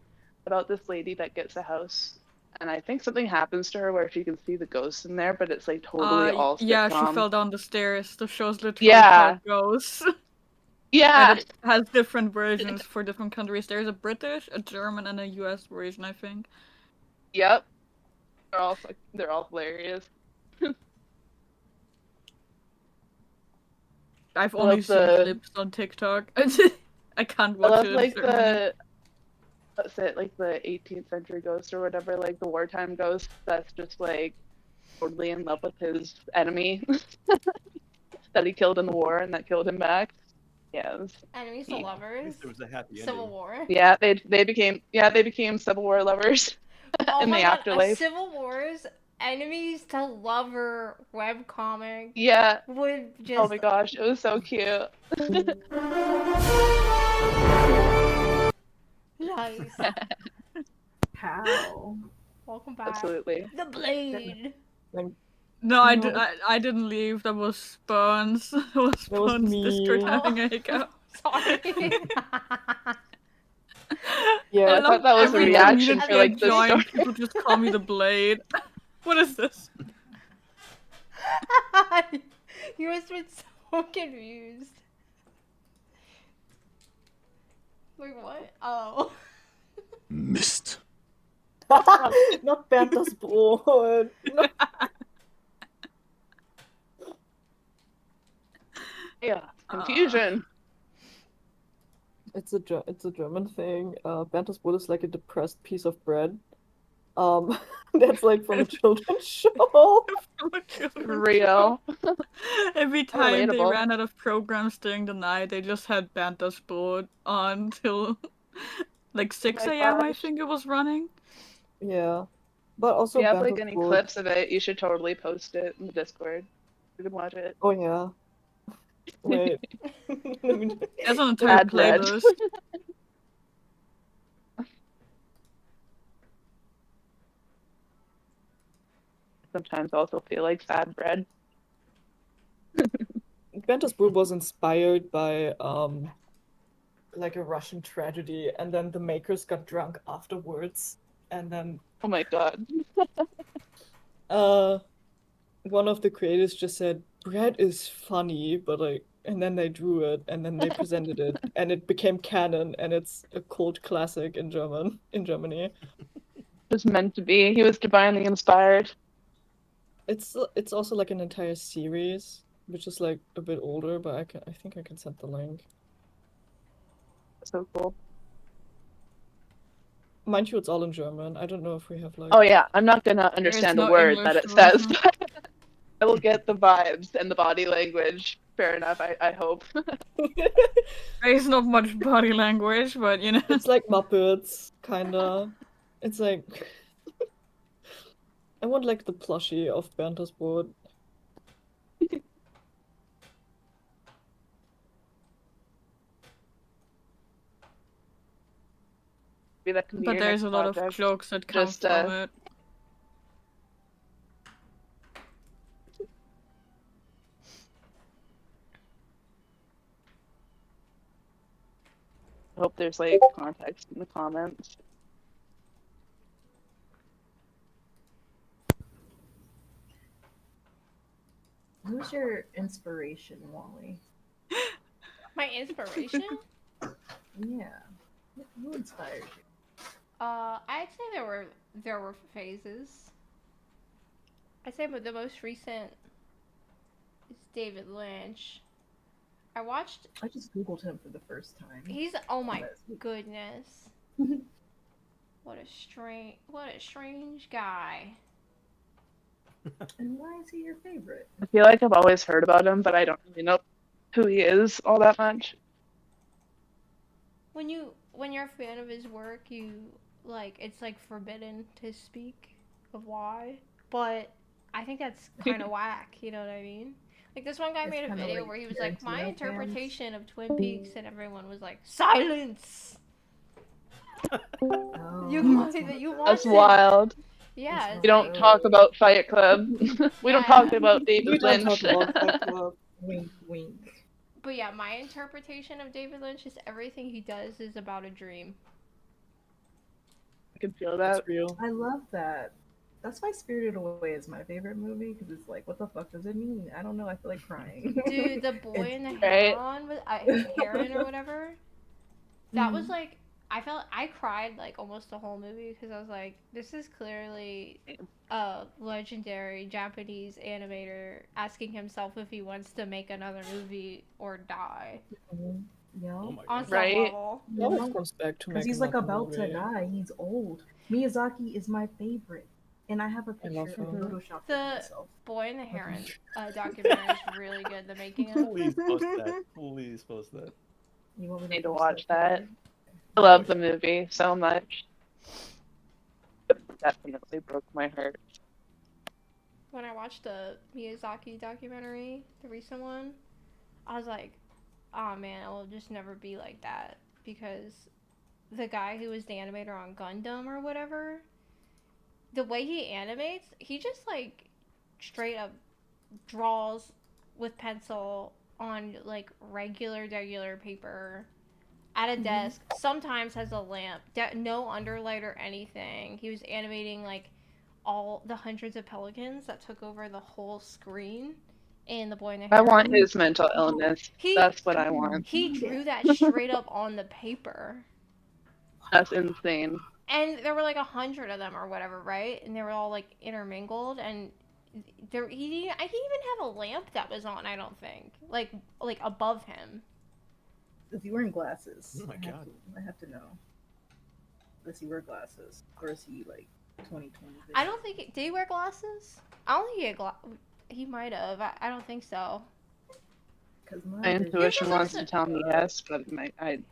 about this lady that gets a house, and I think something happens to her where she can see the ghosts in there, but it's like totally all sitcom. Yeah, she fell down the stairs. The show's literally called Ghosts. Yeah. And it has different versions for different countries. There's a British, a German, and a US version, I think. Yep. They're all hilarious. I've I only love seen the- clips on TikTok. I can't watch I love it. like the what's it, like the 18th century ghost or whatever, like the wartime ghost that's just like totally in love with his enemy that he killed in the war and that killed him back. Yes. Enemies to lovers. There was a happy Civil ending. War. Yeah, they became Civil War lovers Oh in my the God, afterlife. a Civil War's enemies to lover webcomic. Yeah. Would just. Oh my gosh, it was so cute. Nice. How? Welcome back. Absolutely. The Blade. No, I didn't leave. That was Spawns. That was Spawns Discord having a hiccup. Sorry. Yeah, I thought that was a Every time reaction you for like the join, story. people just call me the Blade. What is this? You must have been so confused. Wait, what? Oh. Mist. Not Bertha's Brot. No. Yeah, confusion. It's a German thing. Bertha's Brot is like a depressed piece of bread. That's like from a children's show. Real. Every time they Relatable. ran out of programs during the night, they just had Banta's board on till like 6 my a.m. I gosh. think it was running. Yeah, but If also you have like Bertha's any Brot. clips of it, you should totally post it in the Discord. You can watch it. Oh yeah. Wait. Let me- There's an entire Bad bread. playlist. Sometimes I also feel like sad bread. Bertha's Brot was inspired by like a Russian tragedy, and then the makers got drunk afterwards, and then Oh my god. one of the creators just said bread is funny, but like, and then they drew it, and then they presented it, and it became canon, and it's a cult classic in Germany. Just meant to be. He was divinely inspired. It's also like an entire series, which is like a bit older, but I think I can send the link. So cool. Mind you, it's all in German. I don't know if we have like. Oh yeah, I'm not gonna understand a no word that English it says. version. I will get the vibes and the body language. Fair enough, I hope. There's not much body language, but you know. It's like Muppets, kinda. It's like I want like the plushie of Bertha's Brot. Maybe that can be But your there's next a lot of project. jokes that come Just, from it. I hope there's like context in the comments. Who's your inspiration, Wally? My inspiration? Yeah. Who inspired you? I'd say there were phases. I'd say the most recent is David Lynch. I just googled him for the first time. He's oh my goodness. What a strange guy. And why is he your favorite? I feel like I've always heard about him, but I don't really know who he is all that much. When you're a fan of his work, you like it's like forbidden to speak of why, but I think that's kind of whack, you know what I mean? Like this one guy It's made a kinda video like where he was like, my Tarantino interpretation of Twin Peaks, and everyone was like, silence! You That's wild. Yeah. We don't talk about Fight Club. We don't talk about David Lynch. Wink, wink. But yeah, my interpretation of David Lynch is everything he does is about a dream. I can feel that. Real. I love that. That's why Spirited Away is my favorite movie, because it's like, what the fuck does it mean? I don't know, I feel like crying. Dude, the boy in the Right. heron with heron or whatever. That was like I cried like almost the whole movie because I was like, this is clearly a legendary Japanese animator asking himself if he wants to make another movie or die. Yeah. Oh my On god. some Right. level. He always comes back to Because make he's like another about to movie. die. He's old. Miyazaki is my favorite. And I have a love picture of him. Photoshop of The myself. Boy in the Heron documentary is really good. The making of. Please post that. Please post that. You want me Need to post watch that? that. I love the movie so much. It definitely broke my heart. When I watched the Miyazaki documentary, the recent one, I was like, oh man, it will just never be like that. Because the guy who was the animator on Gundam or whatever, the way he animates, he just like straight up draws with pencil on like regular paper at a desk, sometimes has a lamp, no underlight or anything. He was animating like all the hundreds of pelicans that took over the whole screen in The Boy in the I Heron. want his mental illness. That's what I want. He drew that straight up on the paper. That's insane. And there were like 100 of them or whatever, right? And they were all like intermingled, and he didn't even have a lamp that was on. I don't think like above him. Is he wearing glasses? Oh my god. I have to know. Does he wear glasses, or is he like 2020? I don't think. Did he wear glasses? I don't think he had He might have. I don't think so. My intuition wants to tell me yes, but I do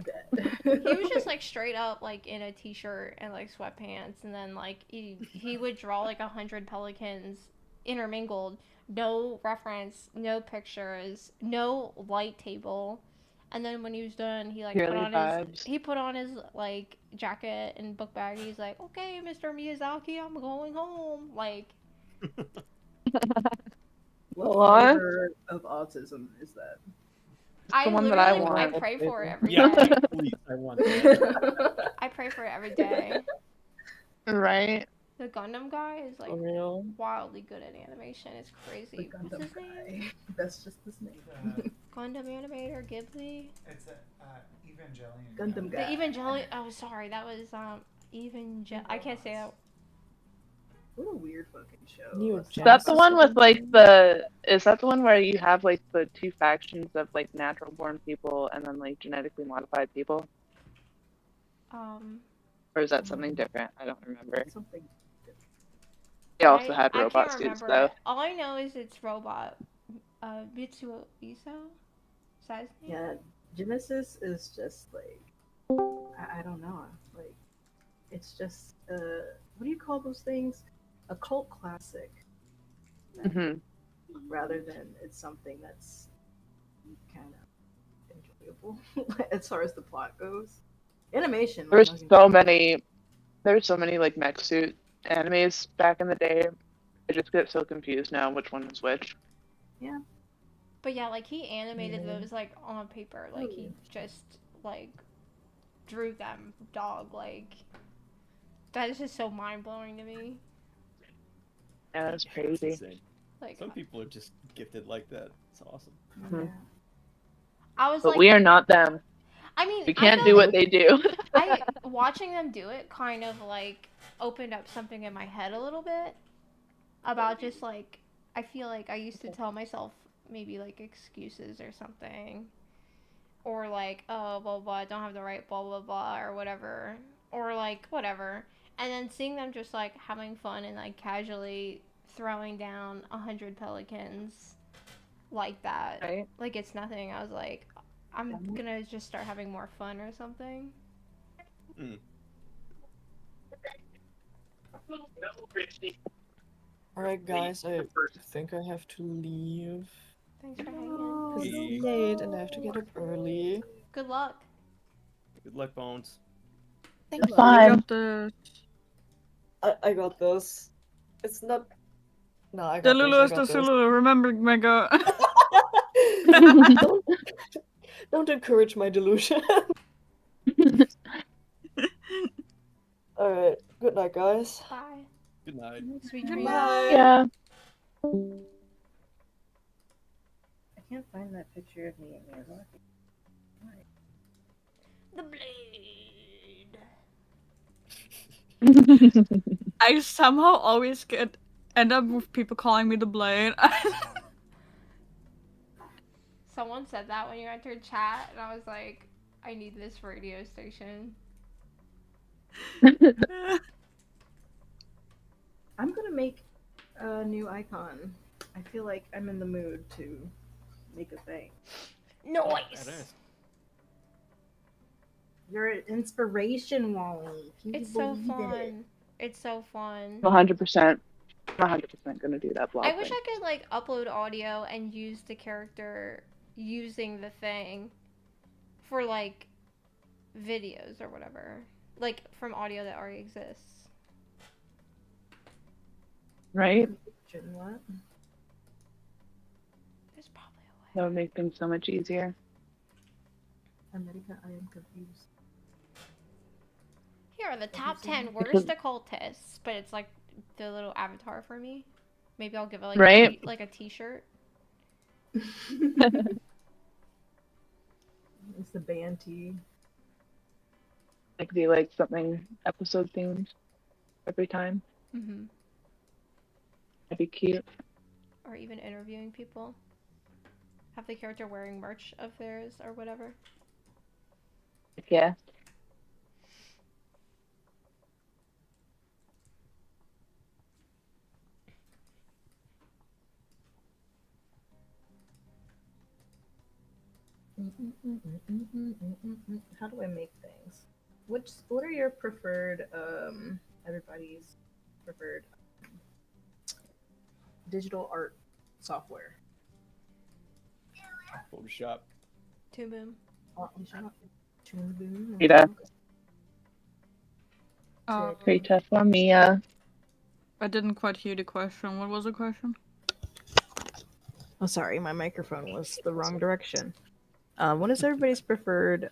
that. He was just like straight up like in a t-shirt and like sweatpants, and then like he would draw like 100 pelicans intermingled, no reference, no pictures, no light table, and then when he was done, he like put on his like jacket and book bag. He's like, "Okay, Mr. Miyazaki, I'm going home." Like. What What? flavor of autism is that? I one that I literally- I want. pray for it every Yeah, day. please, I want that. I pray for it every day. Right. The Gundam guy is like real? wildly good at animation. It's crazy. What's his name? That's just his name. Gundam animator Ghibli. It's a Evangelion. Gundam The guy. Evangelion. Oh, sorry, that was I can't say that. What a weird fucking show. Neo Is that the one with like is that the one where you have like the two factions of like natural born people and then like genetically modified people? Or is that something different? I don't remember. Something. They also I had can't robot suits remember though. it. All I know is it's robot. Mitsuo Iso? Is that his name? Yeah, Genesis is just like I don't know. Like it's just what do you call those things? A cult classic. Mm-hmm. Rather than it's something that's kind of enjoyable as far as the plot goes. Animation. like, There's so many like mech suit animes back in the day. I just get so confused now which one is which. Yeah. But yeah, like he animated Yeah. those like on paper. Like he just like drew them dog. Like that is just so mind blowing to me. Yeah, that's It's crazy. insane. Like Some people are just gifted like that. It's awesome. Mhm. I was But like, we are not them. I mean, We I can't know do what they do. watching them do it kind of like opened up something in my head a little bit about just like I feel like I used to tell myself maybe like excuses or something, or like, oh blah blah, I don't have the right blah blah blah or whatever, or like whatever, and then seeing them just like having fun and like casually throwing down 100 pelicans like that, Right. like it's nothing. I was like, I'm gonna just start having more fun or something. Mm. Alright, guys, I think I have to leave. Thanks for hanging. Because it's late and I have to get up early. Good luck. Good luck, Bones. Thank you. Got the I got this. It's not. No, I got Delulu is this. the Sululu. Remember, Mega. Don't encourage my delusion. Alright, good night, guys. Bye. Good night. Sweet Good dreams. night. Yeah. I can't find that picture of me and Miyazaki. The blade. I somehow always end up with people calling me the Blade. Someone said that when you entered chat, and I was like, I need this radio station. I'm gonna make a new icon. I feel like I'm in the mood to make a thing. Noise. You're an inspiration, Wally. Can you It's so believe fun. it? It's so fun. 100%. I'm 100% gonna do that blog I wish thing. I could like upload audio and use the character using the thing for like videos or whatever, like from audio that already exists. Right? What? There's probably a way. That would make things so much easier. America, I am confused. Here are the top 10 worst occultists, but it's like the little avatar for me. Maybe I'll give it like Right? like a t-shirt. It's the band tee. Like be like something episode themed every time. Mm-hmm. That'd be cute. Or even interviewing people. Have the character wearing merch of theirs or whatever. Yeah. How do I make things? What are your preferred everybody's preferred digital art software? Photoshop. Toon Boom. Toon Boom. Rita. Okay. for Mia. I didn't quite hear the question. What was the question? Oh, sorry, my microphone was the wrong direction. What is everybody's preferred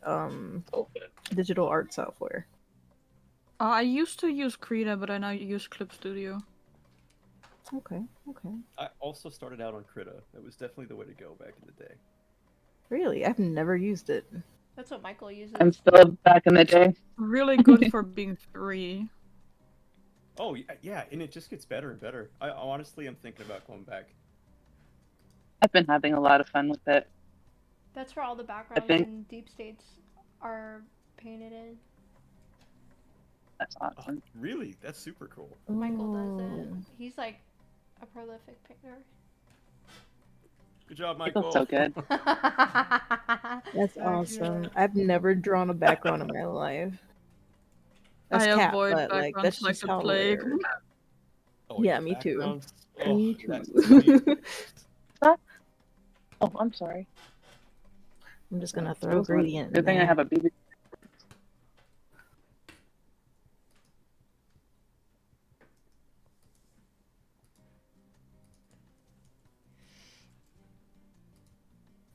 digital art software? I used to use Krita, but I now use Clip Studio. Okay. I also started out on Krita. It was definitely the way to go back in the day. Really? I've never used it. That's what Michael uses. I'm still back in the day. Really good for being free. Oh yeah, and it just gets better and better. I honestly am thinking about going back. I've been having a lot of fun with it. That's where all the backgrounds think- and deep states are painted in. That's awesome. Really? That's super cool. Michael does it. He's like a prolific painter. Good job, Michael's Michael. so good. That's awesome. I've never drawn a background in my life. That's I cap, avoid but like that's backgrounds like just the how plague. rare. Oh, Yeah, me too. backgrounds. Me Oh, that's too. Oh, I'm sorry. I'm just gonna throw gradient. Good in thing I there. have a BB.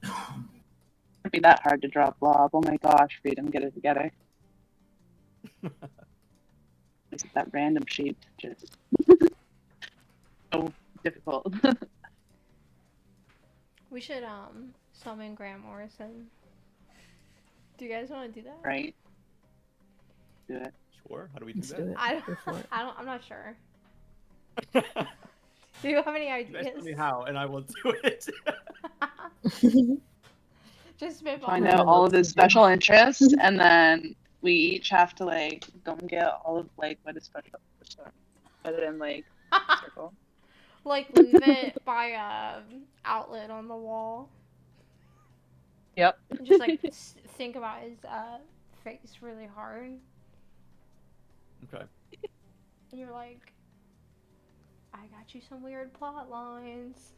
It'd be that hard to draw a blob. Oh my gosh, Freedom, get it together. Is it that random shape? Just so difficult. We should summon Grant Morrison. Do you guys want to do that? Right. Do it. Sure. How do we do Let's that? do it. I Go for it. I'm not sure. Do you have any You guys ideas? tell me how, and I will do it. Just spitball. Find out all of his special interests, and then we each have to like go and get all of like what is special stuff. Put it in like circle. Like leave it by outlet on the wall. Yep. And just like think about his face really hard. Okay. And you're like, I got you some weird plot lines.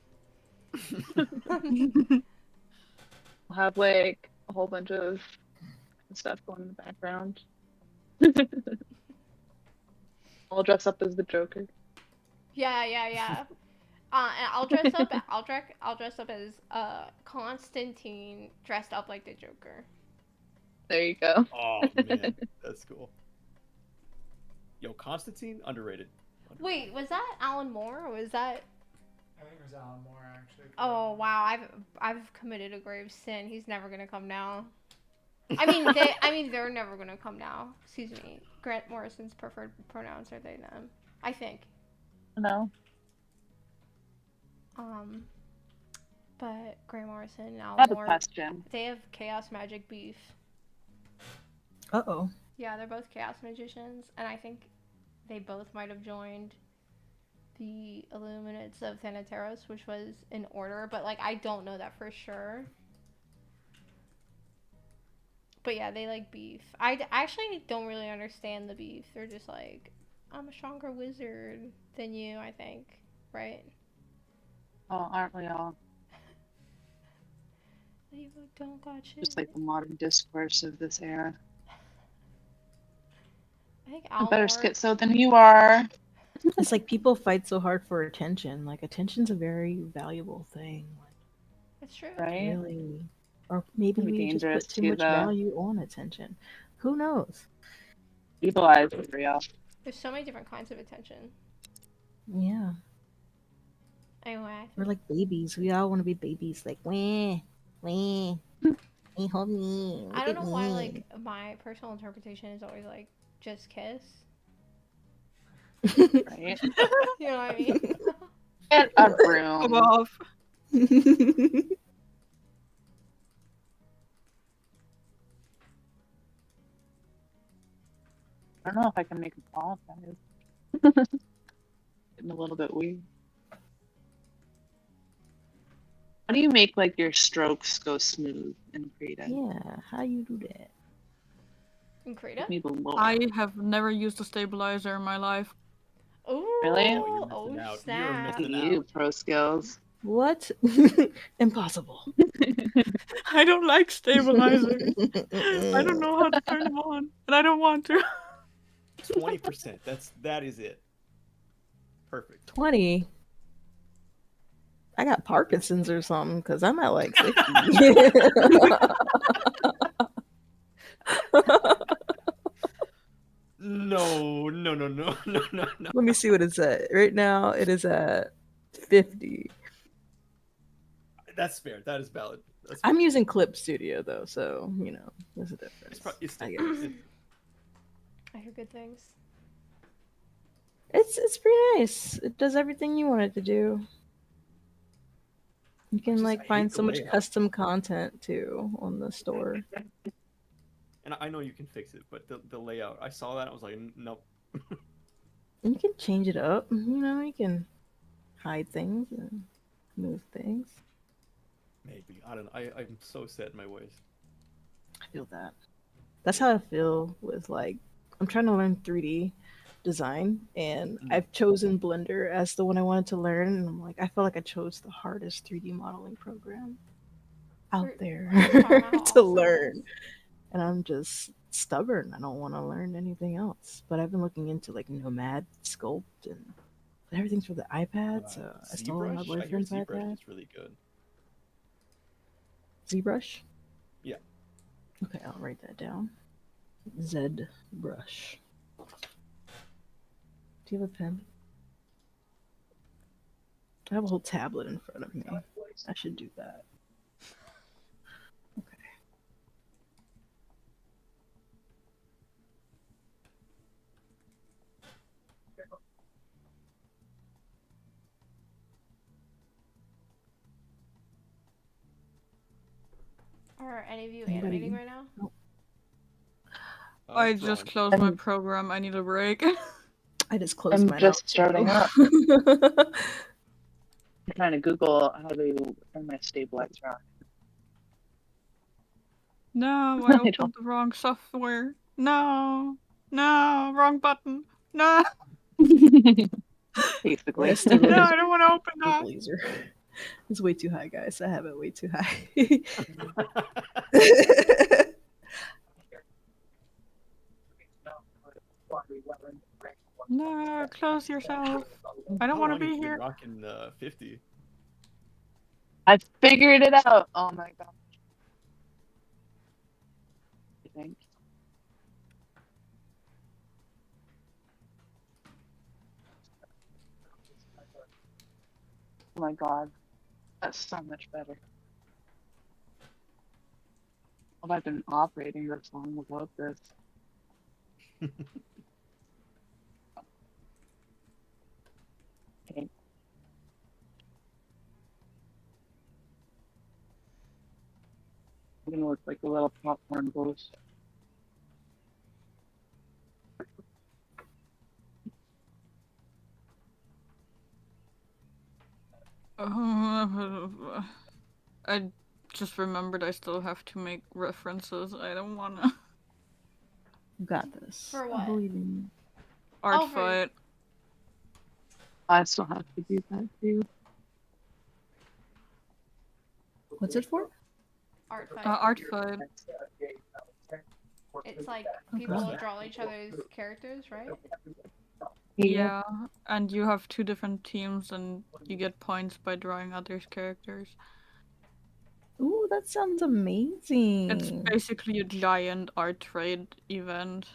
We'll have like a whole bunch of stuff going in the background. I'll dress up as the Joker. Yeah. And I'll dress up. I'll dress up as Constantine dressed up like the Joker. There you go. Oh man, that's cool. Yo, Constantine, underrated. Wait, was that Alan Moore or was that? I think it was Alan Moore actually. Oh wow, I've committed a grave sin. He's never gonna come now. I mean they're never gonna come now. Excuse me. Grant Morrison's preferred pronouns are they them. I think. No. But Grant Morrison and I Alan have a Moore, question. they have chaos magic beef. Uh-oh. Yeah, they're both chaos magicians, and I think they both might have joined the Illuminates of Thanateros, which was in order, but like I don't know that for sure. But yeah, they like beef. I actually don't really understand the beef. They're just like, I'm a stronger wizard than you, I think, right? Oh, aren't we all? You don't got shit. Just like the modern discourse of this era. I think I'm Alan better Moore- schizo than you are. It's like people fight so hard for attention. Like attention's a very valuable thing. That's true. Right? Really. Or maybe Can be we just dangerous put too too, much though. value on attention. Who knows? Evil eyes are real. There's so many different kinds of attention. Yeah. Anyway. We're like babies. We all want to be babies. Like, wah, wah. homie. I don't know why, like, my personal interpretation is always like just kiss. Right? You know what I mean? Get a Come room. off. I don't know if I can make a ball, guys. Getting a little bit weird. How do you make like your strokes go smooth and creative? Yeah, how you do that? In creative? Need the lore. I have never used a stabilizer in my life. Ooh. Really? Oh, You're snap. missing You out. pro skills. What? Impossible. I don't like stabilizers. I don't know how to turn them on, and I don't want to. 20%. That is it. Perfect. 20. I got Parkinson's or something because I'm at like 50. No. Let me see what it's at. Right now, it is at 50. That's fair. That is valid. I'm using Clip Studio though, so you know there's a difference. It's I different. guess. I hear good things. It's pretty nice. It does everything you want it to do. You can I like hate find the so much layout. custom content too on the store. And I know you can fix it, but the layout, I saw that, I was like, nope. And you can change it up. You know, you can hide things and move things. Maybe. I don't know. I'm so set in my ways. I feel that. That's how I feel with like I'm trying to learn 3D design and I've chosen Blender as the one I wanted to learn and I'm like I feel like I chose the hardest 3D modeling program out there to learn. And I'm just stubborn. I don't want to learn anything else. But I've been looking into like Nomad Sculpt and everything's for the iPad, so I stole my ZBrush? I hear boyfriend's ZBrush iPad. is really good. ZBrush? Yeah. Okay, I'll write that down. ZBrush. Do you have a pen? I have a whole tablet in front of me. I should do that. Are any of you Anybody? animating right now? Nope. I just closed my program. I need a break. I just closed I'm mine just out, starting too. up. I'm trying to Google how to turn my stabilizer on. No, I opened the wrong software. No, wrong button. No. Basically. No, I don't want to open that. Laser. It's way too high, guys. I have it way too high. No, close yourself. I don't want to be here. Rocking 50. I figured it out. Oh my god. I think. Oh my god. That's so much better. Well, I've been operating this long without this. Okay. I'm gonna look like a little popcorn ghost. I just remembered I still have to make references. I don't wanna. You got this. For I what? believe in you. Art Oh, for- fight. I still have to do that too. What's it for? Art fight. Art fight. It's like people draw each other's characters, right? Yeah, and you have 2 different teams, and you get points by drawing others' characters. Ooh, that sounds amazing. It's basically a giant art trade event.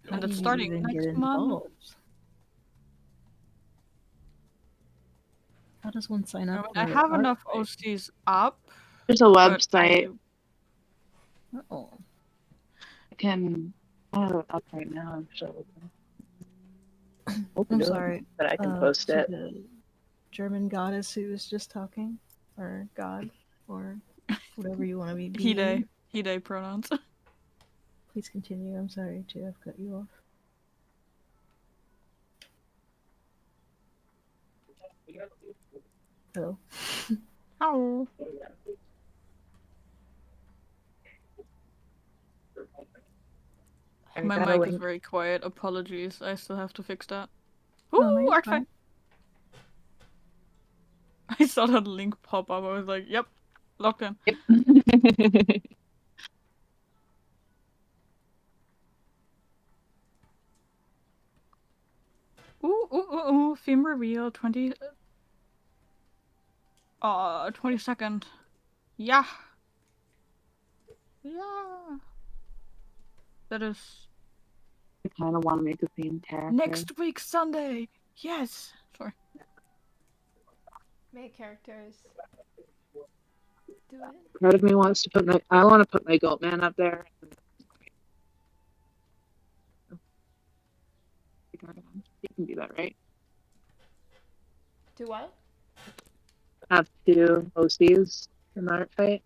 How And do it's you starting even get next month. involved? How does one sign up? I for have art enough fight? OCs up, There's a website. Oh. I can. I don't have it up right now. I'm sure. I'm sorry. But I can post to it. the German goddess who was just talking, or god, or whatever you want to be. He pronouns. Please continue. I'm sorry to have cut you off. Hello. Hello. My mic is very quiet. Apologies. I still have to fix that. Ooh, no, you're art fine. I saw that link pop up. I was like, yep, locked in. Yep. Ooh, theme reveal 22nd. Yeah. Yeah. That is I kind of want to make a theme character. next week Sunday. Yes. Sorry. Make characters. Do it. Part of me wants to put my. I want to put my goat man up there. You can do that, right? Do what? Have 2 OCs in the art fight.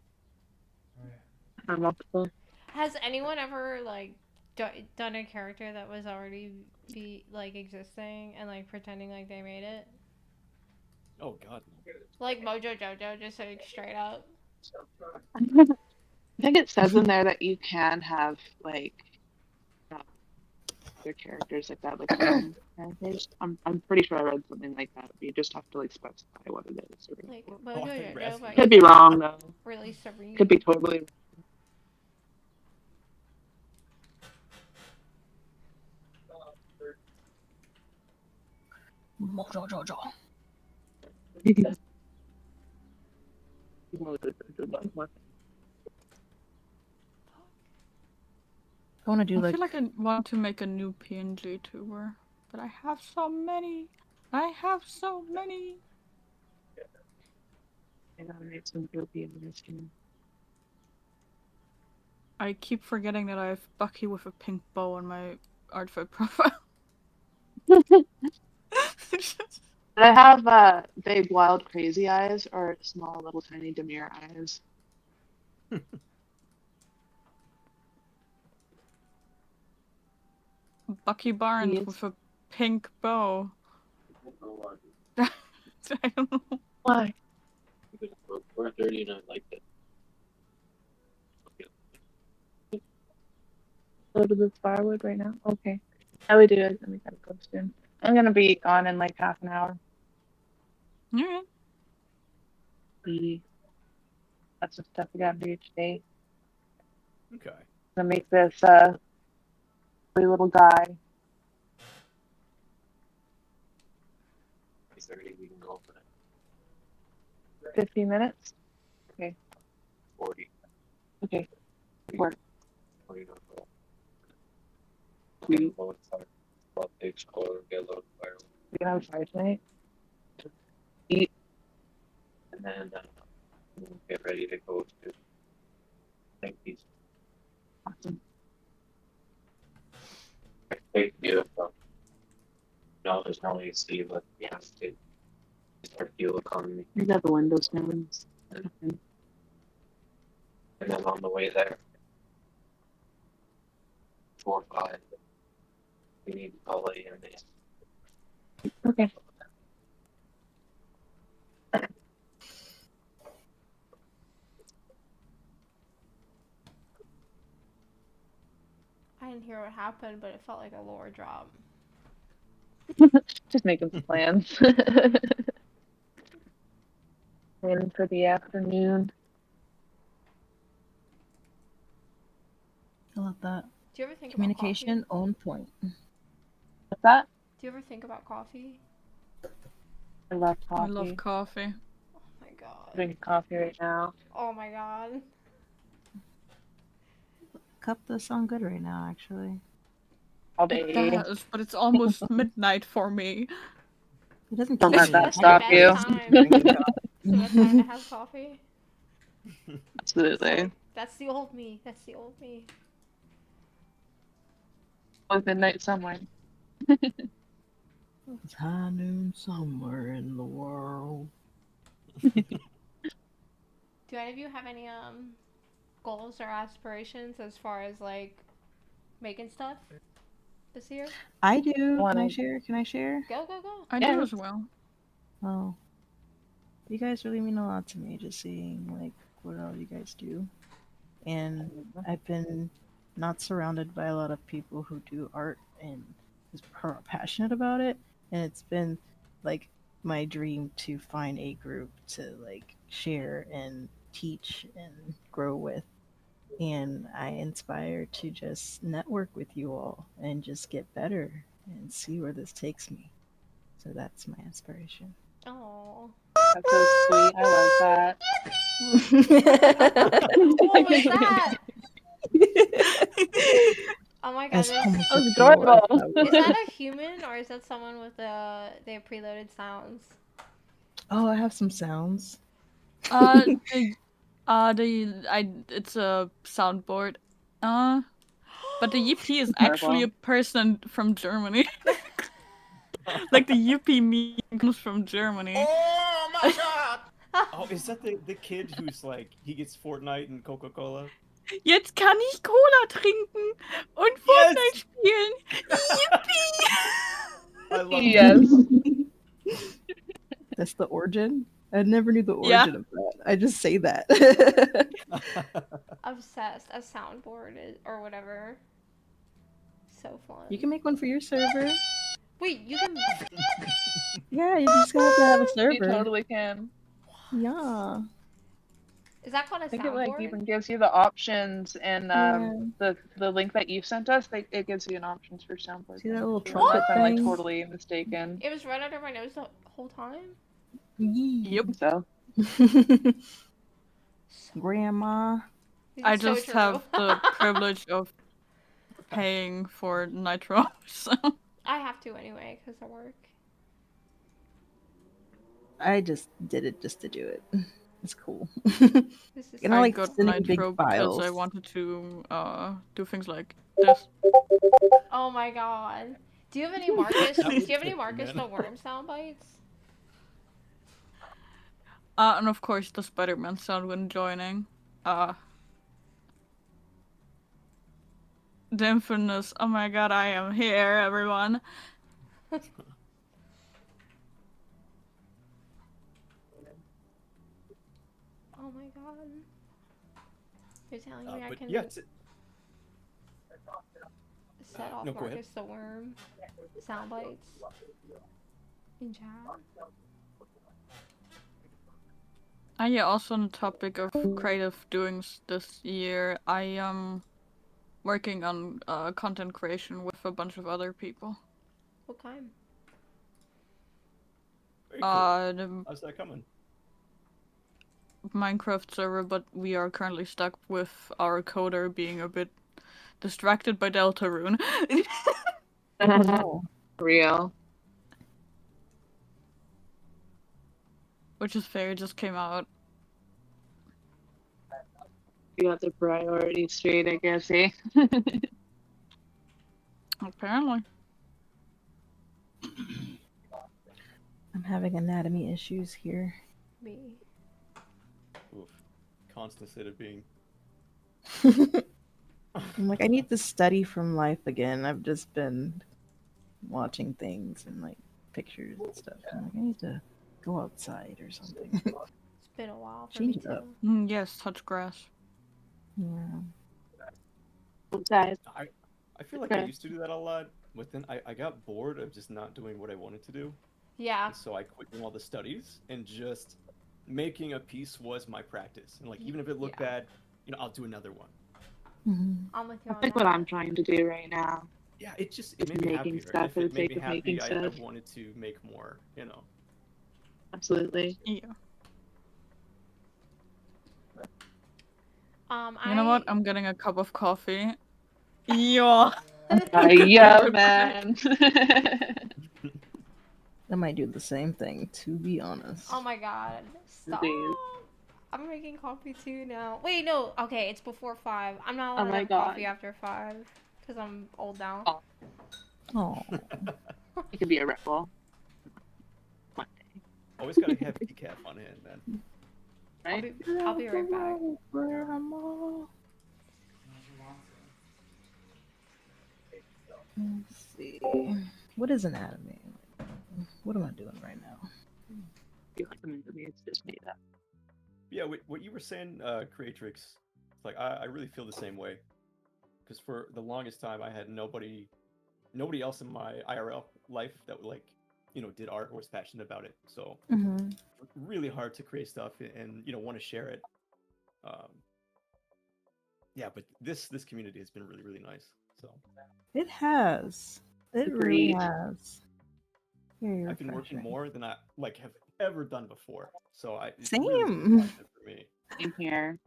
Or multiple. Has anyone ever like done a character that was already existing and like pretending like they made it? Oh God. Like Mojo Jojo, just like straight up. I think it says in there that you can have like other characters like that, like characters. I'm pretty sure I read something like that. But you just have to like specify what it is. Or Like Mojo Jojo, but could be wrong though. Really serene. Could be totally. Mojo Jojo. I want to do I feel like I want to make a new PNG tuber, but I have so many. I gotta make some goopy in this game. I keep forgetting that I have Bucky with a pink bow on my Artfit profile. Did I have big, wild, crazy eyes or small, little, tiny, demure eyes? Bucky Barnes with a pink bow. I don't know. Why? We're 30 and I liked it. Go to the firewood right now? Okay. How we do it? Then we gotta go soon. I'm gonna be gone in like half an hour. Alright. That's some stuff we gotta do each day. Okay. I'm gonna make this wee little guy. 30, we can go for it. 15 minutes? Okay. 40. Okay. Work. 40 not well. We go inside. Well, explore, get a load of fire. We can have fire tonight. Eat. And then we'll get ready to go to thank these. Awesome. Thank you. No, there's no AC, but we have to start fuel economy. You got the windows down. And then on the way there, 4 or 5, we need to call it in there. Okay. I didn't hear what happened, but it felt like a lore drop. Just making some plans. Planning for the afternoon. I love that. Do you ever think Communication about coffee? on point. What's that? Do you ever think about coffee? I love coffee. I love coffee. Oh my god. Drinking coffee right now. Oh my god. Cup does sound good right now, actually. All It day. does, but it's almost midnight for me. It doesn't Don't kill let you. that stop you. It's the best time to have coffee. Absolutely. That's the old me. That's the old me. With midnight somewhere. It's high noon somewhere in the world. Do any of you have any goals or aspirations as far as like making stuff this year? I do. Can I share? Can I share? Go, go, go. I do as well. Oh. You guys really mean a lot to me, just seeing like what all you guys do. And I've been not surrounded by a lot of people who do art and are passionate about it. And it's been like my dream to find a group to like share and teach and grow with. And I inspire to just network with you all and just get better and see where this takes me. So that's my aspiration. Oh. That's so sweet. I love that. What was that? Oh my god, As that's homosexual adorable. Is that a human or is that someone with their preloaded sounds? Oh, I have some sounds. It's a soundboard. But the Yippee is actually a person from Germany. Like the Yippee meme comes from Germany. Oh my god! Oh, is that the kid who's like, he gets Fortnite and Coca-Cola? Jetzt kann ich Cola trinken und Fortnite spielen. Yippee! I love Yes. That's the origin? I never knew the origin of that. I just say that. Obsessed. A soundboard or whatever. So fun. You can make one for your server. Wait, you can. Yeah, you just have to have a server. You totally can. Yeah. Is that called a I think soundboard? it like even gives you the options, and the link that you sent us, it gives you an options for soundboard. See that little Unless trumpet I'm like thing? totally mistaken. It was right under my nose the whole time. Yep. So. Grandma. I So just true. have the privilege of paying for Nitro, so. I have to anyway because of work. I just did it just to do it. It's cool. This is You know, I like got sending big Nitro because files. I wanted to do things like this. Oh my god. Do you have any Marcus? Do you have any Marcus the Worm sound bites? And of course the Spider-Man sound when joining. The infamous, oh my god, I am here, everyone. Oh my god. You're telling me I But can yeah, set off no, go ahead. Marcus the Worm sound bites in chat? Yeah, also on the topic of creative doings this year, I am working on content creation with a bunch of other people. What kind? Very cool. How's that coming? Minecraft server, but we are currently stuck with our coder being a bit distracted by Deltarune. Real. Which is fair, it just came out. You got the priorities straight, I guess, eh? Apparently. I'm having anatomy issues here. Me. Oof. Constant state of being. I'm like, I need to study from life again. I've just been watching things and like pictures and stuff. I'm like, I need to go outside or something. It's been a while for Change me it up. too. Yes, touch grass. Yeah. I feel like I used to do that a lot, but then I got bored of just not doing what I wanted to do. Yeah. And so I quit doing all the studies and just making a piece was my practice. And like even if it looked bad, you know, I'll do another one. I'm with you on That's that. what I'm trying to do right now. Yeah, it Just made me making happier. stuff If for it the made sake me of making happy, I stuff. wanted to make more, you know. Absolutely. Yeah. You You know what? I'm getting a cup of coffee. Yeah. Yeah, man. I might do the same thing, to be honest. Oh my god. Stop. Please. I'm making coffee too now. Wait, no. Okay, it's before 5. I'm not Oh allowed to my have God. coffee after 5 because I'm old now. Oh. It could be a rebel. Always gotta have decaf on hand, man. I'll be right back. Let's see. What is an anime? What am I doing right now? You like the movie? It's just made up. Yeah, what you were saying, Creatrix, it's like I really feel the same way. Because for the longest time, I had nobody else in my IRL life that like, did art or was passionate about it. So really hard to create stuff and want to share it. Yeah, but this community has been really, really nice. So It has. It really has. Very I've been working refreshing. more than I have ever done before. So it's Same. really been positive for me. Same here.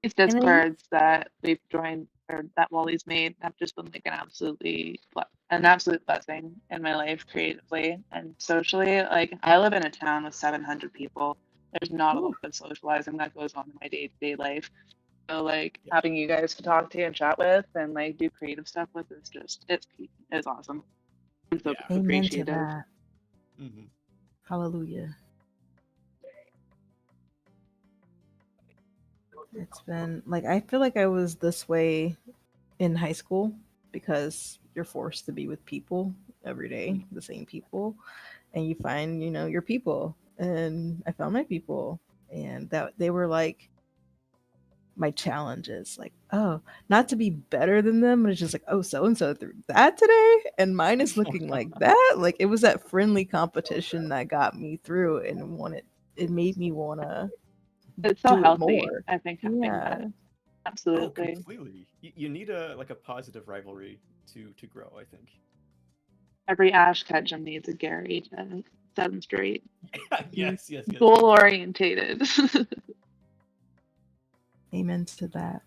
These And I- discords that we've joined or that Wally's made have just been like an absolute blessing in my life creatively and socially. Like I live in a town with 700 people. There's not a lot of socializing that goes on in my day-to-day life. So like having you guys to talk to and chat with and like do creative stuff with is just it's awesome. I'm so Amen to appreciative. that. Mm-hmm. Hallelujah. It's been like I feel like I was this way in high school because you're forced to be with people every day, the same people, and you find, your people. And I found my people, and that they were like my challenges. Like, oh, not to be better than them, but it's just like, oh, so and so threw that today, and mine is looking like that. Like it was that friendly competition that got me through and it made me wanna It's so do it healthy. more. I think having that. Absolutely. Oh, completely. You need a positive rivalry to grow, I think. Every Ash Ketchum needs a Gary to set him straight. yes. Goal orientated. Amen to that.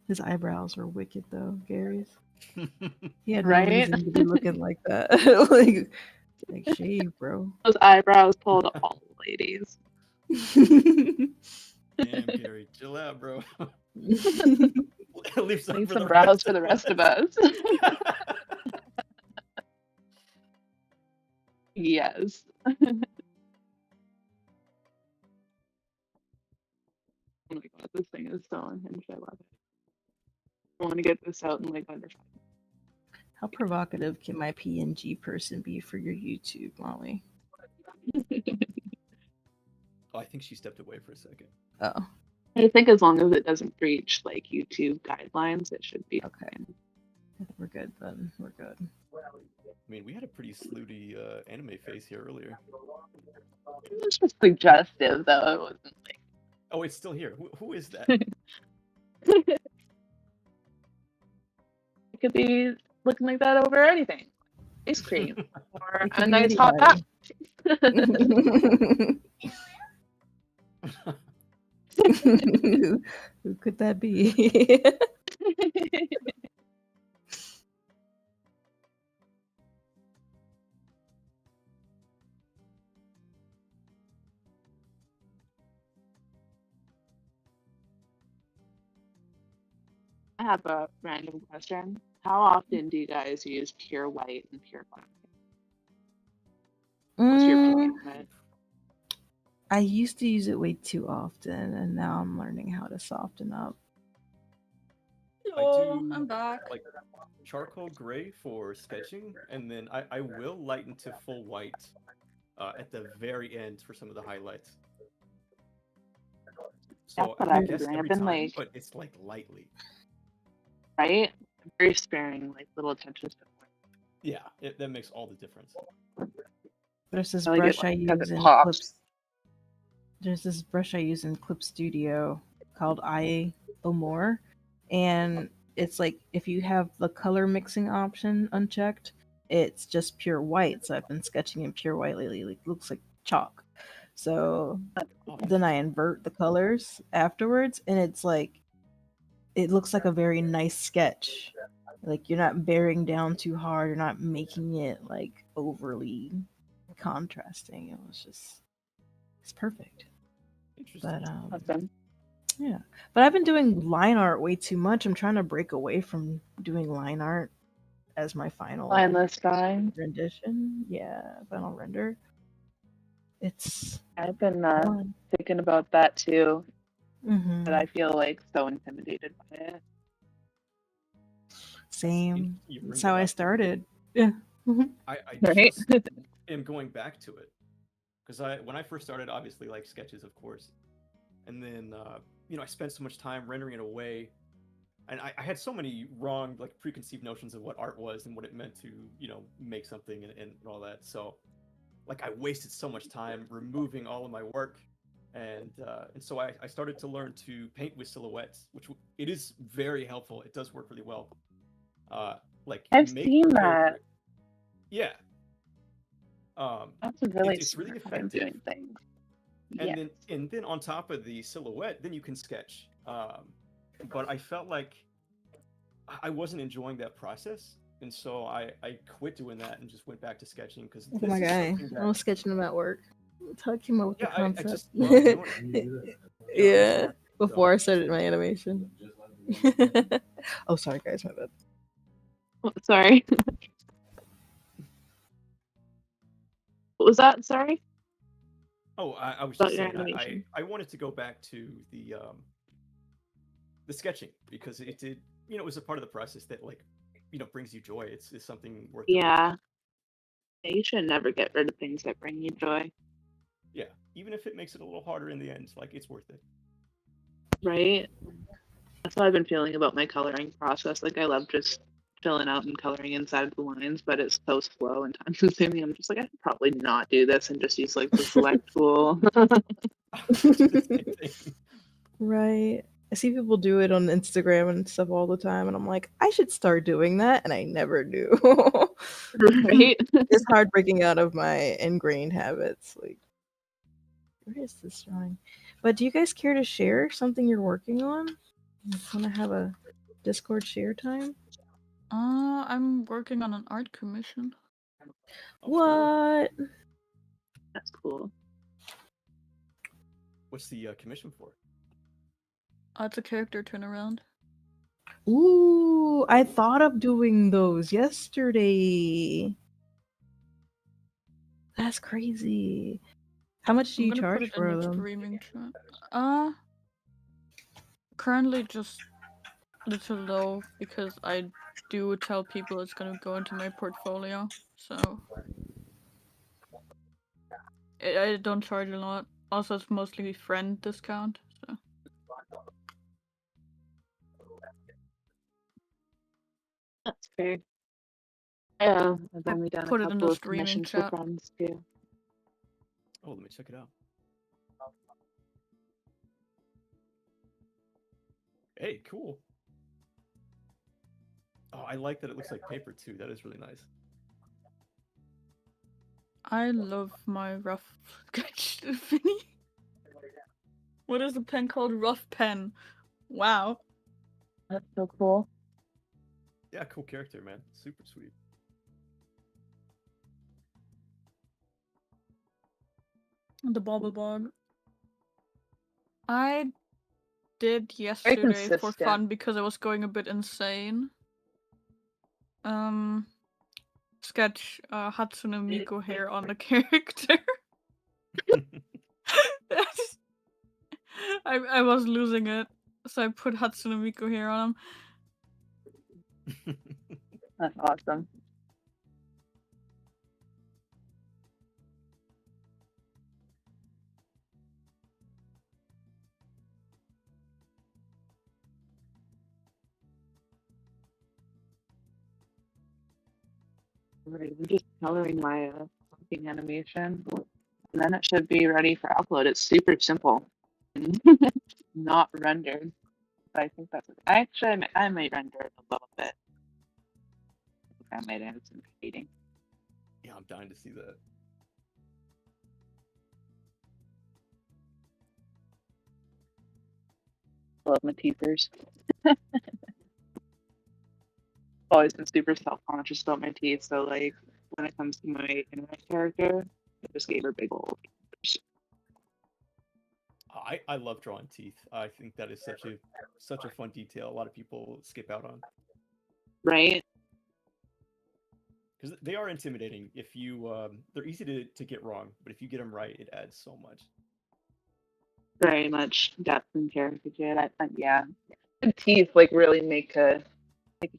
His eyebrows were wicked though, Gary's. He had no Right? reason to be looking like that. like shave, bro. Those eyebrows pulled all ladies. Damn, Gary, chill out, bro. Leave some brows for the rest of us. Yes. Oh my god, this thing is so unhinged. I love it. I want to get this out in like under 5 minutes. How provocative can my PNG person be for your YouTube, Molly? Oh, I think she stepped away for a second. Oh. I think as long as it doesn't breach like YouTube guidelines, it should be okay. We're good then. We're good. I mean, we had a pretty snooty anime face here earlier. It was just suggestive, though. It wasn't like. Oh, it's still here. Who is that? It could be looking like that over anything. Ice cream or a nice hot pack. Who could that be? I have a random question. How often do you guys use pure white and pure black? What's your opinion on it? I used to use it way too often, and now I'm learning how to soften up. I'm back. Like charcoal gray for sketching, and then I will lighten to full white at the very end for some of the highlights. So That's what I I've guess been doing. every I've been time, like, but it's like lightly. right? Very sparing, like little attentions to point. Yeah, that makes all the difference. There's this I like brush it I when it use in pops. Clips. There's this brush I use in Clip Studio called I More, and it's like if you have the color mixing option unchecked, it's just pure white. So I've been sketching in pure white lately. Like looks like chalk. So then I invert the colors afterwards, and it's like it looks like a very nice sketch. Like you're not bearing down too hard. You're not making it like overly contrasting. It's perfect. Interesting. But Awesome. yeah. But I've been doing line art way too much. I'm trying to break away from doing line art as my final Mindless drawing. rendition. Yeah, final render. It's I've been fun. thinking about that too, Mhm. but I feel like so intimidated by it. Same. You That's bring how that I up. started. Yeah. Mhm. I Right? just am going back to it because when I first started, obviously like sketches, of course, and then I spent so much time rendering it away, and I had so many wrong like preconceived notions of what art was and what it meant to make something and all that. So like I wasted so much time removing all of my work, and so I started to learn to paint with silhouettes, which it is very helpful. It does work really well. Like I've make seen your that. character. Yeah. That's a really It's really smart way of effective. doing things. And Yeah. then on top of the silhouette, then you can sketch. But I felt like I wasn't enjoying that process, and so I quit doing that and just went back to sketching because Oh this my is guy. something I that was sketching about work. That's how I came up with the I concept. just love doing it. Yeah. Before I started my animation. Oh, sorry guys, my bad. Oh, sorry. What was that? Sorry. Oh, I was About just your saying animation. I wanted to go back to the sketching because it was a part of the process that brings you joy. It's something worth doing. Yeah. You should never get rid of things that bring you joy. Yeah, even if it makes it a little harder in the end, like it's worth it. Right? That's how I've been feeling about my coloring process. Like I love just filling out and coloring inside of the lines, but it's so slow and time consuming. I'm just like, I could probably not do this and just use like the select tool. Right. I see people do it on Instagram and stuff all the time, and I'm like, I should start doing that, and I never do. Right? It's hard breaking out of my ingrained habits. Like, where is this drawing? But do you guys care to share something you're working on? Want to have a Discord share time? I'm working on an art commission. What? That's cool. What's the commission for? It's a character turnaround. Ooh, I thought of doing those yesterday. That's crazy. How much do I'm you gonna put charge it in for the them? streaming chat. Currently just a little low because I do tell people it's gonna go into my portfolio, so I don't charge a lot. Also, it's mostly friend discount, so. That's fair. Yeah, I've only done a Put it in couple the of streaming commissions for chat. friends too. Oh, let me check it out. Hey, cool. Oh, I like that it looks like paper too. That is really nice. I love my rough sketch, Finny. What is the pen called? Rough pen. Wow. That's so cool. Yeah, cool character, man. Super sweet. The Bobble Bog. I did yesterday for consistent. fun because I was going a bit insane. Sketch Hatsune Miku hair on the character. I was losing it, so I put Hatsune Miku hair on him. That's awesome. Right, I'm just coloring my fucking animation, and then it should be ready for upload. It's super simple, not rendered. But I think that's. I might render it a little bit. I might add some shading. Yeah, I'm dying to see that. Love my teethers. Always been super self-conscious about my teeth, so like when it comes to my internet character, I just gave her big old. I love drawing teeth. I think that is such a fun detail. A lot of people skip out on Right? because they are intimidating. If you they're easy to get wrong, but if you get them right, it adds so much. Very much depth and character to it. Yeah. Good teeth like really make a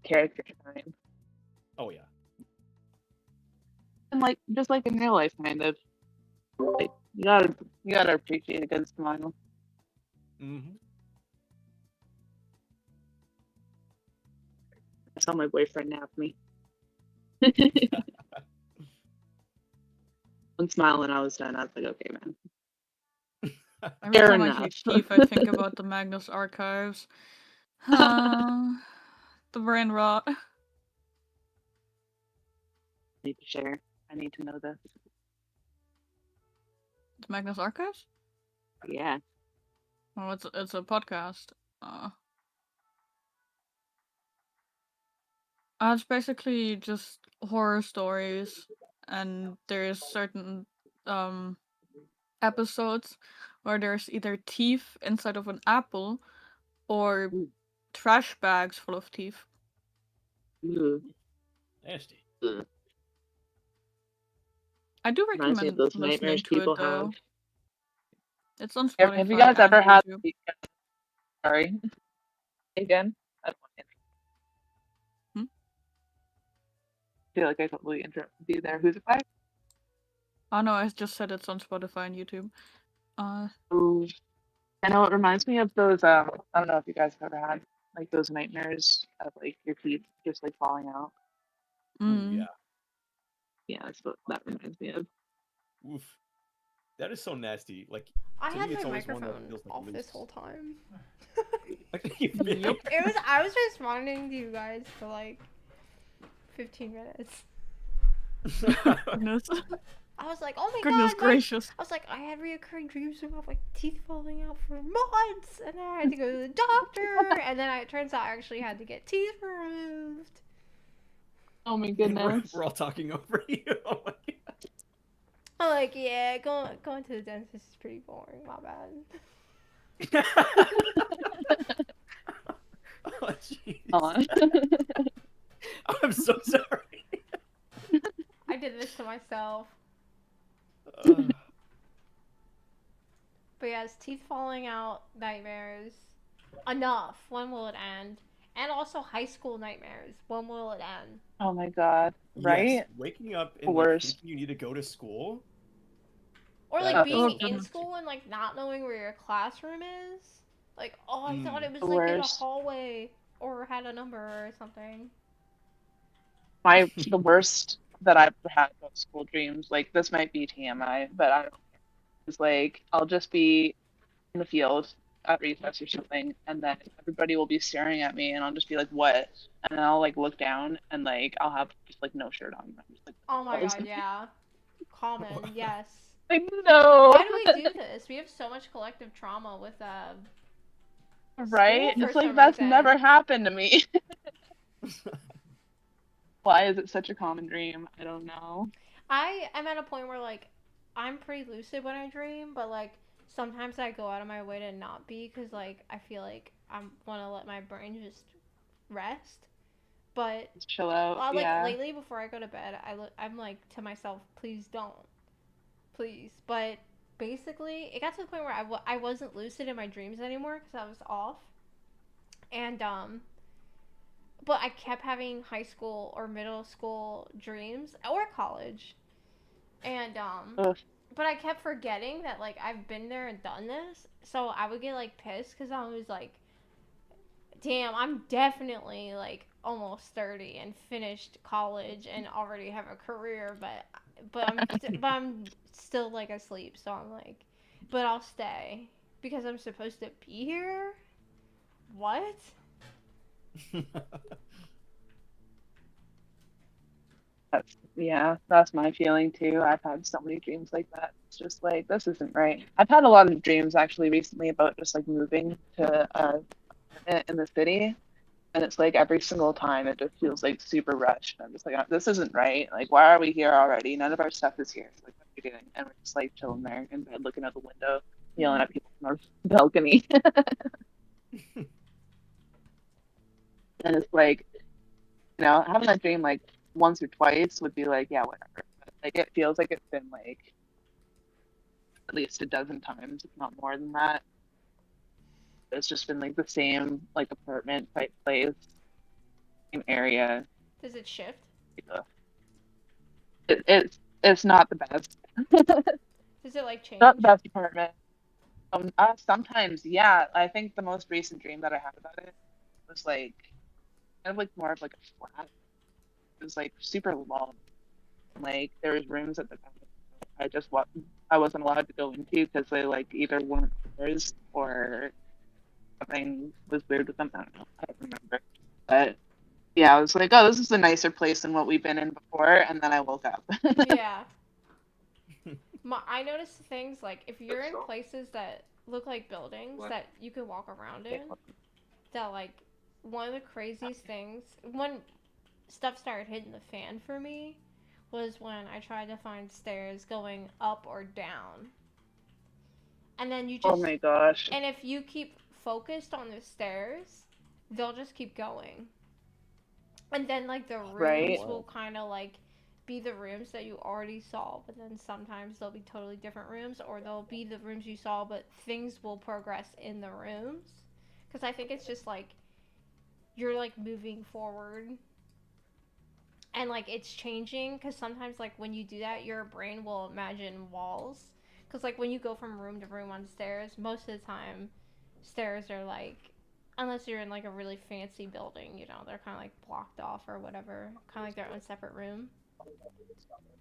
character shine. Oh yeah. And like just like in real life kind of. Like you gotta appreciate a good smile. Mm-hmm. I saw my boyfriend nap me. One smile and I was done. I was like, okay, man. Every Fair time I enough. hear teeth, I think about the Magnus archives. The brain rot. I need to share. I need to know this. The Magnus archives? Yeah. Oh, it's a podcast. It's basically just horror stories, and there's certain episodes where there's either teeth inside of an apple or trash bags full of teeth. Nasty. I do Reminds me of recommend those listening nightmares to it people though. have. It's on Spotify. Have you guys and ever had? YouTube. Sorry. Again. I don't want to. I feel like I totally interrupted you there. Who's it by? Oh no, I just said it's on Spotify and YouTube. Ooh. I know it reminds me of those. I don't know if you guys have ever had like those nightmares of like your teeth just like falling out. Yeah. Yeah, that's what that reminds me of. Oof. That is so nasty. Like I to had me, it's my always one that microphone feels like off a this loose. whole time. Yep. I was responding to you guys for like 15 minutes. Goodness. I was like, oh my Goodness god. gracious. I was like, I had reoccurring dreams about like teeth falling out for months, and then I had to go to the doctor, and then it turns out I actually had to get teeth removed. Oh my And goodness. we're all talking over you. Oh my god. I'm like, yeah, going to the dentist is pretty boring. My bad. Oh jeez. Aw. I'm so sorry. I did this to myself. But yes, teeth falling out, nightmares. Enough. When will it end? And also high school nightmares. When will it end? Oh my god. Right? Yes, waking up and like, Worst. thinking you need to go to school. Or like That- being Oh, in goodness. school and like not knowing where your classroom is. Like, oh, I thought it was The like in a worst. hallway or had a number or something. The worst that I've had about school dreams, like this might be TMI, but I don't know. It's like I'll just be in the field at recess or something, and then everybody will be staring at me, and I'll just be like, "What?" And then I'll like look down, and like I'll have just like no shirt on. I'm just like, Oh my "What is god, yeah. Common, yes. I know. Why do we do this? We have so much collective trauma with Right? school for It's like some that's reason. never happened to me. Why is it such a common dream? I don't know. I am at a point where like I'm pretty lucid when I dream, but like sometimes I go out of my way to not be because like I feel like I want to let my brain just rest. But Just chill out. like Yeah. lately before I go to bed, I'm like to myself, please don't, please. But basically, it got to the point where I wasn't lucid in my dreams anymore because I was off, and but I kept having high school or middle school dreams or college. And Ugh. but I kept forgetting that like I've been there and done this. So I would get like pissed cuz I was like, damn, I'm definitely like almost 30 and finished college and already have a career, but I'm still like asleep. So I'm like, but I'll stay because I'm supposed to be here? What? That's my feeling too. I've had so many dreams like that. It's just like this isn't right. I've had a lot of dreams actually recently about just like moving to in the city, and it's like every single time it just feels like super rushed. I'm just like, this isn't right. Like, why are we here already? None of our stuff is here. Like, what are we doing? And we're just like chilling there in bed, looking out the window, yelling at people from on a balcony. And it's like, having that dream like once or twice would be like, yeah, whatever. But, like it feels like it's been like at least a dozen times, if not more than that. It's just been like the same like apartment type place, same area. Does it shift? It's not the best. Does it like change? Not the best apartment. Sometimes, yeah. I think the most recent dream that I had about it was like kind of like more of like a flat. It was like super long. Like there was rooms at the back. I wasn't allowed to go into because they like either weren't ours or something was weird with them. I don't know. I don't remember. But yeah, I was like, oh, this is a nicer place than what we've been in before, and then I woke up. Yeah. I noticed things like if you're in places that look like buildings that you can walk around in, that like one of the craziest things when stuff started hitting the fan for me was when I tried to find stairs going up or down. And then you just oh my gosh. And if you keep focused on the stairs, they'll just keep going. And then like the rooms will kind of like be the rooms that you already saw, but then sometimes they'll be totally different rooms, or they'll be the rooms you saw, but things will progress in the rooms. Because I think it's just like you're like moving forward and like it's changing, because sometimes like when you do that, your brain will imagine walls. Because like when you go from room to room on stairs, most of the time stairs are like, unless you're in like a really fancy building, you know, they're kind of like blocked off or whatever, kind of like their own separate room.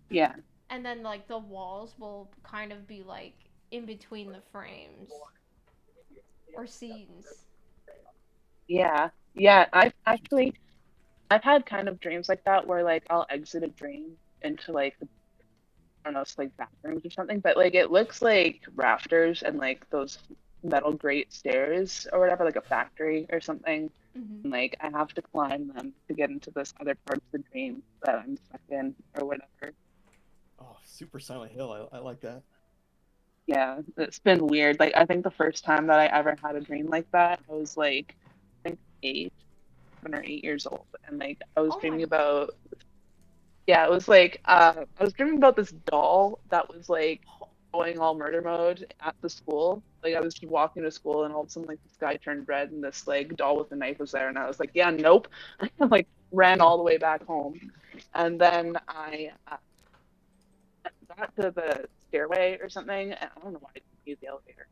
Yeah. And then like the walls will kind of be like in between the frames or scenes. Yeah. I've had kind of dreams like that where like I'll exit a dream into like I don't know, it's like bathrooms or something, but like it looks like rafters and like those metal grate stairs or whatever, like a factory or something. And, like I have to climb them to get into this other part of the dream that I'm stuck in or whatever. Oh, super Silent Hill. I like that. Yeah, it's been weird. Like I think the first time that I ever had a dream like that, I was like, I think 7 or 8 years old, and like I was dreaming about. Yeah, it was like I was dreaming about this doll that was like going all murder mode at the school. Like I was just walking to school, and all of a sudden like the sky turned red, and this like doll with a knife was there, and I was like, yeah, nope. I like ran all the way back home, and then I got to the stairway or something, and I don't know why I didn't use the elevator.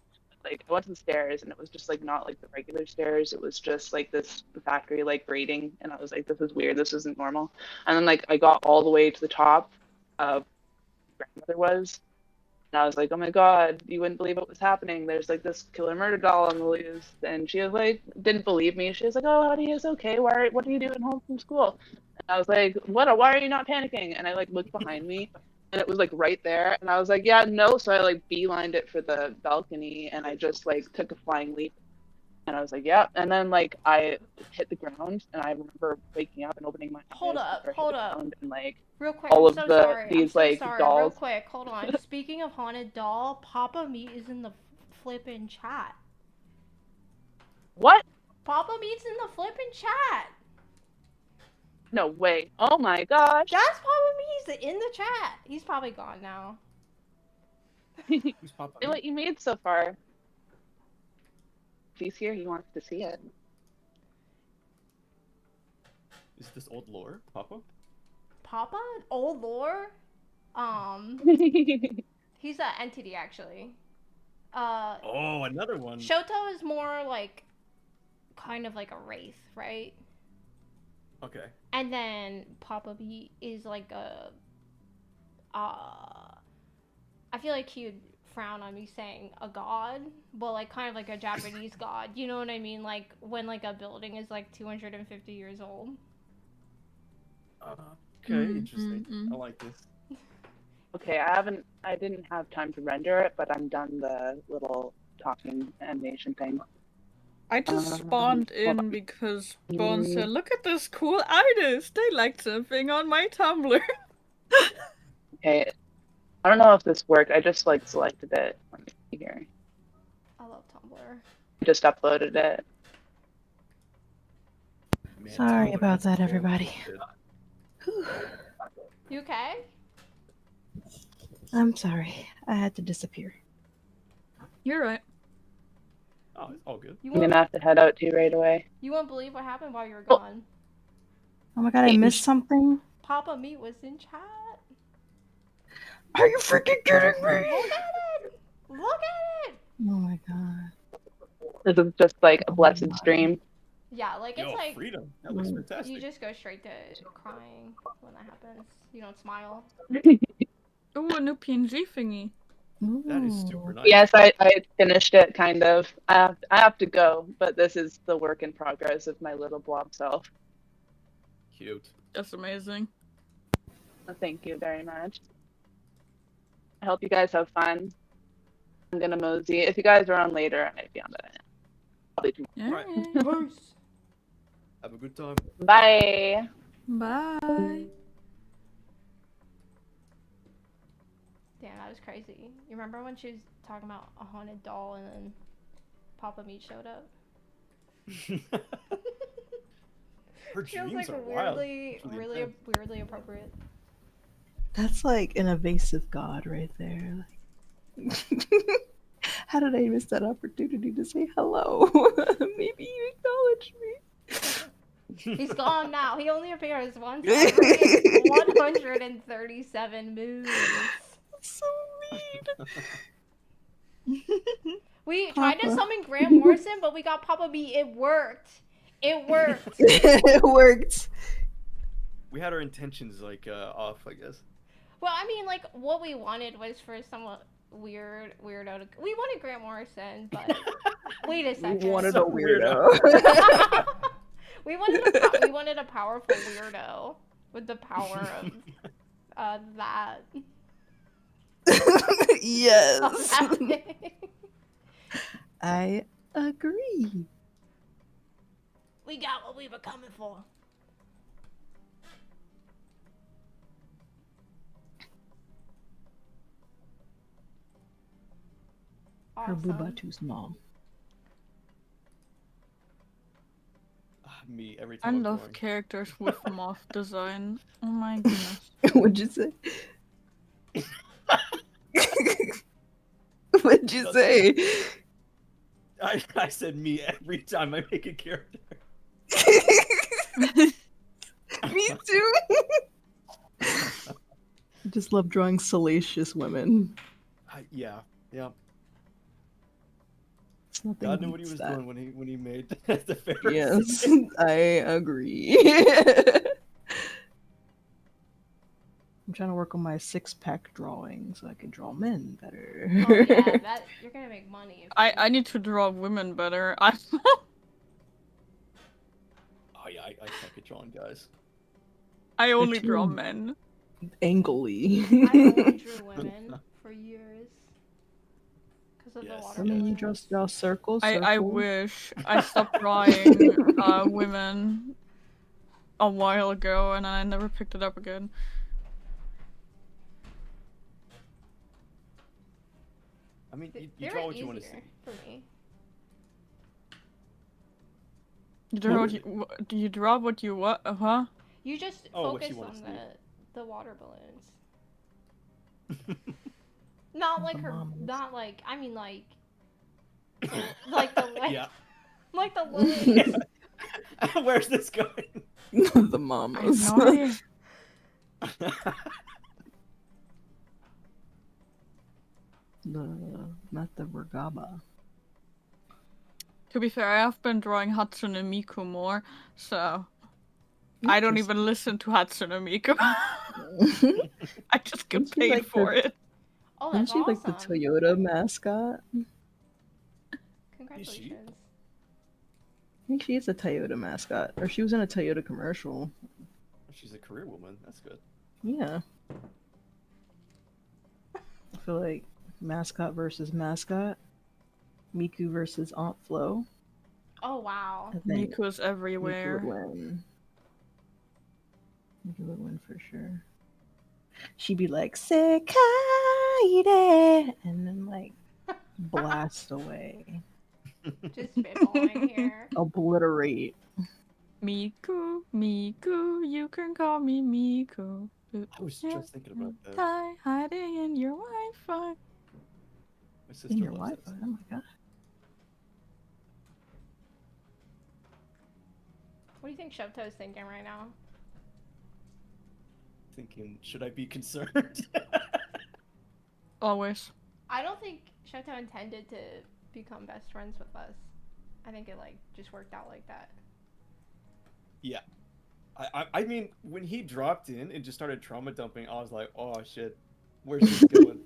Like I went to the stairs, and it was just like not like the regular stairs. It was just like this factory like grating, and I was like, this is weird. This isn't normal. And then like I got all the way to the top of where my grandmother was, and I was like, oh my god, you wouldn't believe what was happening. There's like this killer murder doll on the loose, and she was like, didn't believe me. She was like, oh, honey, it's okay. What are you doing home from school? And I was like, what? Why are you not panicking? And I like looked behind me. And it was like right there, and I was like, yeah, no. So I like beelined it for the balcony, and I just like took a flying leap, and I was like, yeah. And then like I hit the ground, and I remember waking up and opening my eyes. Hold up. And like real quick, all I'm of so sorry. these I'm so like sorry. dolls. Real quick, hold on. Speaking of haunted doll, Papa Meat is in the flippin' chat. What? Papa Meat's in the flippin' chat. No way. Oh my gosh. That's Papa Meat. He's in the chat. He's probably gone now. What you made so far. If he's here, he wants to see it. Is this old lore, Papa? Papa? Old lore? He's an entity actually. Oh, another one. Shoto is more like kind of like a wraith, right? Okay. And then Papa B is like a I feel like he would frown on me saying a god, but like kind of like a Japanese god. You know what I mean? Like when like a building is like 250 years old. Okay, interesting. I like this. Okay, I didn't have time to render it, but I'm done the little talking animation thing. I just spawned in because Bone said, look at this cool artist. I like something on my Tumblr. Okay, I don't know if this worked. I just like selected it. Let me see here. I love Tumblr. I just uploaded it. Man, Sorry Tumblr about has that, all everybody. good. You okay? I'm sorry. I had to disappear. You're right. Oh, it's all good. You I'm won't, gonna have to head out too right away. you won't believe what happened while you were gone. Oh my god, I missed something. Papa Meat was in chat. Are you freaking kidding me? Look at it! Look at it! Oh my god. This is just like a blessed stream. Yeah, like it's Yo, like freedom. That looks fantastic. you just go straight to crying when that happens. You don't smile. Oh, a new PNG thingy. That is super nice. Yes, I finished it kind of. I have to go, but this is the work in progress of my little blob self. Cute. That's amazing. Thank you very much. I hope you guys have fun. I'm gonna mosey. If you guys are on later, I might be on that. Probably tomorrow. Yeah. Peace. Have a good time. Bye. Bye. Damn, that was crazy. You remember when she was talking about a haunted doll and then Papa Meat showed up? Her Feels dreams like are wild. weirdly appropriate. That's like an evasive god right there. How did I miss that opportunity to say hello? Maybe you acknowledge me. He's gone now. He only appears once every 137 moons. So mean. We tried to Papa. summon Grant Morrison, but we got Papa B. It worked. It worked. It worked. We had our intentions like off, I guess. Well, I mean, like what we wanted was for somewhat weirdo to. We wanted Grant Morrison, but wait a second. We wanted So a weirdo. we wanted a powerful weirdo with the power of that. Yes. Of that I agree. We got what we were coming for. Her Awesome. Bubatu's mom. Me every I time. I'm love drawing. characters with moth design. Oh my goodness. What'd you say? What'd you say? I said me every time I make a character. Me too. I just love drawing salacious women. Yeah. It's nothing God knew what he beats was that. doing when he made the Pharaoh. Yes, I agree. I'm trying to work on my six-pack drawing so I can draw men better. Oh yeah, that you're gonna make money. If I need to draw women better. Oh yeah, I suck at drawing guys. I only too draw men. Angly. I only drew women for years because of the water. And then you just draw circles. I wish. I stopped drawing women a while ago and I never picked it up again. I mean, you They draw were what you want to see. easier for me. You draw what you draw what you what? Huh? You just Oh, what focus you wanna on see. the water balloons. Not like The her. mamas. Not like. I mean like. Like the Yeah. like the lilies. Where's this going? The I mamas. have no idea. Not the Regaba. To be fair, I have been drawing Hatsune Miku more, so I don't even listen to Hatsune Miku. I just get Isn't she paid like for the- it. Oh, Isn't that's she like the awesome. Toyota mascot? Congratulations. I think she is a Toyota mascot, or she was in a Toyota commercial. She's a career woman. That's good. Yeah. I feel like mascot versus mascot, Miku versus Aunt Flo. Oh wow. I think Miku's Miku everywhere. would win. Miku would win for sure. She'd be like, Sekaide! And then like blow blast away. Just spitballing here. Obliterate. Miku, Miku, you can call me Miku. I was just thinking about that. Hiding in your Wi-Fi. My sister In your loves Wi-Fi. that. Oh my god. What do you think Shoto's thinking right now? Thinking, should I be concerned? Always. I don't think Shoto intended to become best friends with us. I think it like just worked out like that. Yeah. I mean, when he dropped in and just started trauma dumping, I was like, oh shit, where's this going?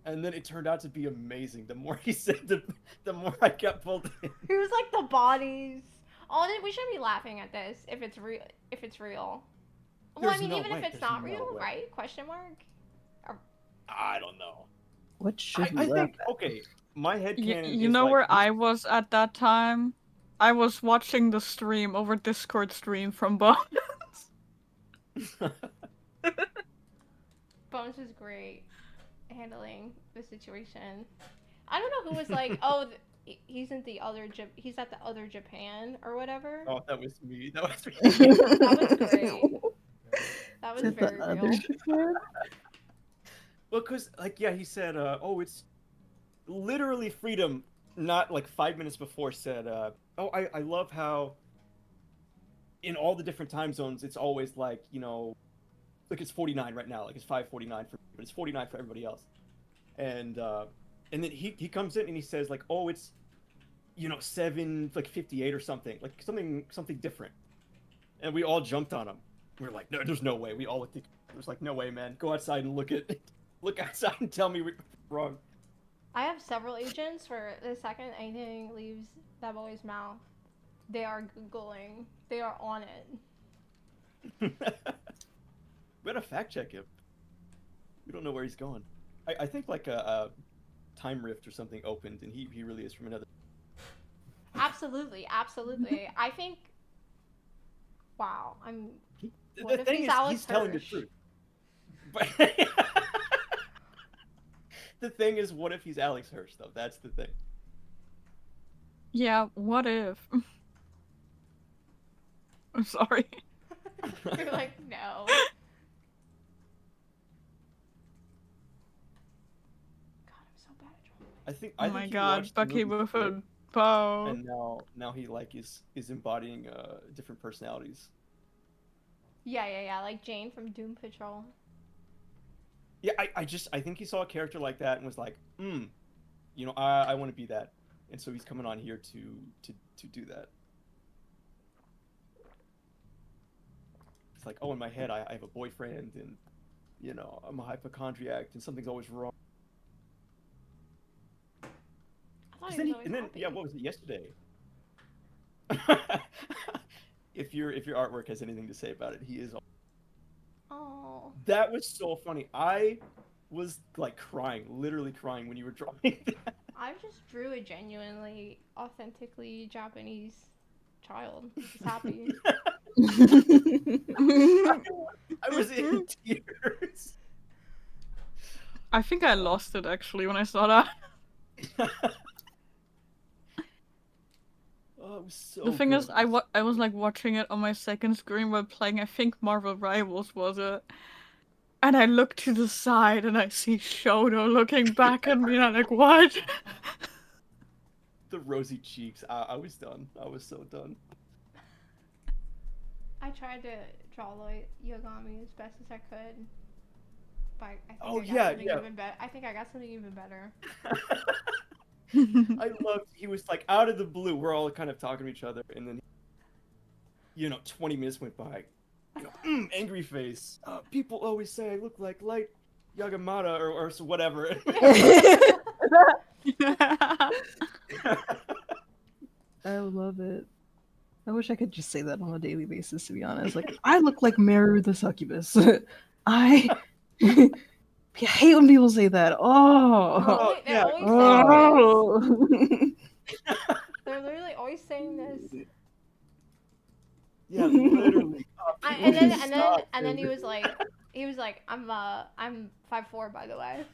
And then it turned out to be amazing. The more he said, the more I got pulled in. He was like the bodies. Oh, we shouldn't be laughing at this if it's real. If it's real. Well, I There's mean, no even way. if it's There's not no real, way. right? Question mark. I don't know. What should we I laugh think, okay, my headcanon You is know like, where I was at that time? I was watching the stream over Discord stream from Bones. Bones is great handling the situation. I don't know who was like, oh, he's in the other he's at the other Japan or whatever. Oh, that was me. That was me. That was great. That was Is that very the other real. Japan? Well, because, like, yeah, he said, oh, it's literally Freedom, not like 5 minutes before, said, oh, I love how in all the different time zones, it's always like, you know, like it's 49 right now, like it's 5:49 for me, but it's 49 for everybody else. And then he comes in and he says, like, oh, it's, you know, 7:58 or something, like something different. And we all jumped on him. We were like, no, there's no way. We all looked at, it was like, no way, man. Go outside and look outside and tell me we're wrong. I have several agents where the second anything leaves that boy's mouth, they are Googling. They are on it. We gotta fact check him. We don't know where he's going. I think like a time rift or something opened and he really is from another. Absolutely, absolutely. I think. Wow, I'm. What The if thing he's is, Alex he's telling the Hirsch? truth. But the thing is, what if he's Alex Hirsch, though? That's the thing. Yeah, what if? I'm sorry. You're like, no. I think. Oh I my think he god, watched the Bucky movie with before, a bow. and now he like is embodying different personalities. Yeah. Like Jane from Doom Patrol. Yeah, I think he saw a character like that and was like, you know, I want to be that, and so he's coming on here to do that. It's like, oh, in my head, I have a boyfriend, and you know, I'm a hypochondriac, and something's always wrong. Yeah, what was it yesterday? If your artwork has anything to say about it, he is. Oh. That was so funny. I was like crying, literally crying when you were drawing that. I just drew a genuinely, authentically Japanese child. He's happy. I was in tears. I think I lost it actually when I saw that. Oh, it was so The thing good. is, I was like watching it on my second screen while playing, I think Marvel Rivals was it. And I look to the side and I see Shoto looking back at me and I'm like, what? The rosy cheeks. I was done. I was so done. I tried to draw Yogami as best as I could. But I think Oh, I got yeah, something yeah. even better. I think I got something even better. I loved. He was like out of the blue. We're all kind of talking to each other, and then, you know, 20 minutes went by. You know, angry face. People always say I look like Light Yagamata or whatever. I love it. I wish I could just say that on a daily basis, to be honest. Like, I look like Meru the succubus. I hate when people say that. Oh, They're always oh. saying this. They're literally always saying this. Yeah, literally. And then he was like, I'm 5'4", by the way.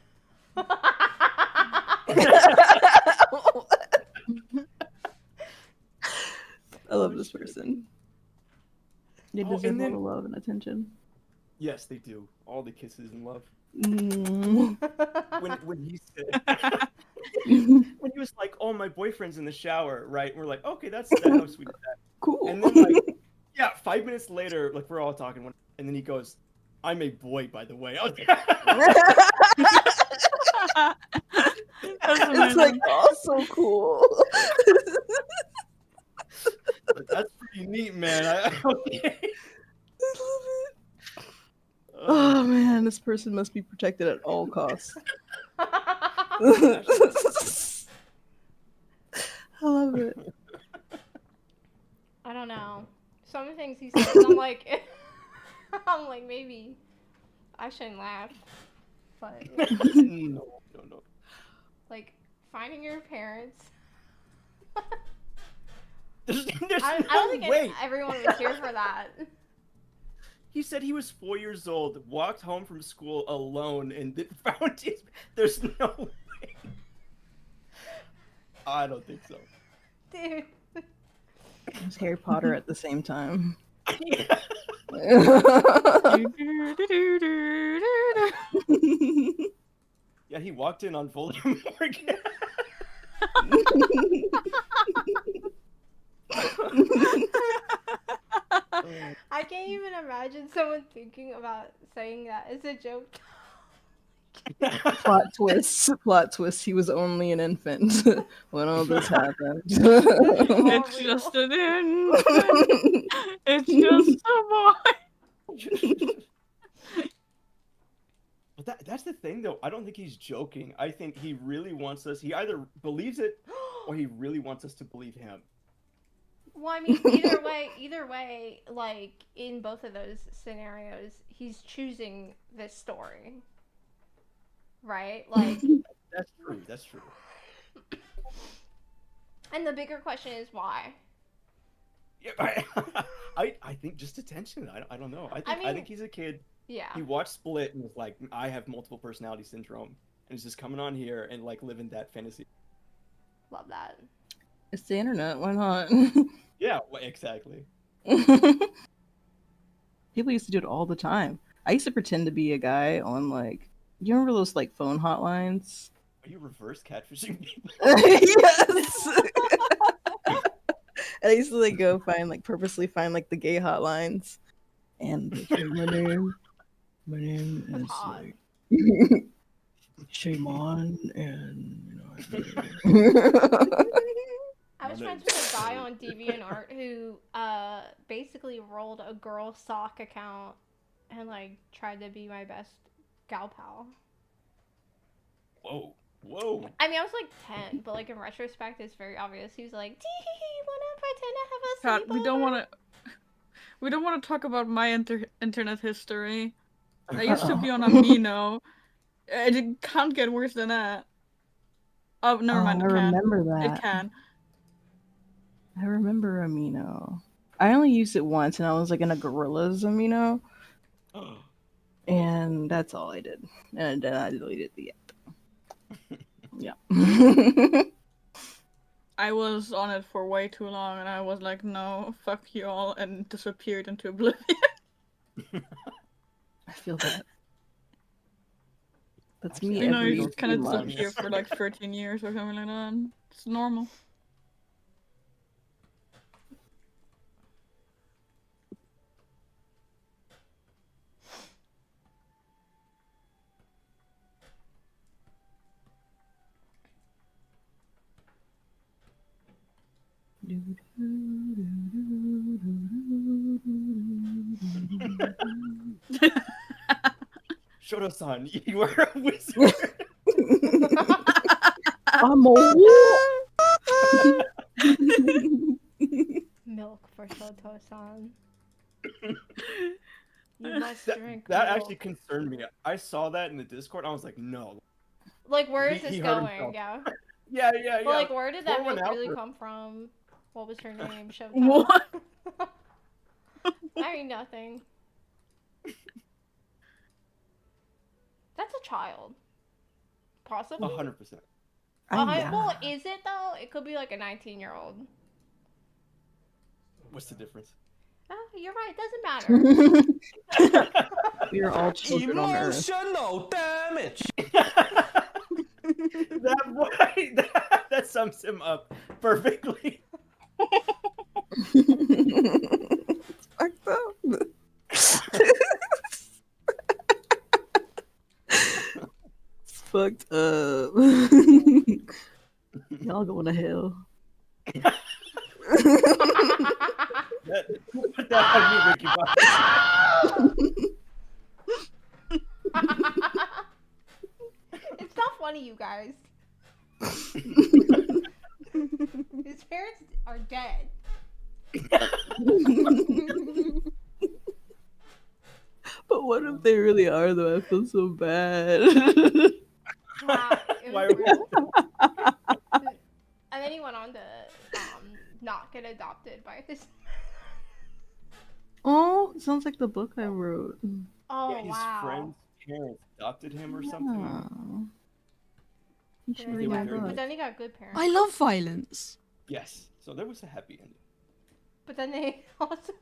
reason. They Oh, deserve and all then- the love and attention. Yes, they do. All the kisses and love. Mm. When he said, when he was like, "Oh, my boyfriend's in the shower," right? And we're like, "Okay, that's how sweet is that?" Cool. And then like, yeah, 5 minutes later, like we're all talking, and then he goes, "I'm a boy, by the way." I was That's It's like also cool. That's pretty neat, man. Okay. Oh man, this person must be protected at all costs. I love it. I don't know. Some of the things he says, I'm like, I'm like, maybe I shouldn't laugh. But no. like finding your parents. There's I no don't think way. everyone was here for that. He said he was 4 years old, walked home from school alone, and then found his. There's no way. I don't think so. Dude. It's Harry Potter at the same time. Yeah, he walked in on Voldemort. I can't even imagine someone thinking about saying that as a joke. Plot twist. Plot twist. He was only an infant when all this happened. It's just an infant. It's just a boy. But that's the thing, though. I don't think he's joking. I think he really wants us. He either believes it, or he really wants us to believe him. Well, I mean, either way, like in both of those scenarios, he's choosing this story, right? Like That's true. That's true. And the bigger question is why. Yeah, I think just attention. I don't know. I mean, think he's a kid. Yeah. He watched Split and was like, I have multiple personality syndrome, and he's just coming on here and like living that fantasy. Love that. It's the internet. Why not? Yeah, well, exactly. People used to do it all the time. I used to pretend to be a guy on like, you remember those like phone hotlines? Are you reverse catfishing people? Yes. And I used to like go purposely find like the gay hotlines, and like, hey, my name is like Shaymon, and I was friends with a guy on DeviantArt who basically rolled a girl sock account and like tried to be my best gal pal. Whoa. I mean, I was like 10, but like in retrospect, it's very obvious. He was like, "Tee, wanna pretend to have a God, we don't want to talk about my internet history. I used to be on Amino. It can't get worse than that. Oh, never mind. I It can. remember that. It can. I remember Amino. I only used it once, and I was like in a Gorillas Amino, and that's all I did. And then I deleted the app. Yeah. I was on it for way too long, and I was like, no, fuck you all, and disappeared into oblivion. I feel that. That's me. You know, every you just kind of 2 months. disappear for like 13 years or something like that. It's normal. Shoto-san, you are a wizard. I'm a Milk for Shoto-san. You must drink That milk. actually concerned me. I saw that in the Discord. I was like, no. Like, where is He this hurt going? himself. Yeah. Yeah. But like, where did that Pour one milk out really for- come from? What was her name? Shota. What? I mean, nothing. That's a child. Possibly. 100%. Well, is it though? It could be like a 19-year-old. What's the difference? Oh, you're right. It doesn't matter. We are all children on Earth. Emotional damage. That sums him up perfectly. It's fucked up. It's fucked up. Y'all going to hell. Put that on me, Ricky It's not funny, you guys. His parents are dead. But what if they really are, though? I feel so bad. And then he went on to not get adopted by his. Oh, sounds like the book I wrote. Oh, yeah, his wow. friend's parents adopted him or something. You should read my book. But then he got good parents. I love violence. Yes, so there was a happy ending. But then they also.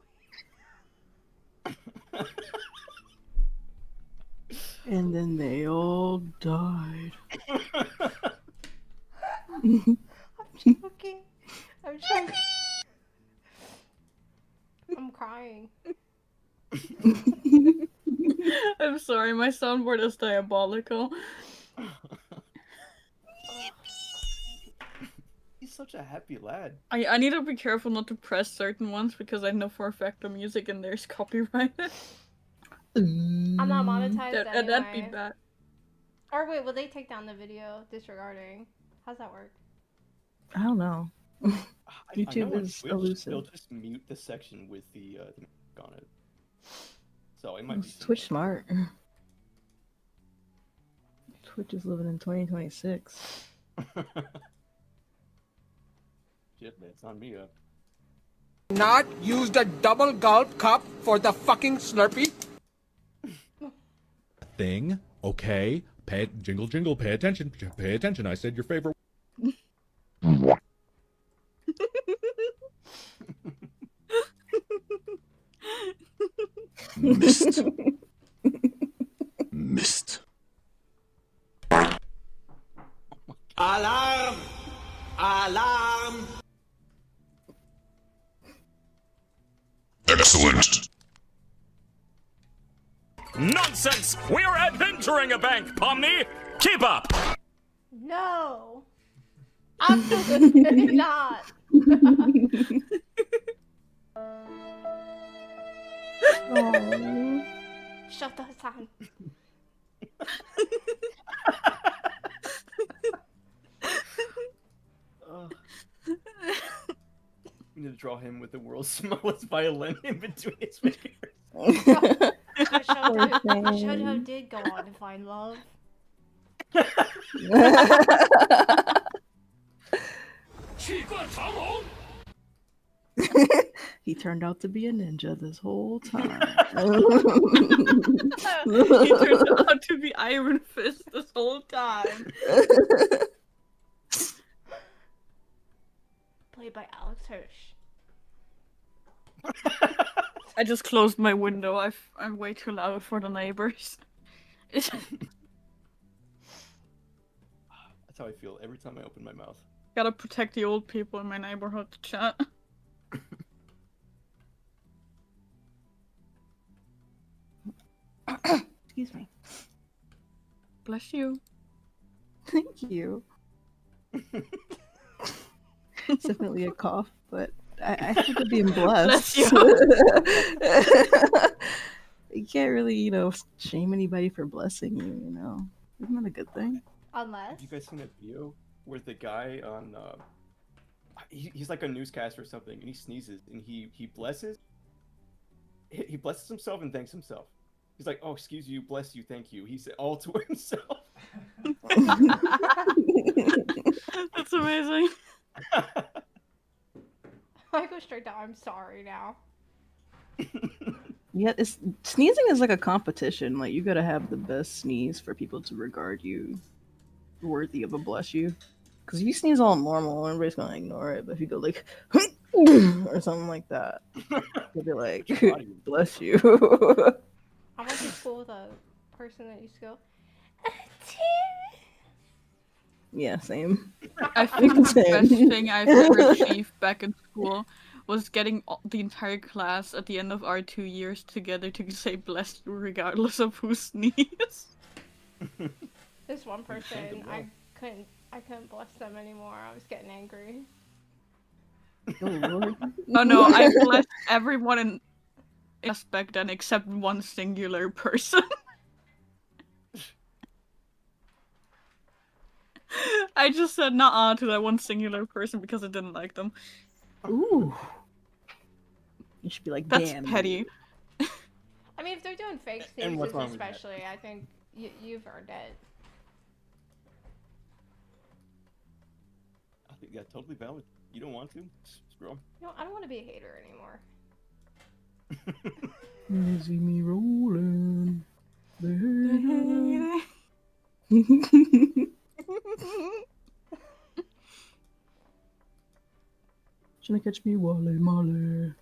And then they all died. I'm joking. I'm joking. I'm crying. I'm sorry, my soundboard is diabolical. He's such a happy lad. I need to be careful not to press certain ones because I know for a fact the music in there is copyrighted. I'm not monetized anyway. That'd be bad. Or wait, will they take down the video disregarding? How's that work? I don't know. YouTube on is Twitch, elusive. They'll just mute the section with the music on it. So it might be. Twitch smart. Twitch is living in 2026. Shit, man, it's on me up. Not used a double gulp cup for the fucking Slurpee? Thing. Okay. Jingle, jingle. Pay attention. Pay attention. I said your favorite. Missed. Missed. Alarm! Alarm! Excellent. Nonsense! We're adventuring a bank, Pomni! Keep up! No! Absolutely not! Oh. Shut the sound. We need to draw him with the world's smallest violin in between his fingers. Shoto did go on to find love. He turned out to be a ninja this whole time. He turned out to be Iron Fist this whole time. Played by Alex Hirsch. I just closed my window. I'm way too loud for the neighbors. That's how I feel every time I open my mouth. Gotta protect the old people in my neighborhood, chat. Excuse me. Bless you. Thank you. It's definitely a cough, but I think of being blessed. Bless you. You can't really, shame anybody for blessing you, Isn't that a good thing? Unless. Have you guys seen a video where the guy on he's like a newscaster or something, and he sneezes and he blesses himself and thanks himself. He's like, "Oh, excuse you, bless you, thank you." He said all to himself. That's amazing. I go straight to I'm sorry now. Yeah, sneezing is like a competition. Like, you gotta have the best sneeze for people to regard you worthy of a bless you. Because if you sneeze all normal, everybody's gonna ignore it. But if you go like, or something like that. He'll be like, Body. bless you. I went to school with a person that used to go, Yeah, same. I think the best Same. thing I've ever achieved back in school was getting the entire class at the end of our 2 years together to say bless you regardless of who sneezed. This one person, I couldn't bless them anymore. I was getting angry. Oh Lord. Oh no, I blessed everyone in us back then except one singular person. I just said nah to that one singular person because I didn't like them. Ooh. You should be like, That's damn. petty. I mean, if they're doing fake And what's sneezes wrong with that? especially, I think you've earned it. I think that's totally valid. You don't want to? Screw 'em. You know, I don't want to be a hater anymore. You see me rolling. Trying to catch me, Wally Molly.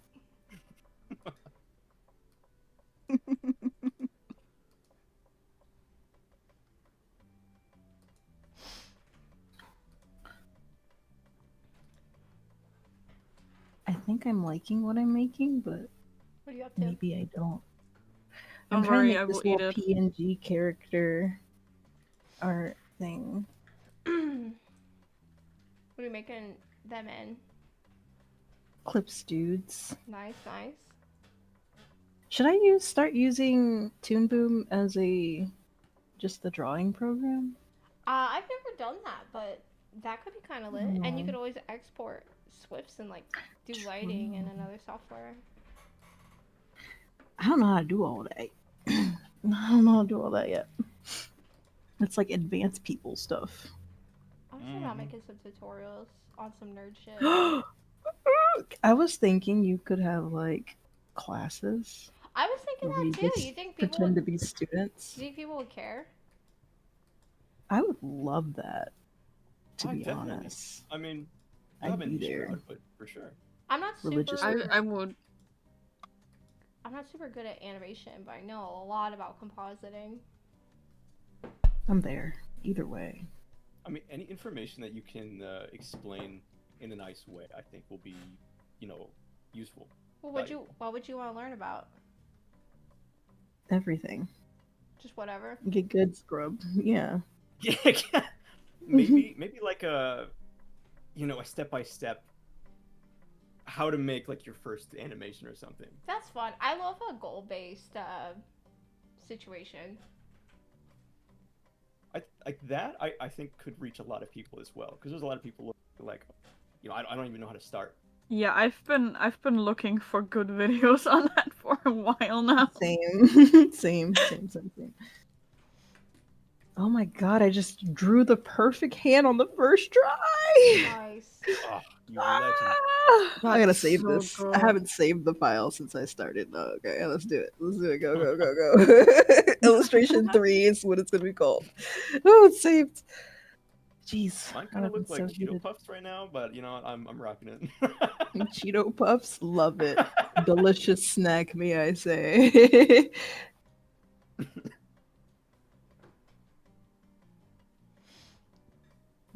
I think I'm liking what I'm making, but What are you up to? maybe I don't. Don't I'm trying worry, to I make will this eat little it. PNG character art thing. What are you making them in? Clips dudes. Nice, nice. Should I start using Toon Boom as just the drawing program? I've never done that, but that could be kind of lit. And you could always export Swifts and like do lighting in another software. I don't know how to do all that. I don't know how to do all that yet. It's like advanced people stuff. I'm thinking about making some tutorials on some nerd shit. I was thinking you could have like classes. I was thinking where you that too. just You think people pretend would, to be students? do you think people would care? I would love that. To I be definitely. honest, I mean, I I'd have an be issue there. output for sure. I'm not super. Religiously. I would. I'm not super good at animation, but I know a lot about compositing. I'm there. Either way. I mean, any information that you can explain in a nice way, I think, will be, useful. Well, valuable. what would you want to learn about? Everything. Just whatever. Get good, scrub. Yeah. Yeah, maybe like a step by step how to make like your first animation or something. That's fun. I love a goal-based situation. I think could reach a lot of people as well, because there's a lot of people like, I don't even know how to start. Yeah, I've been looking for good videos on that for a while now. Same. Oh my god, I just drew the perfect hand on the first try! Nice. Oh, you legend. I gotta save so this. good. I haven't saved the file since I started. No, okay, let's do it. Go. Illustration 3 is what it's gonna be called. Oh, it's saved. Jeez. Mine that kind of would've looks been like so Cheeto good. Puffs right now, but I'm rocking it. Cheeto Puffs, love it. Delicious snack, may I say.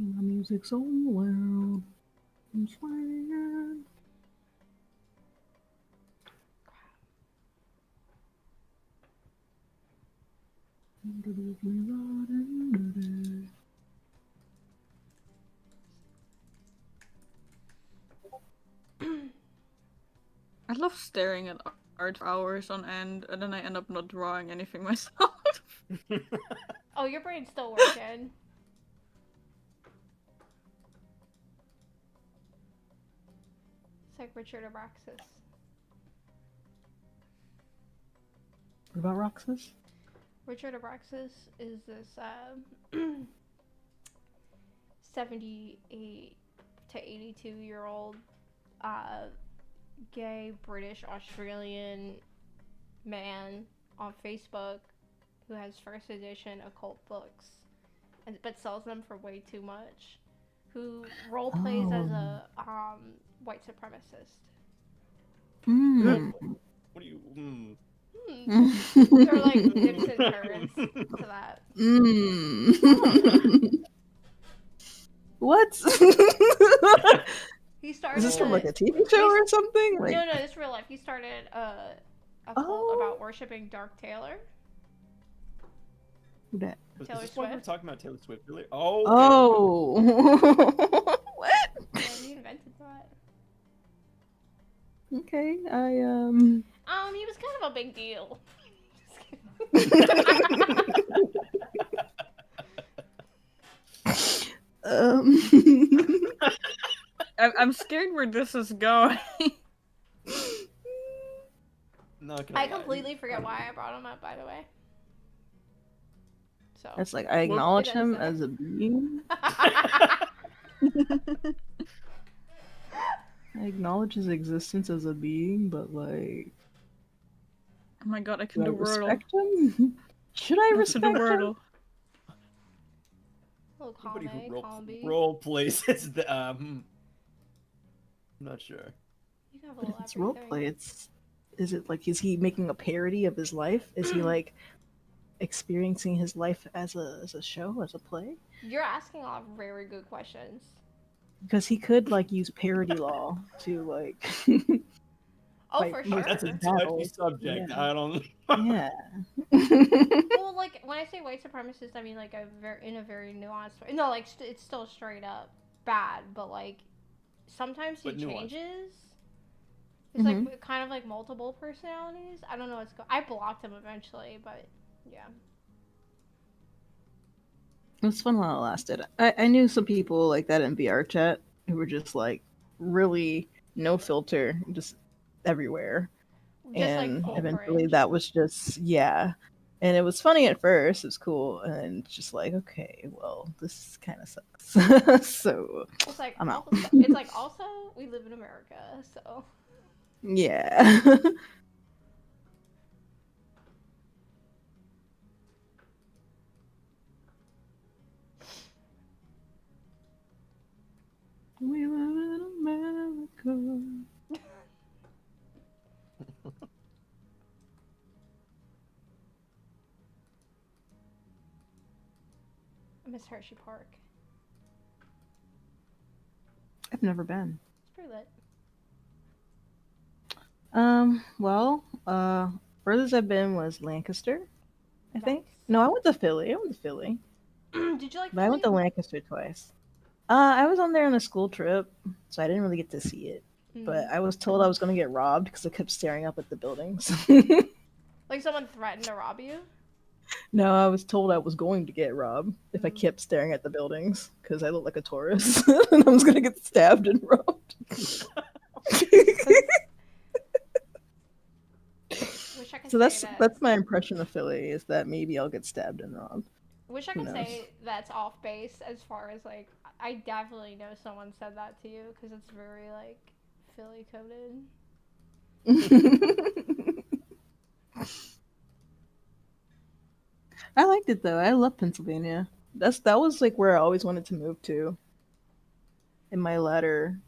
My music's so loud. I'm swinging. I love staring at art for hours on end, and then I end up not drawing anything myself. Oh, your brain's still working. It's like Richard Abraxas. What about Roxas? Richard Abraxas is this 78 to 82-year-old gay British Australian man on Facebook who has first edition occult books, but sells them for way too much. who role plays as Oh. a white supremacist. Hmm. What do you? They're like dips and turns to that. What? He started. Is this from like a TV he's- show or something? Like, No, it's real life. He started a cult about worshiping Dark Taylor. who dat? Is Taylor this why we were Swift. talking about Taylor Swift earlier? Oh. Okay, Oh. What? Yeah, he invented that. Okay, He was kind of a big deal. I'm scared where this is going. Not gonna I lie. completely forget why I brought him up, by the way. So. That's like I acknowledge him as a being. I acknowledge his existence as a being, but like, Oh my god, I do can I do Wordle. respect him? Should I I can respect do him? Wordle. Little Anybody who combi. role plays is the I'm not sure. You can have a But if little it's everything. roleplay, is it like, is he making a parody of his life? Is he like experiencing his life as a show, as a play? You're asking a lot of very good questions. Because he could like use parody law to like. Oh, fight for most sure. of his That's a touchy battles. subject. Yeah. I don't. Yeah. Well, like when I say white supremacist, I mean like in a very nuanced way. No, like it's still straight up bad, but like sometimes he But nuanced. changes. It's like kind of like multiple personalities. I don't know what's I blocked him eventually, but yeah. It was fun while it lasted. I knew some people like that in VR chat who were just like really no filter, just everywhere. Just like And full eventually cringe. that was just, yeah. And it was funny at first, it was cool, and just like, okay, well, this kind of sucks. So It's like I'm out. it's like also we live in America, so Yeah. We live in America. I miss Hershey Park. I've never been. It's pretty lit. Well, furthest I've been was Lancaster, I think. No, I went to Philly. Did you like But I went to Philly? Lancaster twice. I was on there on a school trip, so I didn't really get to see it. But I was told I was going to get robbed because I kept staring up at the buildings. Like someone threatened to rob you? No, I was told I was going to get robbed if I kept staring at the buildings because I look like a tourist and I was going to get stabbed and robbed. Wish I could So say that's my impression of Philly, is that maybe I'll get stabbed and robbed. Wish I Who could knows? say that's off base as far as like I definitely know someone said that to you because it's very like Philly coded. I liked it though. I love Pennsylvania. That was like where I always wanted to move to in my latter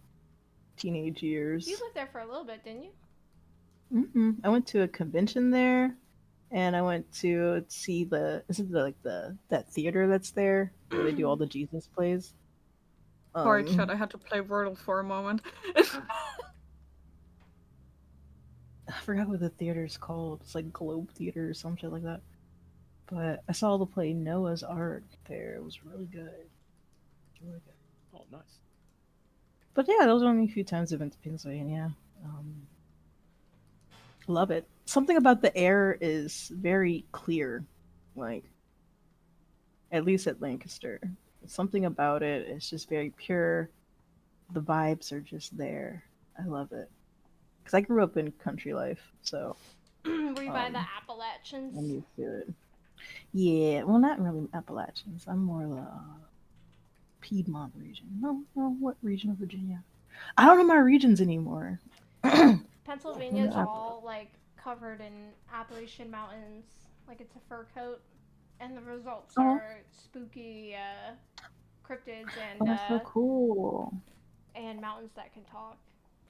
teenage years. You lived there for a little bit, didn't you? I went to a convention there, and I went to see that theater that's there where they do all the Jesus plays. Hard shot, I had to play Wordle for a moment. I forgot what the theater's called. It's like Globe Theater or some shit like that. But I saw the play Noah's Ark there. It was really good. Really good. Oh, nice. But yeah, those are only a few times I've been to Pennsylvania. Love it. Something about the air is very clear, like at least at Lancaster. Something about it is just very pure. The vibes are just there. I love it. Because I grew up in country life, so Were you by the Appalachians? I'm used to it. Yeah, well, not really Appalachians. I'm more the Piedmont region. No, what region of Virginia? I don't know my regions anymore. Pennsylvania's all like covered in Appalachian Mountains, like it's a fur coat, and the results are spooky. cryptids and Oh, that's so cool. and mountains that can talk,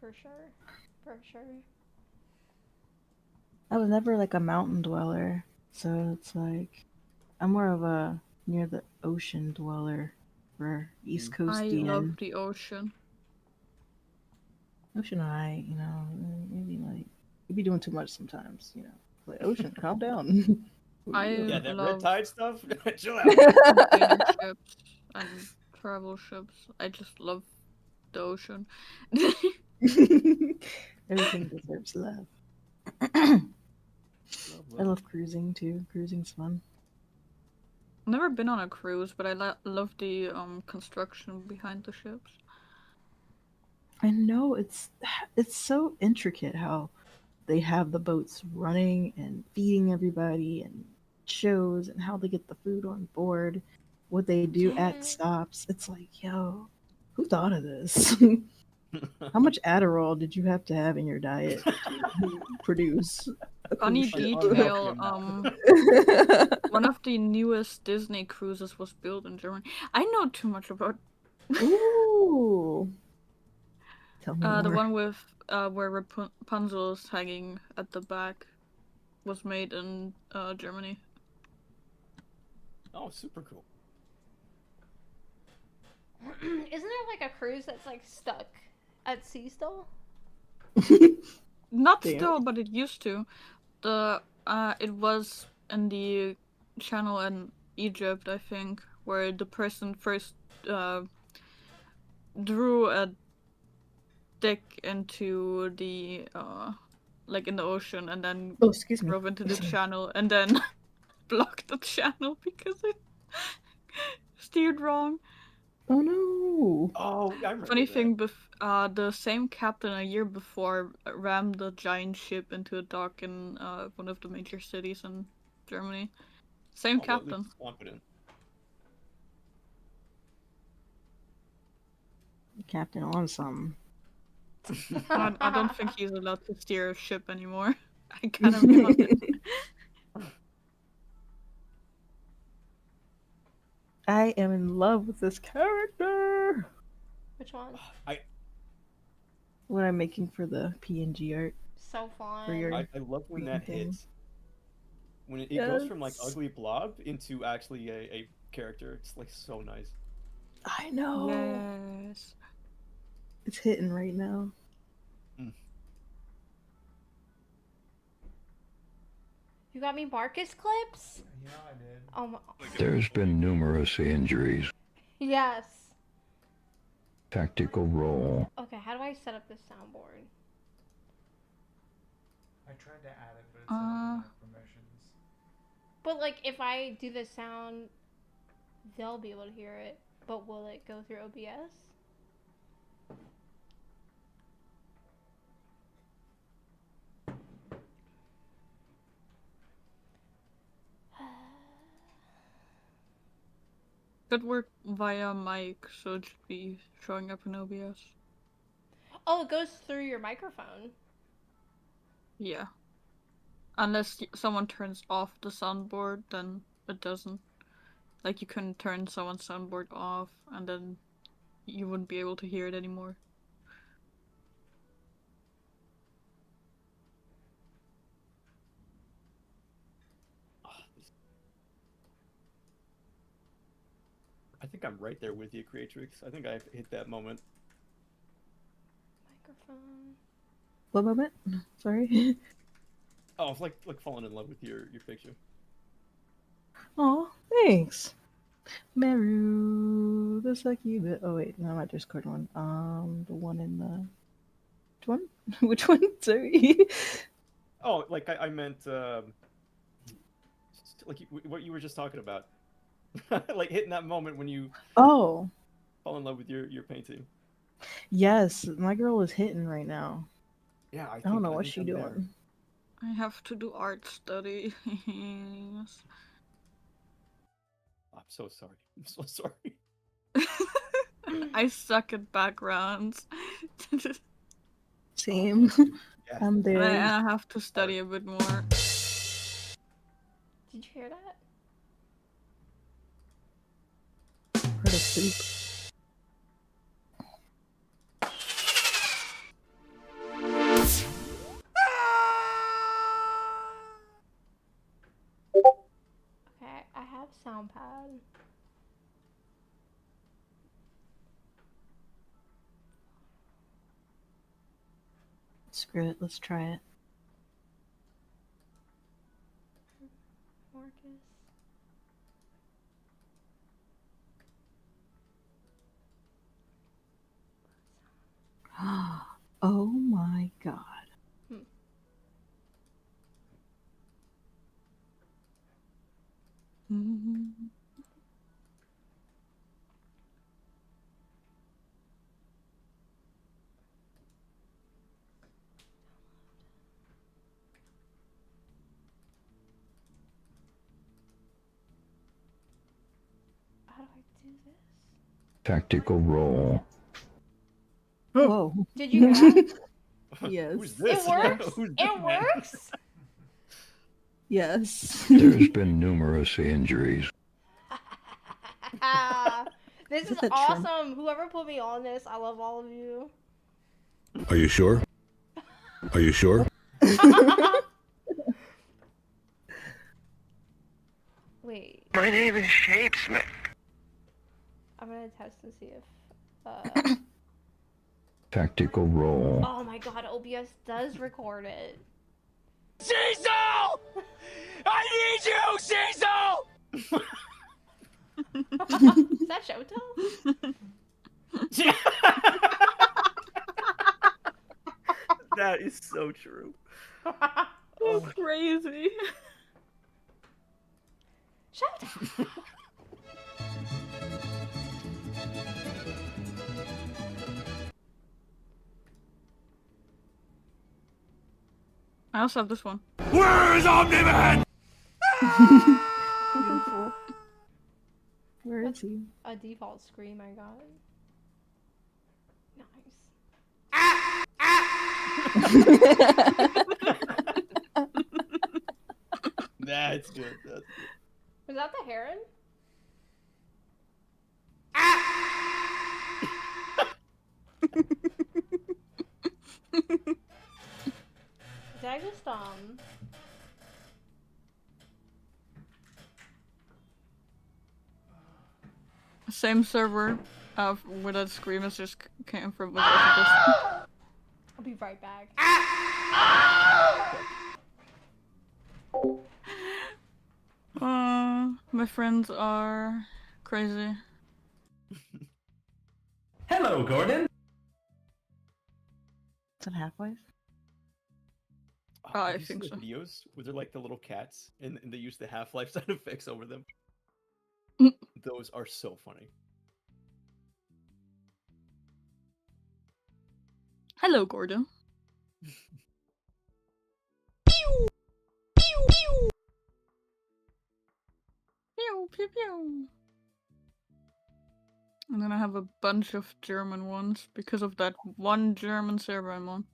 for sure, for sure. I was never like a mountain dweller, so it's like I'm more of a near the ocean dweller for East I love Coastian. the ocean. Ocean, you know, maybe like you be doing too much sometimes, you know. Like Ocean, calm down. I Yeah, that red love tide stuff. Chill out. container ships and travel ships. I just love the ocean. Everything deserves love. I love cruising too. Cruising's fun. Never been on a cruise, but I love the construction behind the ships. I know it's so intricate how they have the boats running and feeding everybody and shows and how they get the food on board, what they do at stops. It's like, yo, who thought of this? How much Adderall did you have to have in your diet to produce a Funny cruise ship? detail, one of the newest Disney cruises was built in Germany. I know too much about Ooh. Tell me the more. one with where Rapunzel is hanging at the back was made in Germany. Oh, super cool. Isn't there like a cruise that's like stuck at sea still? Not Damn. still, but it used to. It was in the channel in Egypt, I think, where the person first drew a dick into the like in the ocean, and then Oh, excuse me. drove into the channel, and then blocked the channel because it steered wrong. Oh no! Oh, I remember Funny that. thing, the same captain a year before rammed a giant ship into a dock in one of the major cities in Germany. Same Although at least captain. he's confident. Captain on something. I don't think he's allowed to steer a ship anymore. I kind of got it. I am in love with this character. Which one? What I'm making for the PNG art. So fun. For your I love when that thing. hits. When it goes from like Yes. ugly blob into actually a character. It's like so nice. I know. Yes. It's hitting right now. You got me Marcus clips? Yeah, I did. Oh my. There's been numerous injuries. Yes. Tactical roll. Okay, how do I set up this soundboard? I tried to add it, but it said I didn't have permissions. But like, if I do the sound, they'll be able to hear it. But will it go through OBS? Could work via mic, so it should be showing up in OBS. Oh, it goes through your microphone. Yeah. Unless someone turns off the soundboard, then it doesn't. Like, you can turn someone's soundboard off, and then you wouldn't be able to hear it anymore. I think I'm right there with you, Creatrix. I think I've hit that moment. Microphone. What moment? Sorry. Oh, it's like falling in love with your picture. Oh, thanks. Meru, the sucky bit. Oh wait, no, my Discord one. The one in the. Which one? Which one? Sorry. Oh, like I meant like what you were just talking about. Like hitting that moment when you Oh, fall in love with your painting. yes, my girl is hitting right now. Yeah, I don't know what she's doing. I have to do art study. I'm so sorry. I'm so sorry. I suck at backgrounds. Same. I'm there. I have to study a bit more. Did you hear that? Heard a soup. Okay, I have sound pad. Screw it, let's try it. Marcus. Oh my god. How do I do this? Tactical roll. Whoa. Did you hear that? Yes. Who's this? It works? Who's It this man? works? Yes. There's been numerous injuries. This is that Trump? awesome. Whoever put me on this, I love all of you. Are you sure? Are you sure? Wait, My name is Shapesmith. I'm gonna test to see if. Tactical roll. Oh my god, OBS does record it. Cecil! I need you, Cecil! Is that Shoto? That is so true. That's crazy. Shoto! I also have this one. Where is Omni-Man? Beautiful. Where is he? A default scream I got. That's good. That's good. Was that the heron? Did I just Same server where that scream is just came from. I'll be right back. My friends are crazy. Hello, Gordon. Is it Half-Life? I Did you see think the so. Videos where they're like the little cats and they use the Half-Life sound effects over them. Those are so funny. Hello, Gordon. Pew, pew, pew. And then I have a bunch of German ones because of that one German server I'm on.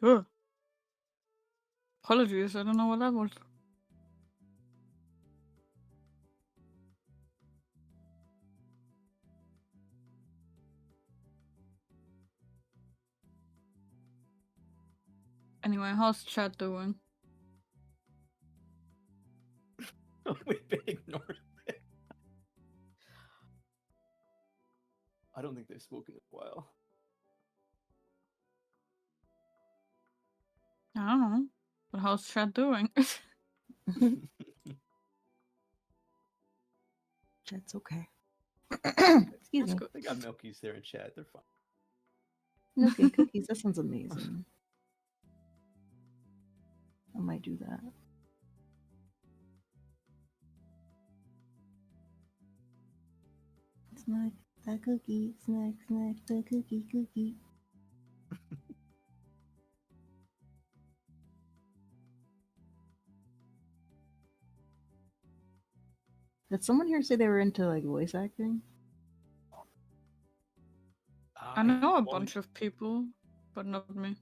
Ugh. Apologies, I don't know what that was. Anyway, how's chat doing? We've been ignored. I don't think they've spoken in a while. I don't know. But how's chat doing? Chat's okay. Excuse me. They got Milkies there in chat. They're fine. Milk and cookies, that sounds amazing. I might do that. Snack the cookie, snack the cookie. Did someone here say they were into like voice acting? I know a bunch of people, but not me.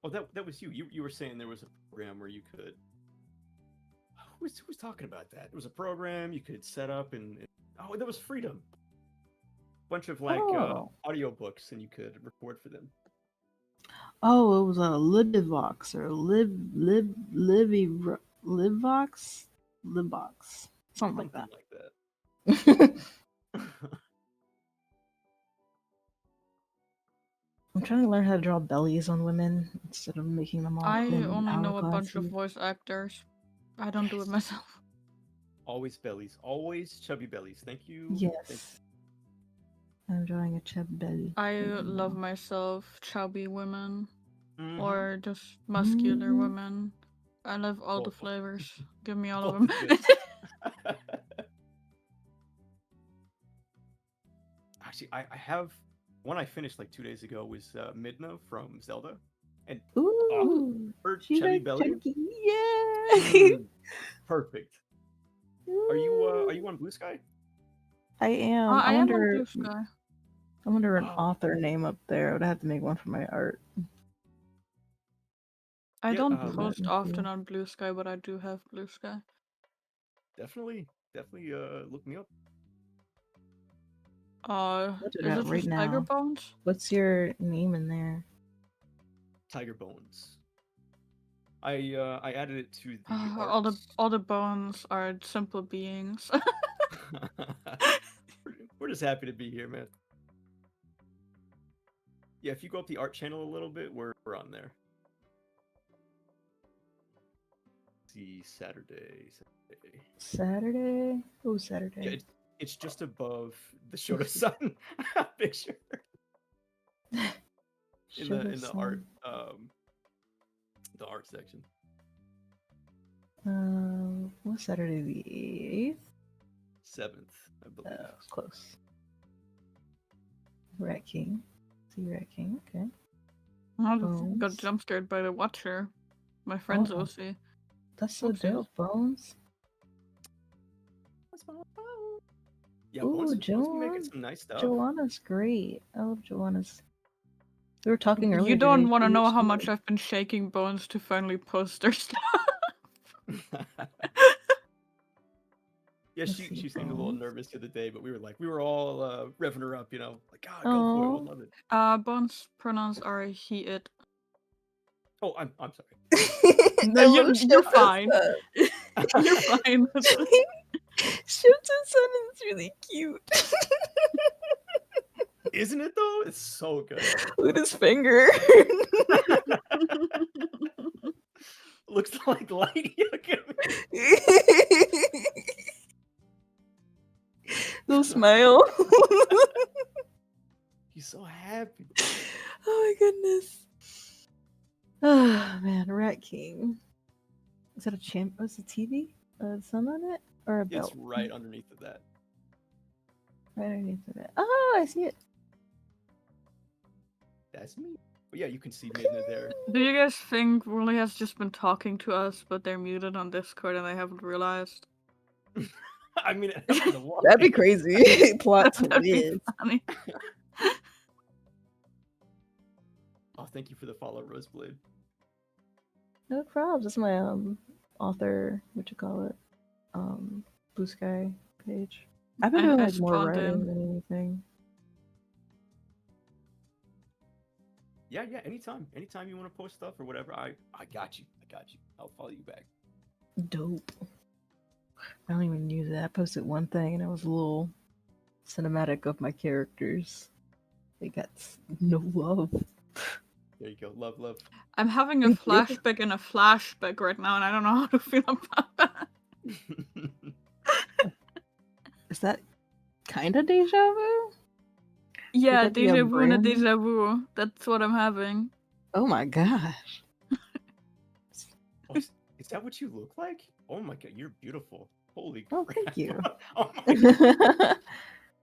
Oh, that was you. You were saying there was a program where you could. Who was talking about that? There was a program you could set up oh, that was Freedom. Bunch of like audio books, and you could record for them. Oh, it was a LibriVox or LibriVox, something like that. I'm trying to learn how to draw bellies on women instead of making them all I thin only know a bunch of hourglassy. voice actors. I don't do it myself. Always bellies. Always chubby bellies. Thank you. Yes. I'm drawing a chub belly. I love myself chubby women Mm-hmm. or just muscular Mhm. women. I love all the Both. flavors. Give me all of Both them. is good. Actually, I have one I finished like 2 days ago was Midna from Zelda, and Ooh, her she chubby like belly. chunky. Yeah. Perfect. Are you on Blue Sky? I am. I I am on wonder. Blue Sky. I wonder an Oh. author name up there. I would have to make one for my art. I Yeah, don't let post me often see. on Blue Sky, but I do have Blue Sky. Definitely look me up. I'll do Is that it right just Tiger now. Bones? What's your name in there? Tiger Bones. I added it to the All the bones are simple beings. We're just happy to be here, man. Yeah, if you go up the art channel a little bit, we're on there. See Saturday. Saturday? Oh, Yeah, Saturday. it's just above the Shota Sun picture. in the art the art section. What's Saturday the 8th? 7th, I believe. Oh, close. Rat King. See Rat King, okay. I Bones. got jump scared by the Watcher. My friend's Oh. OC. That's so Oopsies. dope. Bones. Yeah, Ooh, Bones be making Joanne. some nice stuff. Joanna's great. I love Joanna's. We were talking earlier. You don't today, want to she know was how so- much I've been shaking Bones to finally post their stuff. Yeah, Let's she see, seemed a little Bones. nervous the other day, but we were all revving her up, like, God, go for it, we'll love it. Bones pronouns are he, it. Oh, I'm sorry. No, you're fine. You're fine. Shota's son is really cute. Isn't it though? It's so good. Look at his finger. Looks like light. Little smile. He's so happy. Oh my goodness. Oh man, Rat King. Is that a champ? Was it TV? Sun on it? Or a belt? It's right underneath of that. Right underneath of it. Oh, I see it. That's me. But yeah, you can see Midna there. Do you guys think Wooly has just been talking to us, but they're muted on Discord and I haven't realized? I mean, I don't know why. That'd be crazy. Plot That'd be twist. funny. Oh, thank you for the follow, Roseblade. No problem. That's my author, what you call it? Blue Sky page. I've been doing I like more spawned writing in. than anything. Yeah, anytime you want to post stuff or whatever, I got you. I'll follow you back. Dope. I don't even use that. I posted one thing and it was a little cinematic of my characters. They got no love. There you go. Love. I'm having a flashback and a flashback right now, and I don't know how to feel about that. Is that kind of deja vu? Yeah, Could that be a deja vu and a brand? deja vu. That's what I'm having. Oh my gosh. Oh, is that what you look like? Oh my god, you're beautiful. Holy Oh, crap. thank you. Oh my god.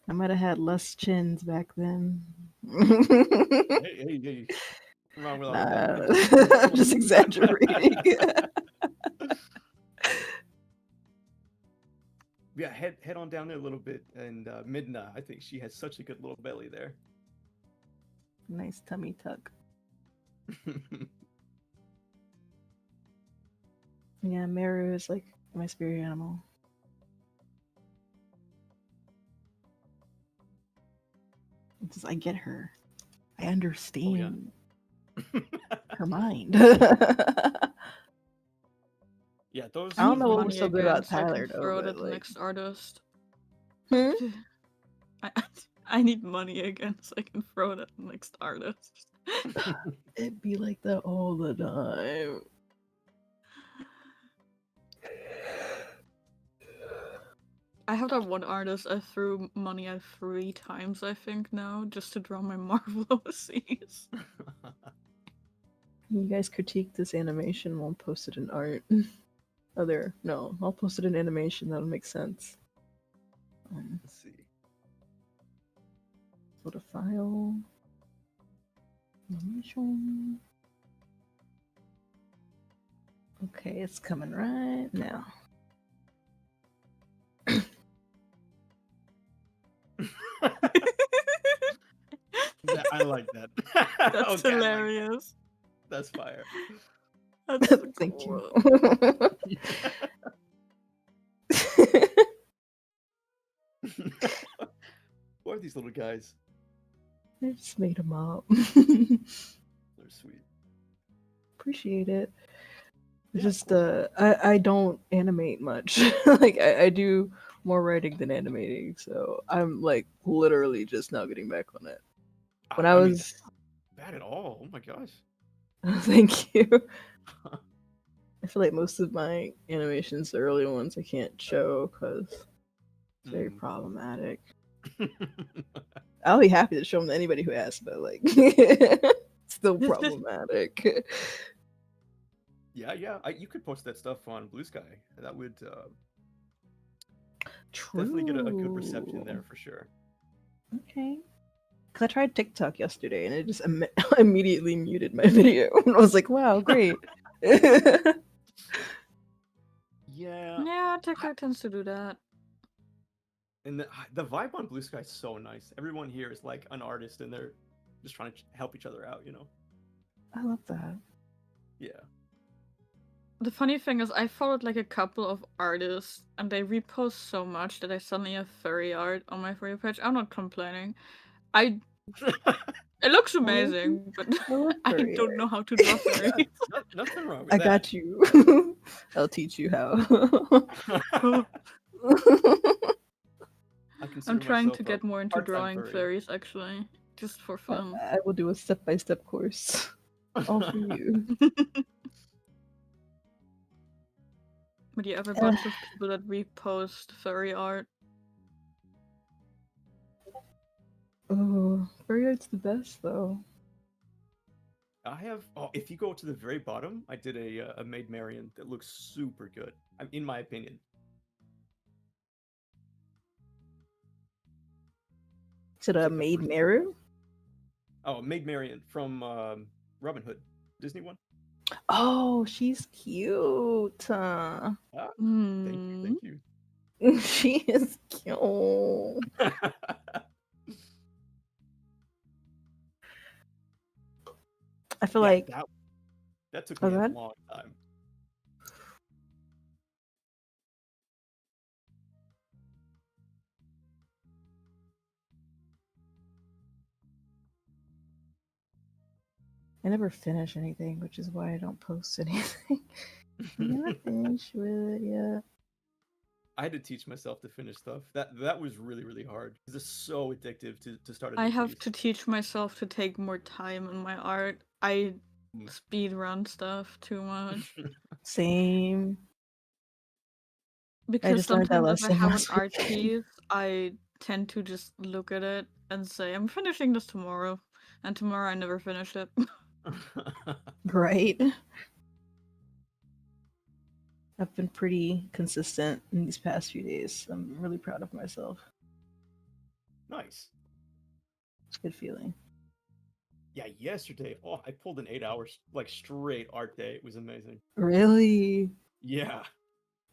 I might have had less chins back then. Hey. What's wrong with all that? Nah, I'm just exaggerating. Yeah, head on down there a little bit, and Midna, I think she has such a good little belly there. Nice tummy tuck. Yeah, Meru is like my spirit animal. I get her. I understand her mind. Yeah, those. I don't know what money was so good again, about so I can Tyler though, throw it but at the like, next artist. Hmm? I need money again, so I can throw it at the next artist. it'd be like that all the time. I have that one artist I threw money at 3 times, I think, now, just to draw my Marvel overseas. You guys critique this animation, won't post it in art. No, I'll post it in animation, that'll make sense. Let's see. Go to file. Animation. Okay, it's coming right now. I like that. That's Okay, I like that. hilarious. That's fire. That's Thank cool. you. Who are these little guys? I just made them up. They're sweet. Appreciate it. Just I don't animate much. Like I do more writing than animating, so I'm like literally just now getting back on it. When I mean, was that's not bad at all. Oh my gosh. thank you. I feel like most of my animations, the early ones, I can't show because it's very problematic. I'll be happy to show them to anybody who asks, but like, still problematic. Yeah. You could post that stuff on Blue Sky. That would True. definitely get a good reception there for sure. Okay. Cause I tried TikTok yesterday and it just immediately muted my video, and I was like, "Wow, great." Yeah, TikTok tends to do that. And the vibe on Blue Sky is so nice. Everyone here is like an artist, and they're just trying to help each other out. I love that. Yeah. The funny thing is, I followed like a couple of artists, and they repost so much that I suddenly have furry art on my For You page. I'm not complaining. It looks amazing, but I furry don't know how to draw furries. Nothing wrong with I that. got you. I'll teach you how. I'm trying to get more into drawing furries, actually, just for fun. I will do a step-by-step course. All for you. But you have a bunch of people that repost furry art. Oh, furry art's the best, though. I have. Oh, if you go to the very bottom, I did a Maid Marian that looks super good. In my opinion. Is it a Maid Meru? Oh, Maid Marian from Robin Hood, Disney one. Oh, she's cute. Thank you. She is cute. I feel like that took me a ahead. long time. I never finish anything, which is why I don't post anything. I'm not finished with it yet. I had to teach myself to finish stuff. That was really, really hard because it's so addictive to start a I new have piece. to teach myself to take more time in my art. I speed run stuff too much. Same. Because just learned that sometimes if I lesson have an last art week. piece, I tend to just look at it and say, I'm finishing this tomorrow. And tomorrow I never finished it. Right. I've been pretty consistent in these past few days. I'm really proud of myself. Nice. It's a good feeling. Yeah, yesterday, I pulled an 8 hours like straight art day. It was amazing. Really? Yeah.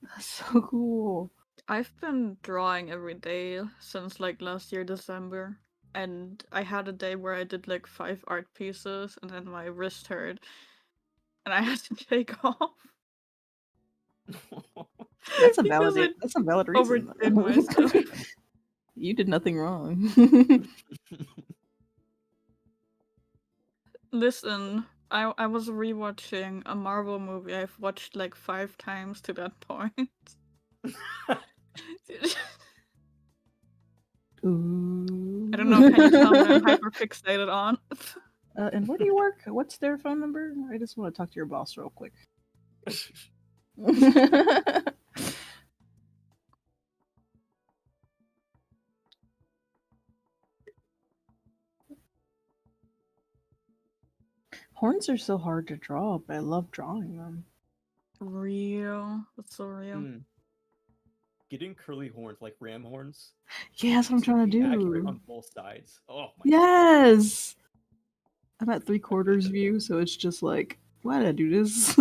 That's so cool. I've been drawing every day since like last year December, and I had a day where I did like 5 art pieces, and then my wrist hurt, and I had to take off. That's a Because I that's a valid reason. overdid my stuff. You did nothing wrong. Listen, I was rewatching a Marvel movie I've watched like 5 times to that point. Ooh. I don't know, can you tell what I'm hyper fixated on? And where do you work? What's their phone number? I just want to talk to your boss real quick. Horns are so hard to draw, but I love drawing them. Real. That's so real. Mm. Getting curly horns like ram horns. Yeah, that's what I'm trying to be accurate do. on both sides. Oh my Yes! I'm at 3/4 view, so it's just like, why did I do this?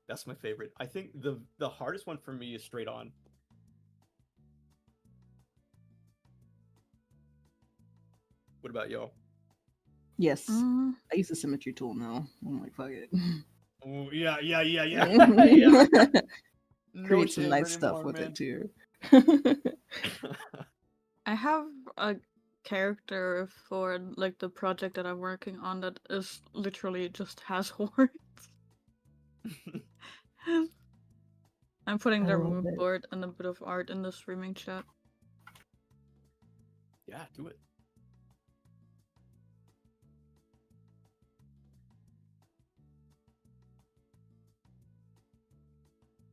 That's my favorite. I think the hardest one for me is straight on. What about y'all? Yes. I use the symmetry tool now. I'm like, fuck it. Oh yeah. Yeah. Create some chance nice stuff anymore, with man. it too. I have a character for like the project that I'm working on that is literally just has horns. I'm putting I their love mood it. board and a bit of art in the streaming chat. Yeah, do it.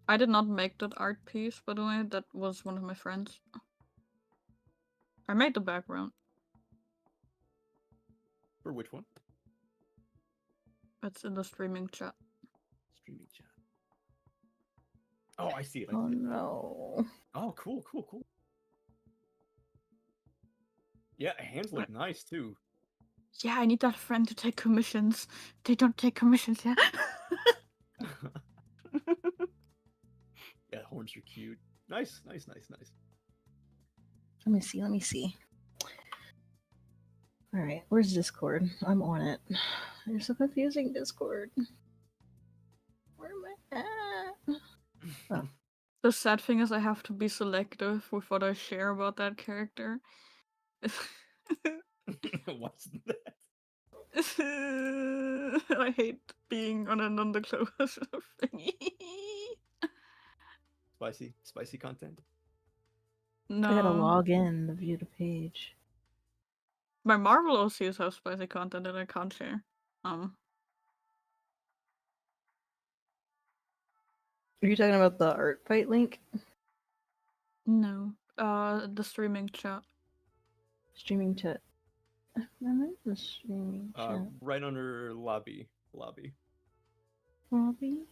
I did not make that art piece, by the way. That was one of my friends. I made the background. For which one? It's in the streaming chat. Streaming chat. Oh, I see it. Oh no. Oh, cool. Yeah, hands look nice too. Yeah, I need that friend to take commissions. They don't take commissions yet. Yeah, horns are cute. Nice. Let me see. Alright, where's Discord? I'm on it. You're so confusing, Discord. Where am I at? Oh. The sad thing is I have to be selective with what I share about that character. What's that? I hate being on an underclothes thingy. Spicy content. No. I gotta log in to view the page. My Marvel OCs have spicy content that I can't share. Are you talking about the art fight link? No. The streaming chat. Streaming chat. I'm in the streaming chat. Right under lobby. Lobby? Lobby?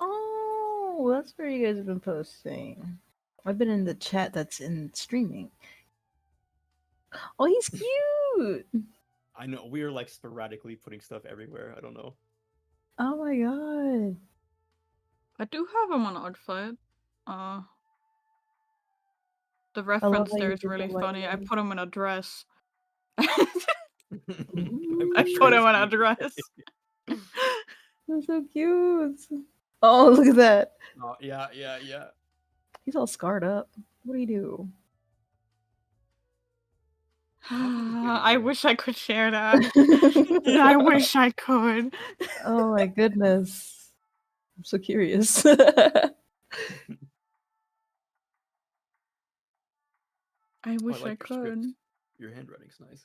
Oh, that's where you guys have been posting. I've been in the chat that's in streaming. Oh, he's cute! I know we are like sporadically putting stuff everywhere. I don't know. Oh my god. I do have him on Artfight. The love reference how there you is did the really funny. I lighting. put him in a dress. I put him in a dress. That's so cute. Oh, look at that. Oh, yeah. He's all scarred up. What do you do? I wish I could share that. Yeah, I wish I could. Oh my goodness. I'm so curious. I wish I like your could. script. Your handwriting's nice.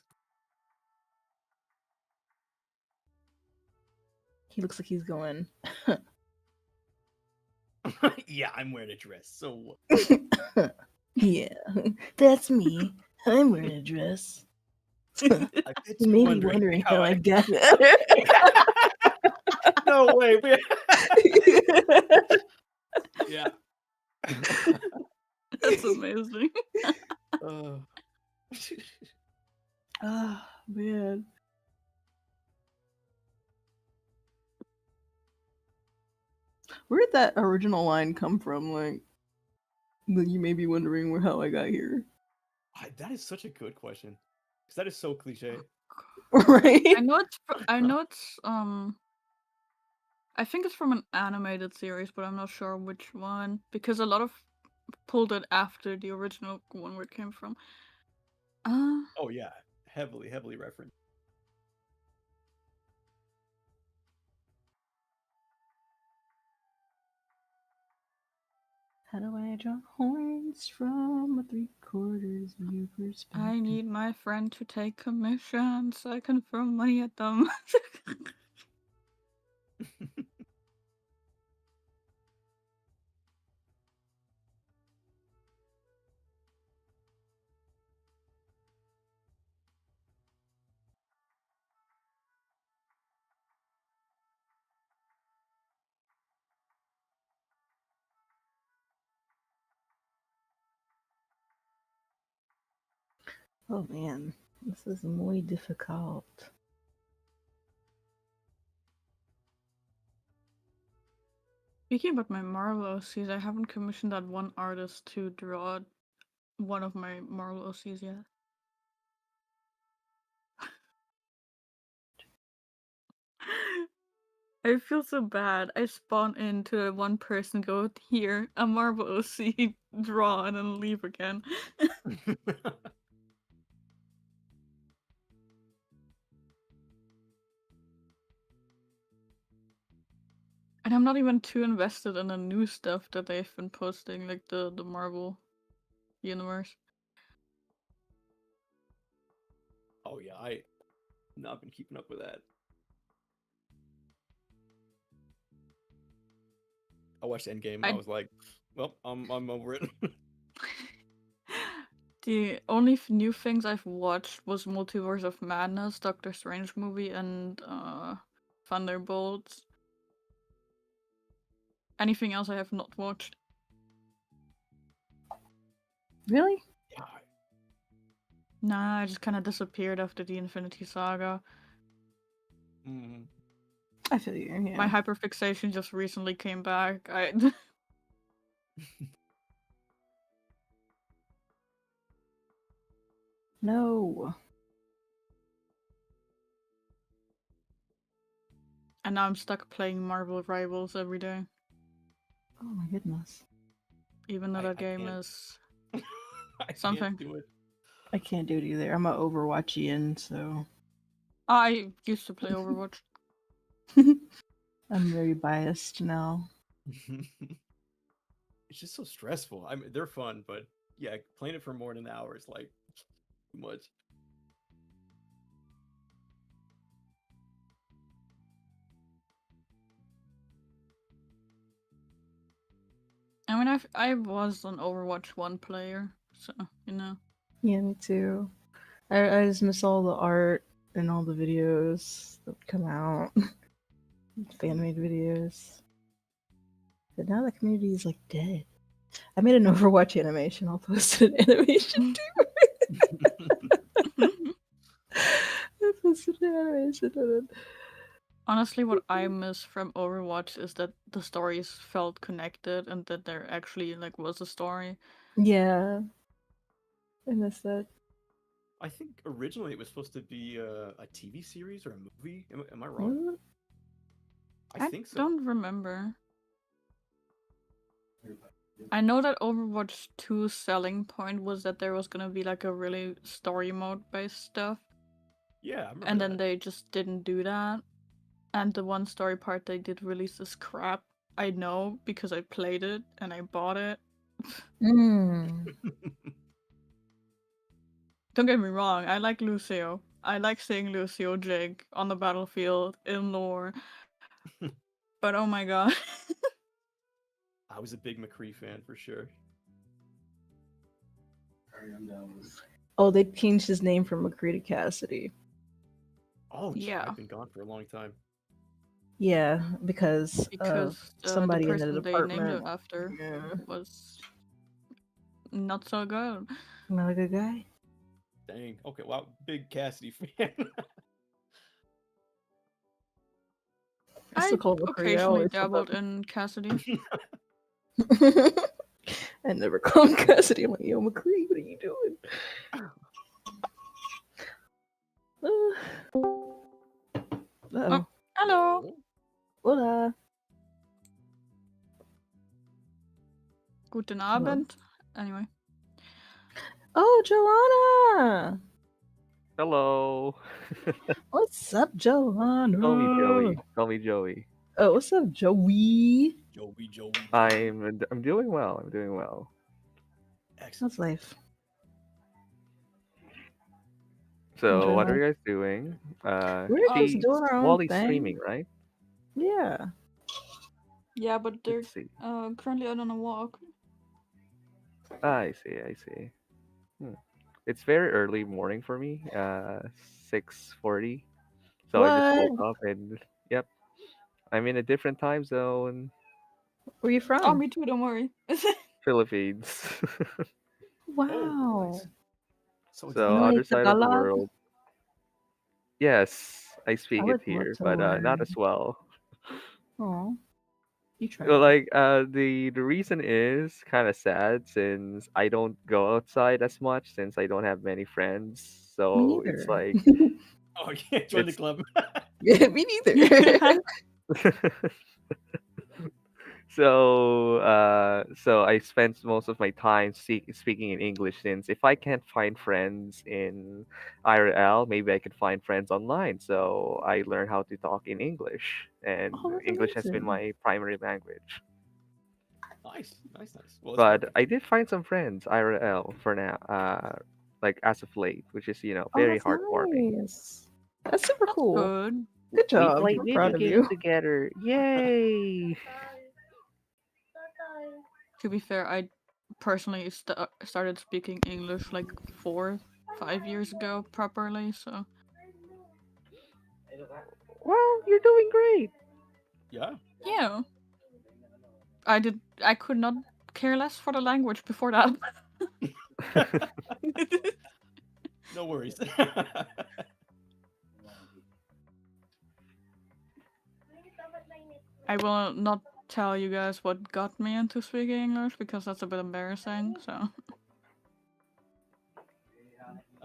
He looks like he's going. Yeah, I'm wearing a dress. So Yeah, that's me. I'm wearing a dress. You may be wondering how I got it. No way. Yeah. That's amazing. Oh man. Where did that original line come from? Like, you may be wondering how I got here. That is such a good question. Because that is so cliche. Right? I know it's. I think it's from an animated series, but I'm not sure which one because a lot of pulled it after the original one where it came from. Oh yeah, heavily referenced. How do I draw horns from a 3/4 view perspective? I need my friend to take commission so I can throw money at them. Oh man, this is muy difficult. Speaking about my Marvel OCs, I haven't commissioned that one artist to draw one of my Marvel OCs yet. I feel so bad. I spawn into one person, go here, a Marvel OC, draw, and then leave again. And I'm not even too invested in the new stuff that they've been posting, like the Marvel universe. Oh yeah, I not been keeping up with that. I watched Endgame. I was like, well, I'm over it. The only new things I've watched was Multiverse of Madness, Doctor Strange movie, and Thunderbolts. Anything else I have not watched. Really? Yeah. Nah, I just kind of disappeared after the Infinity Saga. I feel you, yeah. My hyperfixation just recently came back. No. And now I'm stuck playing Marvel Rivals every day. Oh my goodness. Even though that game is I something. can't do it. I can't do it either. I'm a Overwatchian, so I used to play Overwatch. I'm very biased now. It's just so stressful. I mean, they're fun, but yeah, playing it for more than an hour is like too much. I mean, I was an Overwatch 1 player, so, you know. Yeah, me too. I just miss all the art and all the videos that would come out. Fan-made videos. But now the community is like dead. I made an Overwatch animation. I'll post an animation too. I posted an animation on it. Honestly, what I miss from Overwatch is that the stories felt connected and that there actually like was a story. Yeah. I miss that. I think originally it was supposed to be a TV series or a movie. Am I wrong? What? I think so. Don't remember. I know that Overwatch 2's selling point was that there was gonna be like a really story mode based stuff. Yeah, I remember And then that. they just didn't do that. And the one story part they did release is crap. I know because I played it and I bought it. Mm. Don't get me wrong, I like Lucio. I like seeing Lucio jig on the battlefield in lore. But oh my god. I was a big McCree fan for sure. Oh, they changed his name from McCree to Cassidy. Oh, yeah. I've been gone for a long time. Yeah, because somebody the in the person they named department it after was not so good. Not a good guy. Dang. Okay, wow, big Cassidy fan. I still call him McCree. I occasionally always call dabbled in Cassidy. I never call him Cassidy. I'm like, yo, McCree, what are you doing? Uh-oh. Hello. Hola. Guten Abend. Anyway. Oh, Joanna! Hello. What's up, Joanna? Call me Joey. Call me Joey. Oh, what's up, Joey? Joey. I'm doing well. I'm doing well. How's life? So Enjoy what are life. you guys doing? We're just doing our own Wally's thing. streaming, right? Yeah. Yeah, but they're Let's see. currently out on a walk. I see. It's very early morning for me. 6:40. So I just woke What? up and yep, I'm in a different time zone. Where you from? Oh, me too. Don't worry. Philippines. Wow. So So You other make side of the Tagalog? world. Yes, I speak I it would love here, to but not learn. as well. Aw. You try. Well, like the reason is kind of sad since I don't go outside as much since I don't have many friends. Me So neither. it's like Oh, yeah, join the it's club. Yeah, me neither. so I spend most of my time speaking in English since if I can't find friends in IRL, maybe I could find friends online. So I learn how to talk in English, and Oh, that's English has been amazing. my primary language. Nice. Well, it's But working. I did find some friends IRL for now, like as of late, which is Oh, very that's heartwarming. nice. That's super cool. Good. Good We job. play I'm video proud of games you. together. Yay! To be fair, I personally started speaking English like 4-5 years ago properly, so Well, you're doing great. Yeah. yeah. I could not care less for the language before that. No worries. I will not tell you guys what got me into speaking English because that's a bit embarrassing, so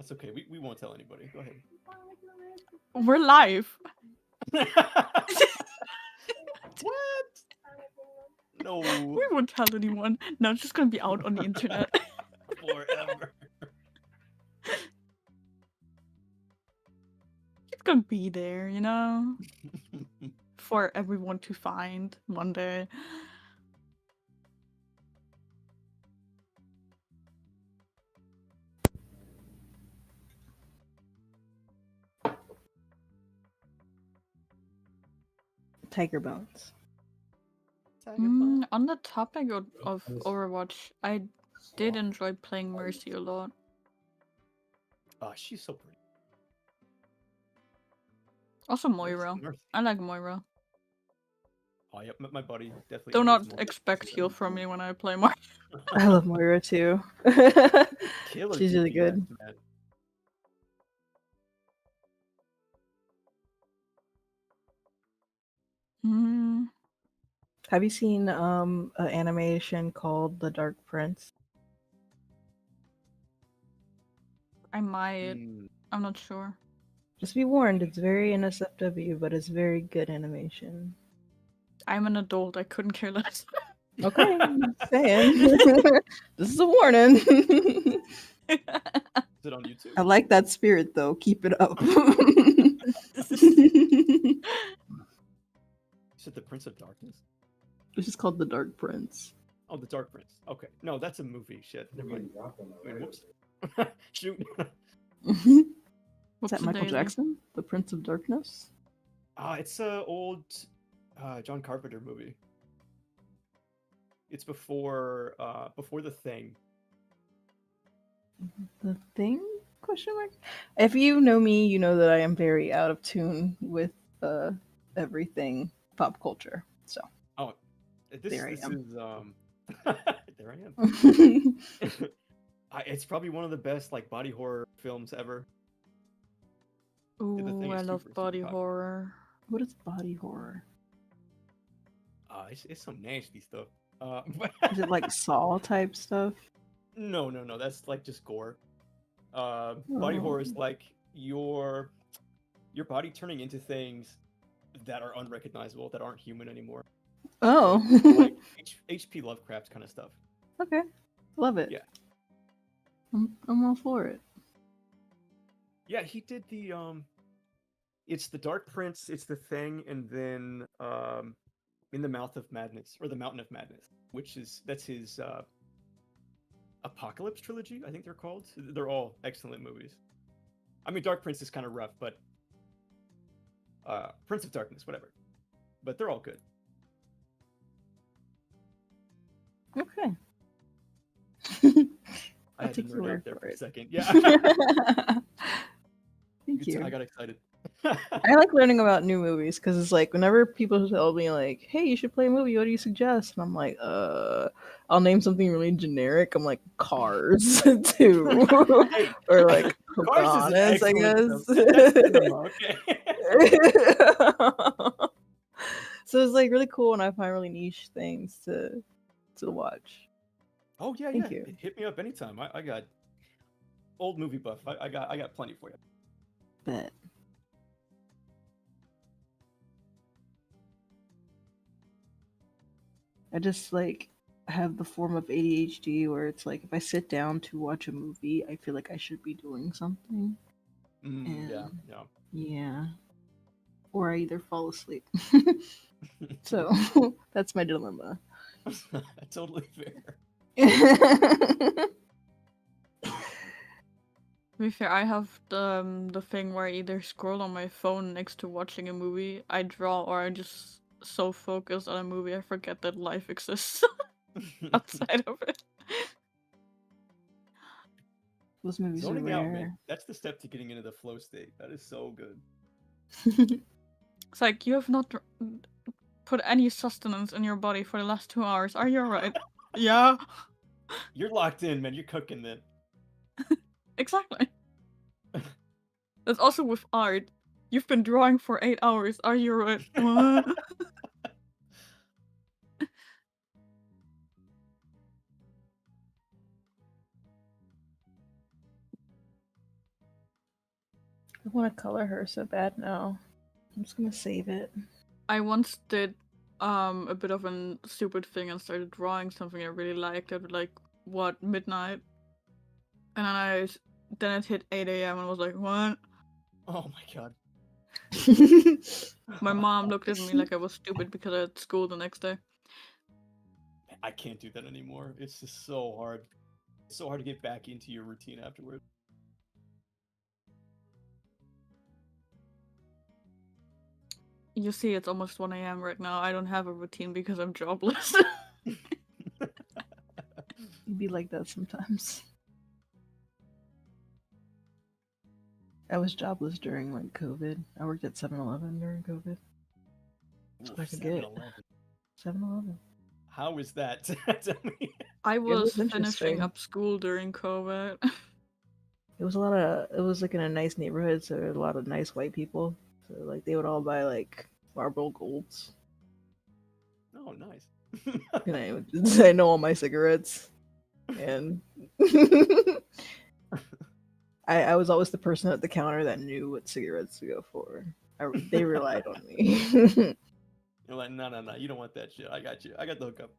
That's okay. We won't tell anybody. Go ahead. we're live. What? No. We won't tell anyone. No, it's just gonna be out on the internet. Forever. It's gonna be there, you know? For everyone to find one day. Tiger Bones. On the topic of Overwatch, I did enjoy playing Mercy a lot. Oh, she's so pretty. Also Moira. Mercy. I like Moira. Oh, yeah, my buddy definitely. Do knows not more. expect heal from me when I play Moira. I love Moira too. Killer She's really DPS, good. man. Have you seen an animation called The Dark Prince? I might. I'm not sure. Just be warned, it's very NSFW, but it's very good animation. I'm an adult. I couldn't care less. Okay, I'm just saying. This is a warning. Is it on YouTube? I like that spirit though. Keep it up. Is it the Prince of Darkness? It's just called The Dark Prince. Oh, the Dark Prince. Okay, no, that's a movie. Shit. Never mind. I mean, whoops. Shoot. Is that Michael Jackson? The Prince of Darkness? It's a old John Carpenter movie. It's before The Thing. The Thing? Question mark. If you know me, you know that I am very out of tune with everything pop culture. So. Oh, this There I am. is there I am. It's probably one of the best like body horror films ever. Ooh, I love body horror. What is body horror? It's some nasty stuff. Is it like Saw type stuff? No, no, no. That's like just gore. Body horror is Oh. like your body turning into things that are unrecognizable, that aren't human anymore. Oh. Like H.P. Lovecraft kind of stuff. Okay. Love it. Yeah. I'm all for it. Yeah, he did the it's the Dark Prince, it's the Thing, and then In the Mouth of Madness, or the Mountain of Madness, that's his Apocalypse trilogy, I think they're called. They're all excellent movies. I mean, Dark Prince is kind of rough, but Prince of Darkness, whatever. But they're all good. Okay. I had to nerd out there for a second. Yeah. Thank you. I got excited. I like learning about new movies because it's like whenever people tell me like, "Hey, you should play a movie. What do you suggest?" And I'm like, I'll name something really generic. I'm like Cars 2 or like Cars is Pocahontas, I excellent, guess. though. That's cinema, okay. So it's like really cool, and I find really niche things to watch. Oh yeah, Thank yeah. you. Hit me up anytime. I got old movie buff. I got plenty for you. Bet. I just like have the form of ADHD where it's like if I sit down to watch a movie, I feel like I should be doing something. Yeah, yeah. Yeah. Or I either fall asleep. So that's my dilemma. Totally fair. To be fair, I have the thing where I either scroll on my phone next to watching a movie, I draw, or I just so focused on a movie I forget that life exists outside of it. Those movies are Zoning out, rare. man. That's the step to getting into the flow state. That is so good. It's like you have not put any sustenance in your body for the last 2 hours. Are you alright? Yeah. You're locked in, man. You're cooking then. Exactly. That's also with art. You've been drawing for 8 hours. Are you right? What? I want to color her so bad now. I'm just gonna save it. I once did a bit of a stupid thing and started drawing something I really liked at like midnight, and then it hit 8 a.m. and I was like, what? Oh my god. My mom looked at me like I was stupid because I had school the next day. I can't do that anymore. It's just so hard. It's so hard to get back into your routine afterward. You see, it's almost 1 a.m. right now. I don't have a routine because I'm jobless. You'd be like that sometimes. I was jobless during like COVID. I worked at 7-Eleven during COVID. So I could get 7-Eleven. How is that? Tell me. I was interesting. finishing up school during COVID. It was like in a nice neighborhood, so there were a lot of nice white people. So like they would all buy like Marlboro Golds. Oh, nice. And I know all my cigarettes. And I was always the person at the counter that knew what cigarettes to go for. They relied on me. You're like, no, you don't want that shit. I got you. I got the hookup.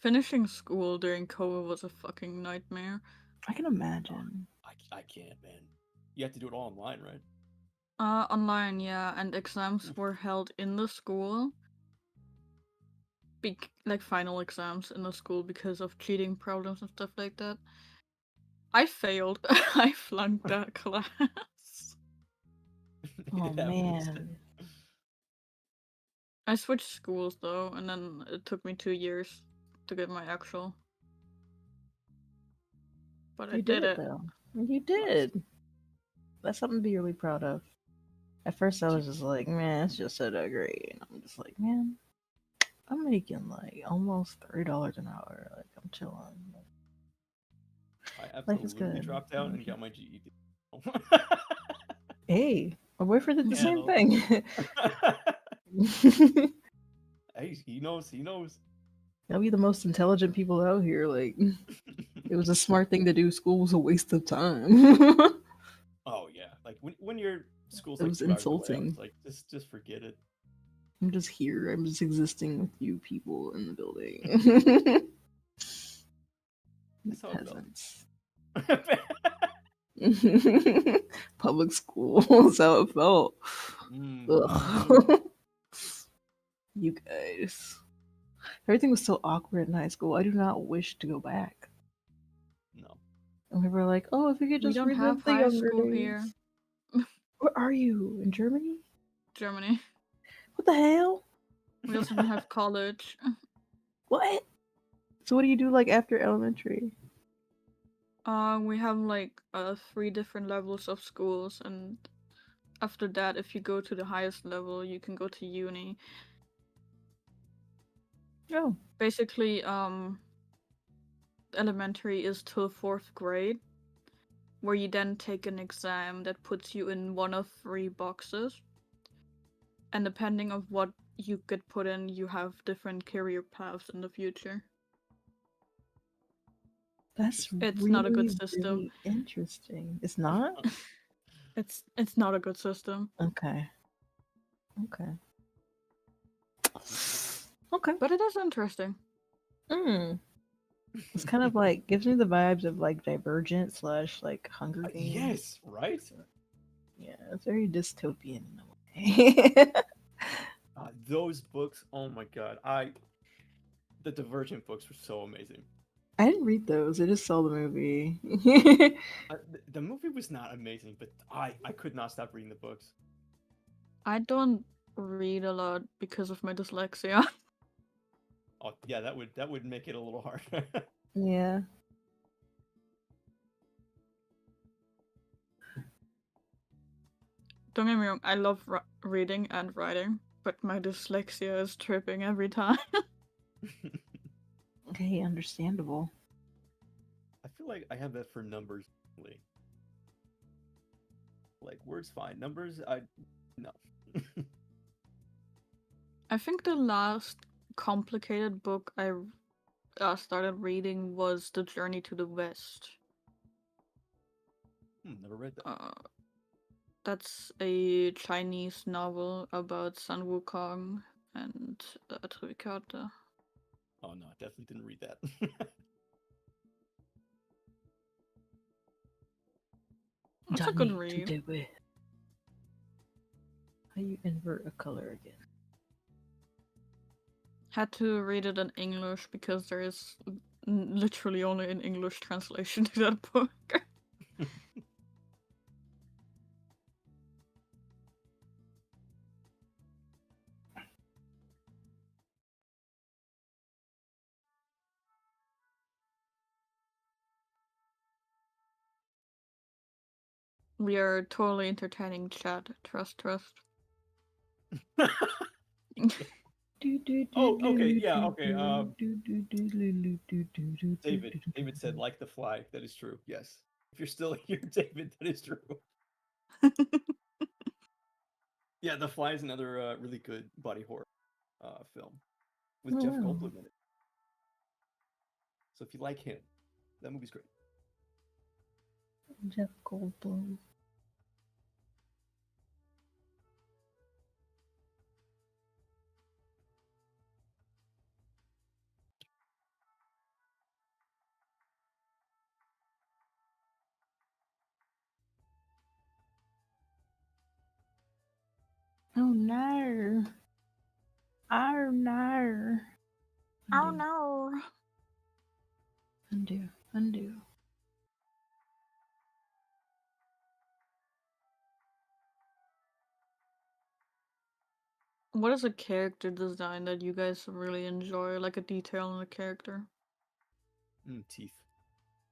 Finishing school during COVID was a fucking nightmare. I can imagine. I can't, man. You have to do it all online, right? Online, yeah, and exams were held in the school. Like final exams in the school because of cheating problems and stuff like that. I failed. I flunked that class. Oh man. I switched schools though, and then it took me 2 years to get my actual. But I You did it. though. You did. That's something to be really proud of. At first I was just like, man, it's just a degree. And I'm just like, man, I'm making like almost $30 an hour. Like I'm chilling. I Life is absolutely good. dropped out and got my GED. Hey, my boyfriend did the You same know. thing. Hey, he knows. He knows. They'll be the most intelligent people out here. Like, it was a smart thing to do. School was a waste of time. Oh yeah, like when your school's It like was 2 hours away, I insulting. was like, just forget it. I'm just here. I'm just existing with you people in the building. That's how it felt. Peasants. Public school. That's how it felt. Ugh. You guys. Everything was so awkward in high school. I do not wish to go back. No. And we were like, oh, if we could We just don't relive have the high younger school days. here. Where are you? In Germany? Germany. What the hell? We also don't have college. What? So what do you do like after elementary? We have like 3 different levels of schools, and after that, if you go to the highest level, you can go to uni. Oh. Basically, elementary is till 4th grade, where you then take an exam that puts you in one of 3 boxes. And depending on what you get put in, you have different career paths in the future. That's It's really, not a good system. really interesting. It's not? It's not a good system. Okay. Okay. Okay. But it is interesting. It's kind of like gives me the vibes of like Divergent / like Hunger Games. Yes, right. Yeah, it's very dystopian in a way. Those books, oh my god, the Divergent books were so amazing. I didn't read those. I just saw the movie. The movie was not amazing, but I could not stop reading the books. I don't read a lot because of my dyslexia. Oh yeah, that would make it a little hard. Yeah. Don't get me wrong, I love reading and writing, but my dyslexia is tripping every time. Okay, understandable. I feel like I have that for numbers. Really. Like words, fine. Numbers, no. I think the last complicated book I started reading was The Journey to the West. Never read that. That's a Chinese novel about Sun Wukong and Trikata. Oh no, I definitely didn't read that. It's a good read. How you invert a color again? Had to read it in English because there is literally only an English translation to that book. We are totally entertaining chat. Trust. Oh, okay, yeah, okay. David said, like the fly. That is true. Yes. If you're still here, David, that is true. Yeah, The Fly is another really good body horror film with Jeff Goldblum in it. So if you like him, that movie's great. Jeff Goldblum. Oh no. Oh no. Oh no. Undo. What is a character design that you guys really enjoy? Like a detail in a character? Teeth.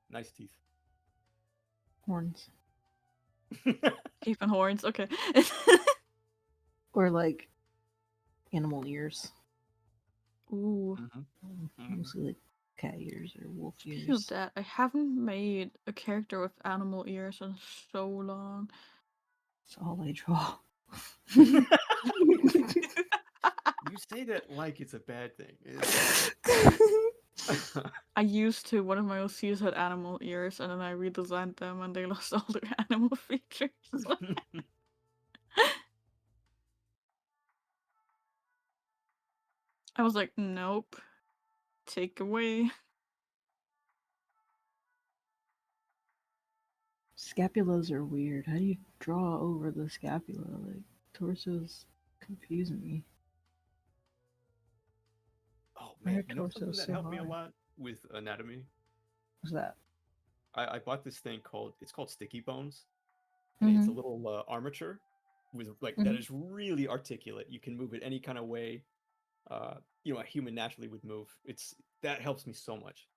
Nice teeth. Horns. Teeth and horns, okay. Or like animal ears. Ooh. Mostly like cat ears or wolf Speaking of ears. that, I haven't made a character with animal ears in so long. That's all I draw. You say that like it's a bad thing. I used to. One of my OCs had animal ears, and then I redesigned them, and they lost all their animal features. I was like, nope. Take away. Scapulas are weird. How do you draw over the scapula? Like, torsos confuse me. Oh My man, you know torso something is that so helped me a hard. lot with anatomy? What's that? I bought this thing called sticky bones. And it's a little armature with that is really articulate. You can move it any kind of way a human naturally would move. That helps me so much.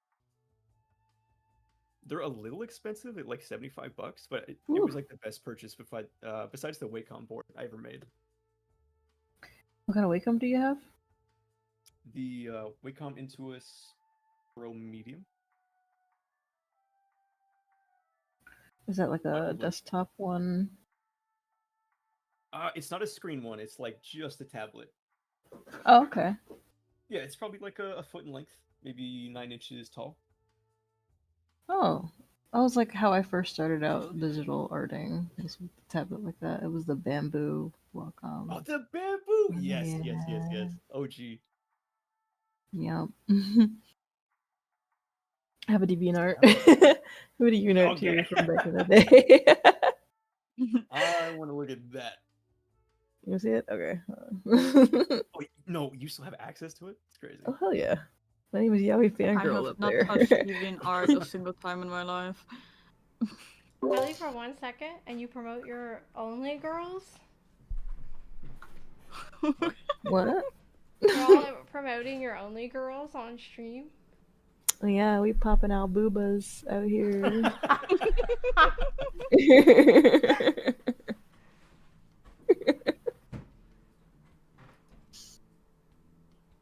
They're a little expensive at like $75, but it was like the best purchase besides the Wacom board I ever made. What kind of Wacom do you have? The Wacom Intuos Pro Medium. Is that like a desktop one? It's not a screen one. It's like just a tablet. Oh, okay. Yeah, it's probably like a foot in length, maybe 9 inches tall. Oh, that was like how I first started out digital arting. Was with a tablet like that. It was the bamboo Wacom. Oh, the bamboo! Yes. OG. Yep. I have a DeviantArt. I have a DeviantArt too from back in the day. I want to look at that. You see it? Okay. Oh, no, you still have access to it? It's crazy. Oh hell yeah! My name is Yaoi I Fangirl have up not there. touched DeviantArt a single time in my life. Really, for 1 second, and you promote your only girls? What? You're all promoting your only girls on stream? Yeah, we popping out boobas out here.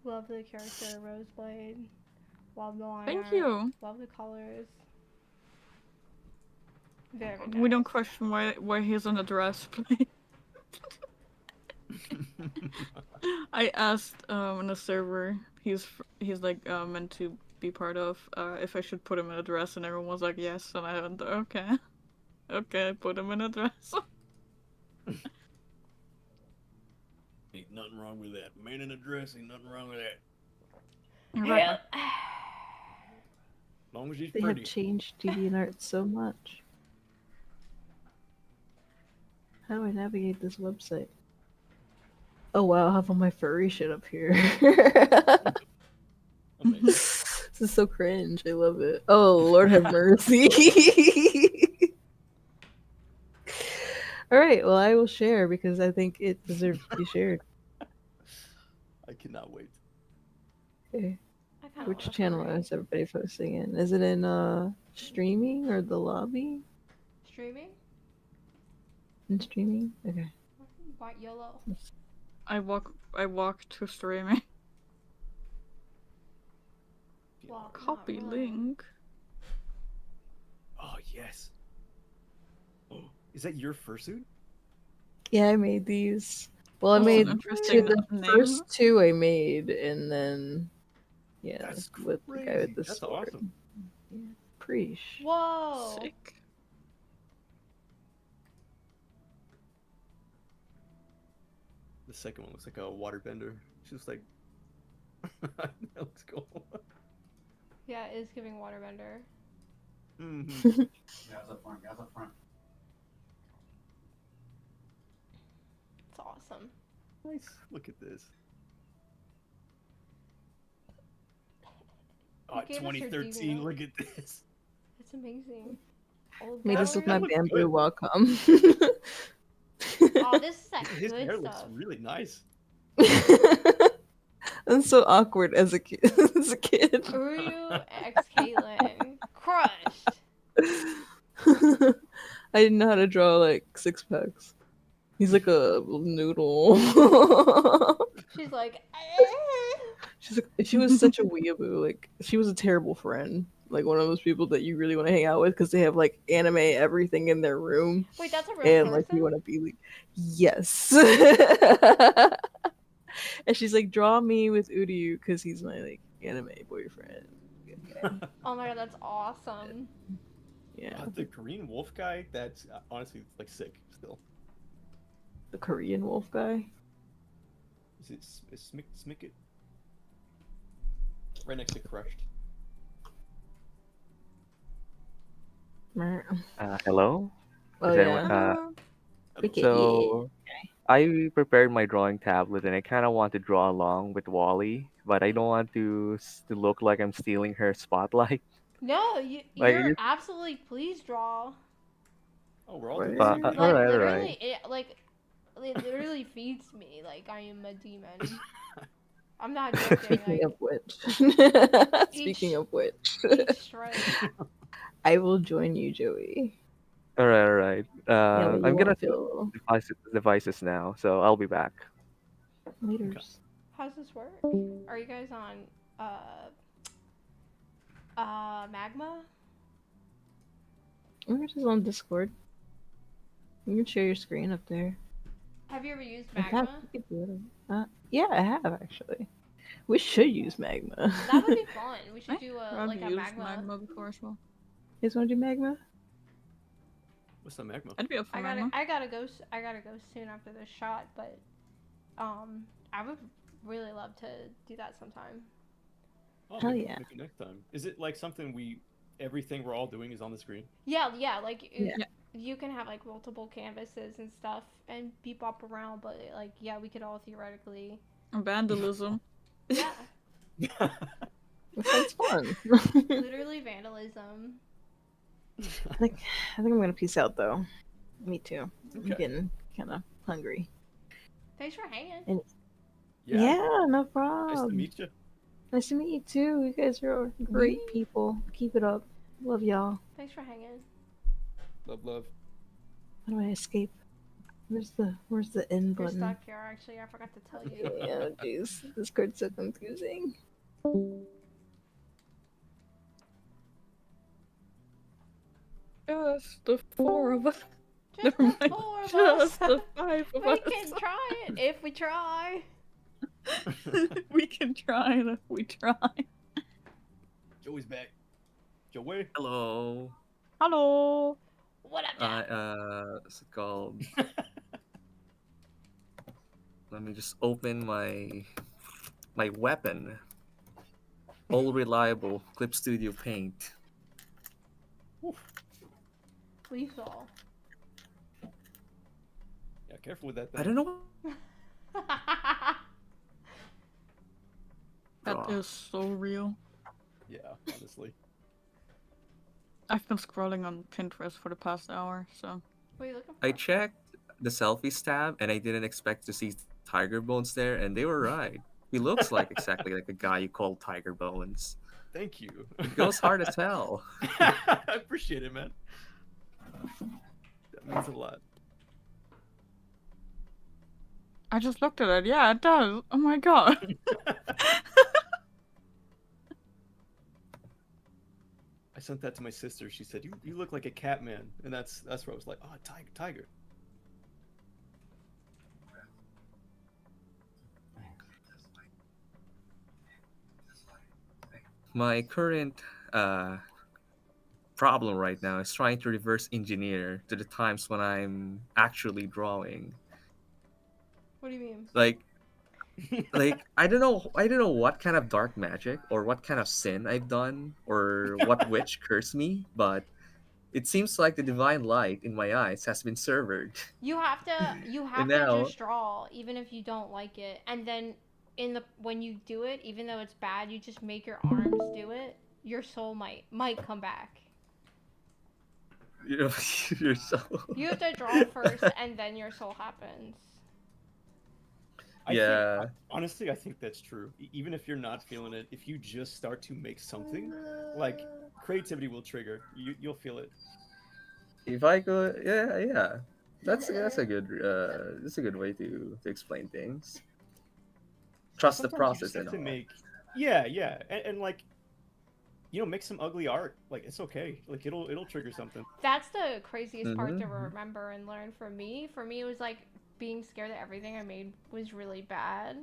Love the character, Roseblade. Love the line Thank art. you. Love the colors. Very We don't question why he's on a dress, please. I asked in a server he's like meant to be part of if I should put him in a dress, and everyone was like yes, and I went okay, put him in a dress. Ain't nothing wrong with that. Man in a dress, ain't nothing wrong with that. Right. As long as he's They pretty. have changed DeviantArt so much. How do I navigate this website? Oh wow, I have all my furry shit up here. This is so cringe. I love it. Oh Lord have mercy. Alright, well I will share because I think it deserves to be shared. I cannot wait. Okay. Which channel is everybody posting in? Is it in streaming or the lobby? Streaming? In streaming? Okay. White YOLO. I walk to streaming. Copy link. Oh yes. Oh, is that your fursuit? Yeah, I made these. Well, I Oh, made interesting the name. first two I made, and then yeah, That's with the guy crazy. with the That's sword. awesome. Yeah, preesh. Whoa! Sick. The second one looks like a waterbender. It's just like that looks cool. Yeah, it is giving waterbender. Mm-hmm. Guys up front, guys up front. It's awesome. Nice. Look at this. Who Oh, gave us your 2013. DeviantArt? Look at this. It's amazing. Old Made this with my gallery? bamboo Wacom. Oh, this is that His good hair stuff. looks really nice. I'm so awkward as a kid. As a kid. Ryu X Caitlyn. Crushed. I didn't know how to draw like 6-packs. He's like a noodle. She She's like, She's like, she was such a weeaboo. Like she was a terrible friend. Like one of those people that you really want to hang out with because they have like anime everything in their room. wait, that's a real And person? like you want to be like, yes. And she's like, draw me with Uryu because he's my like anime boyfriend. Okay. Oh my god, that's awesome. Yeah. The Korean wolf guy, that's honestly like sick still. The Korean wolf guy. Is it Smicket? Right next to Crushed. Hello? Oh, Is anyone, yeah. so I prepared my drawing tablet and I kind of want to draw along with Wally, but I don't want to look like I'm stealing her spotlight. No, Like, you're you- absolutely please draw. Oh, we're all doing Uh, the same uh, thing. Like alright, literally, alright. it literally feeds me like I am a demon. I'm not joking. Speaking of which, speaking of which, I will join you, Joey. Alright. Yeah, but you I'm gonna won't set feel devices now, so I'll be back. later. How's this work? Are you guys on Magma? We're just on Discord. You can share your screen up there. Have you ever used In fact, Magma? you could do it. Yeah, I have actually. We should use Magma. That would be fun. We should do I've like a used Magma. Magma before as well. You guys want to do Magma? What's the Magma? I'd be up for I Magma. gotta go soon after this shot, but I would really love to do that sometime. Oh, Hell maybe yeah. maybe next time. Is it like something everything we're all doing is on the screen? Yeah, like Yeah. you can have like multiple canvases and stuff and bop around, but like yeah, we could all theoretically. Vandalism. Yeah, That sounds fun. literally vandalism. I think I'm gonna peace out though. Me too. I'm Okay. getting kind of hungry. Thanks for hanging. And yeah, no problem. Nice to meet you. Nice to meet you too. You guys are great people. Keep it up. Love y'all. Thanks for hanging. Love. How do I escape? Where's the end You're button? stuck here. Actually, I forgot to tell you. Yeah, jeez. This card's so confusing. Just the four of us. Just Never the mind. four of Just us. the five of We us. can try it if we try. We can try it if we try. Joey's back. Joey. Hello. Hello. What up, What's it called? Let me just open my weapon. All reliable Clip Studio Paint. Lethal. Yeah, careful with that thing. I don't know. That is so real. Yeah, honestly. I've been scrolling on Pinterest for the past hour, so. What are you looking for? I checked the selfies tab and I didn't expect to see Tiger Bones there, and they were right. He looks like exactly like a guy you call Tiger Bones. Thank you. It goes hard to tell. I appreciate it, man. That means a lot. I just looked at it. Yeah, it does. Oh my god. I sent that to my sister. She said, "You look like a cat man," and that's where I was like, "Oh, tiger." My current problem right now is trying to reverse engineer to the times when I'm actually drawing. What do you mean? Like I don't know what kind of dark magic or what kind of sin I've done or what witch cursed me, but it seems like the divine light in my eyes has been severed. You have to And now- just draw even if you don't like it, and then when you do it, even though it's bad, you just make your arms do it. Your soul might come back. You know, you're so You have to draw first, and then your soul happens. Honestly, I think that's true. Even if you're not feeling it, if you just start to make something, like creativity will trigger. You'll feel it. If I could, yeah. That's a good way to explain things. trust the sometimes you process just have and to all. make. Yeah, yeah, and like, make some ugly art. Like it's okay. Like it'll trigger something. That's the craziest part to Mhm. remember and learn for me. For me, it was like being scared that everything I made was really bad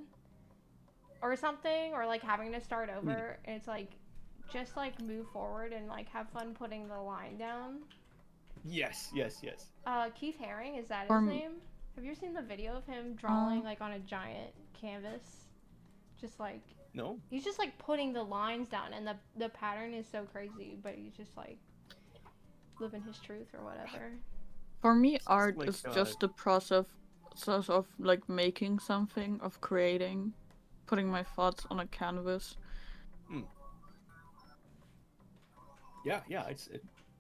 or something, or like having to start over. And it's like, just like move forward and like have fun putting the line down. Yes, yes, yes. Keith Haring, is that his Or name? Have you seen the video of him drawing like on a giant canvas? Just like No. he's just like putting the lines down, and the pattern is so crazy, but he's just like living his truth or whatever. For me, art like, is just the process of like making something, of creating, putting my thoughts on a canvas. Yeah, yeah, it's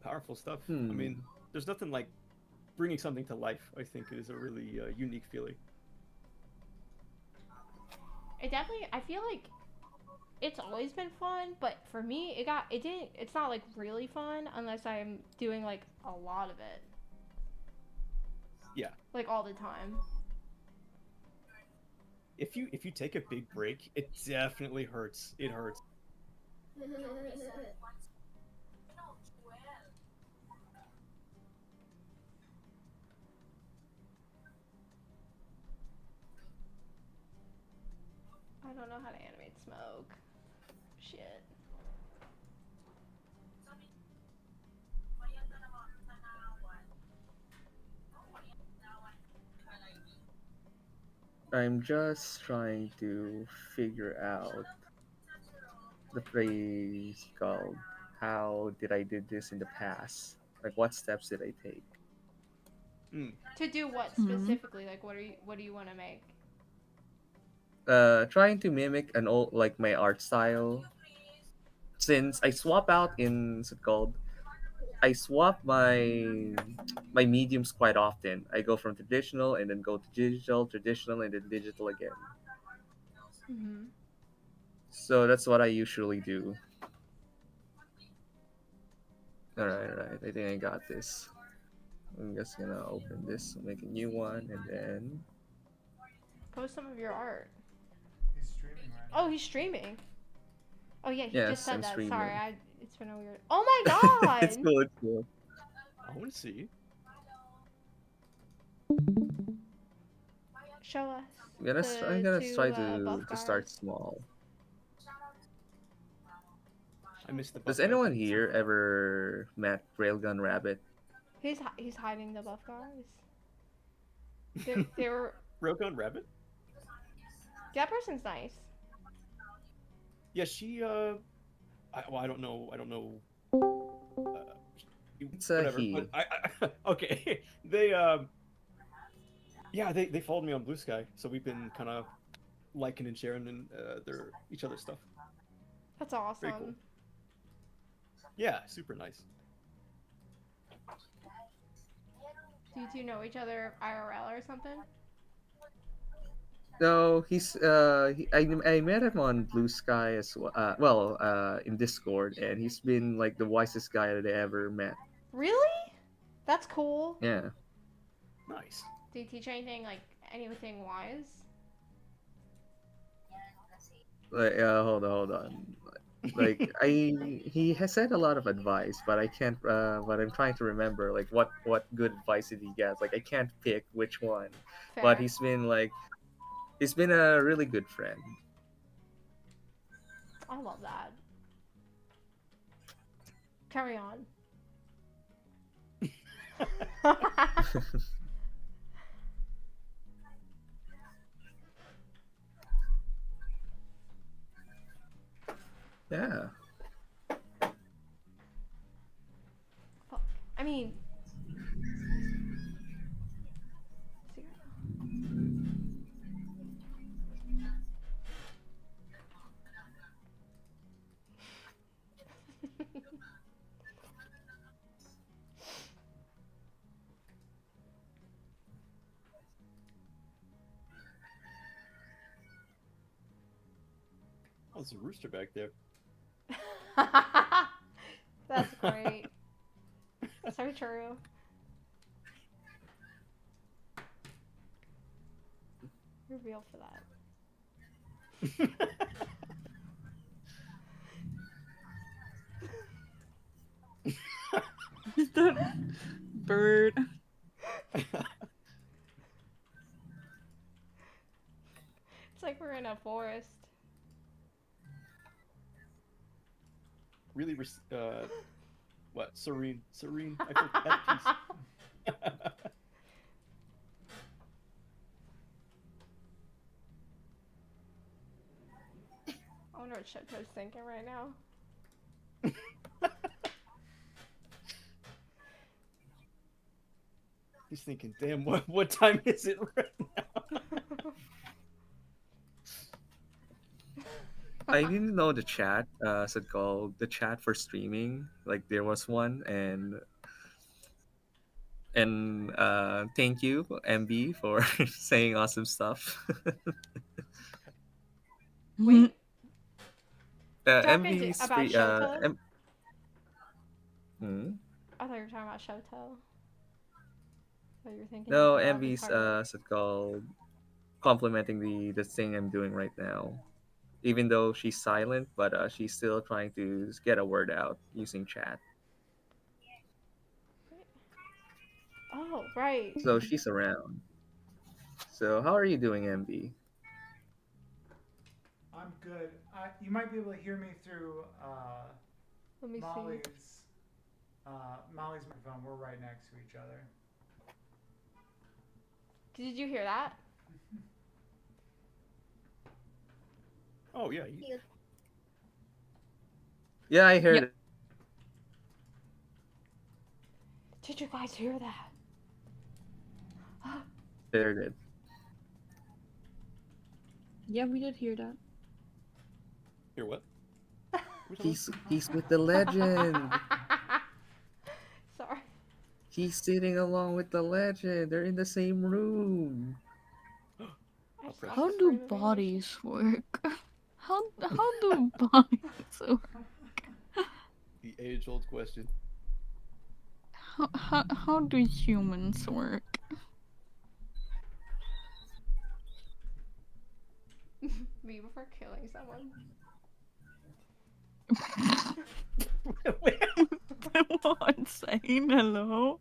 powerful stuff. I Hmm. mean, there's nothing like bringing something to life. I think is a really unique feeling. It definitely, I feel like it's always been fun, but for me, it's not like really fun unless I'm doing like a lot of it. Yeah. Like all the time. If you take a big break, it definitely hurts. It hurts. I don't know how to animate smoke. Shit. I'm just trying to figure out the phrase called how did I did this in the past? Like what steps did I take? To do what specifically? Like what do you want to make? Trying to mimic an old like my art style. Since I swap out in what's it called? I swap my mediums quite often. I go from traditional and then go to digital, traditional and then digital again. Mhm. So that's what I usually do. Alright, alright. I think I got this. I'm just gonna open this, make a new one, and then Post some of your art. He's streaming right Oh, he's streaming. Oh yeah, he just yes, said I'm that. streaming. Sorry, it's been a weird. Oh my god! It's cool. It's cool. I want to see. Show us. I'm gonna two, try buff to start guys. small. I missed the. Does anyone here ever met Railgun Rabbit? He's hiding the buff guys. They were. Railgun Rabbit? That person's nice. Yeah, she. I don't know. I don't know. It's a Whatever. he. But okay. They Yeah, they followed me on Blue Sky, so we've been kind of liking and sharing and each other's stuff. That's awesome. Very cool. Yeah, super nice. Do you two know each other IRL or something? No, I met him on Blue Sky as well. In Discord, and he's been like the wisest guy that I ever met. Really? That's cool. Yeah. Nice. Do you teach anything anything wise? Like, hold on. Like he has said a lot of advice, but I can't. But I'm trying to remember like what good advice did he get? Like I can't pick which one. Fair. But he's been a really good friend. I love that. Carry on. Yeah. I mean, Oh, there's a rooster back there. that's great. So true. You're real for that. The bird. It's like we're in a forest. Really, what? Serene. I feel at peace. I wonder what Shoto's thinking right now. He's thinking, damn, what time is it right now? I didn't know the chat, so called the chat for streaming. Like there was one, and thank you MB for saying awesome stuff. Wait. MB's about free. Shoto? Hmm? I thought you were talking about Shoto. So you were thinking No, anything about MB's Ricardo? so called complimenting the thing I'm doing right now. Even though she's silent, but she's still trying to get a word out using chat. Oh, right. So she's around. So how are you doing, MB? I'm good. You might be able to hear me through Let me Molly's see. Molly's microphone. We're right next to each other. Did you hear that? Oh yeah. Yeah, I heard it. Did you guys hear that? Heard it. Yeah, we did hear that. Hear what? He's with the legend. Sorry. He's sitting along with the legend. They're in the same room. How do bodies work? How do bodies work? The age-old question. How do humans work? Me before killing someone. What? Saying hello?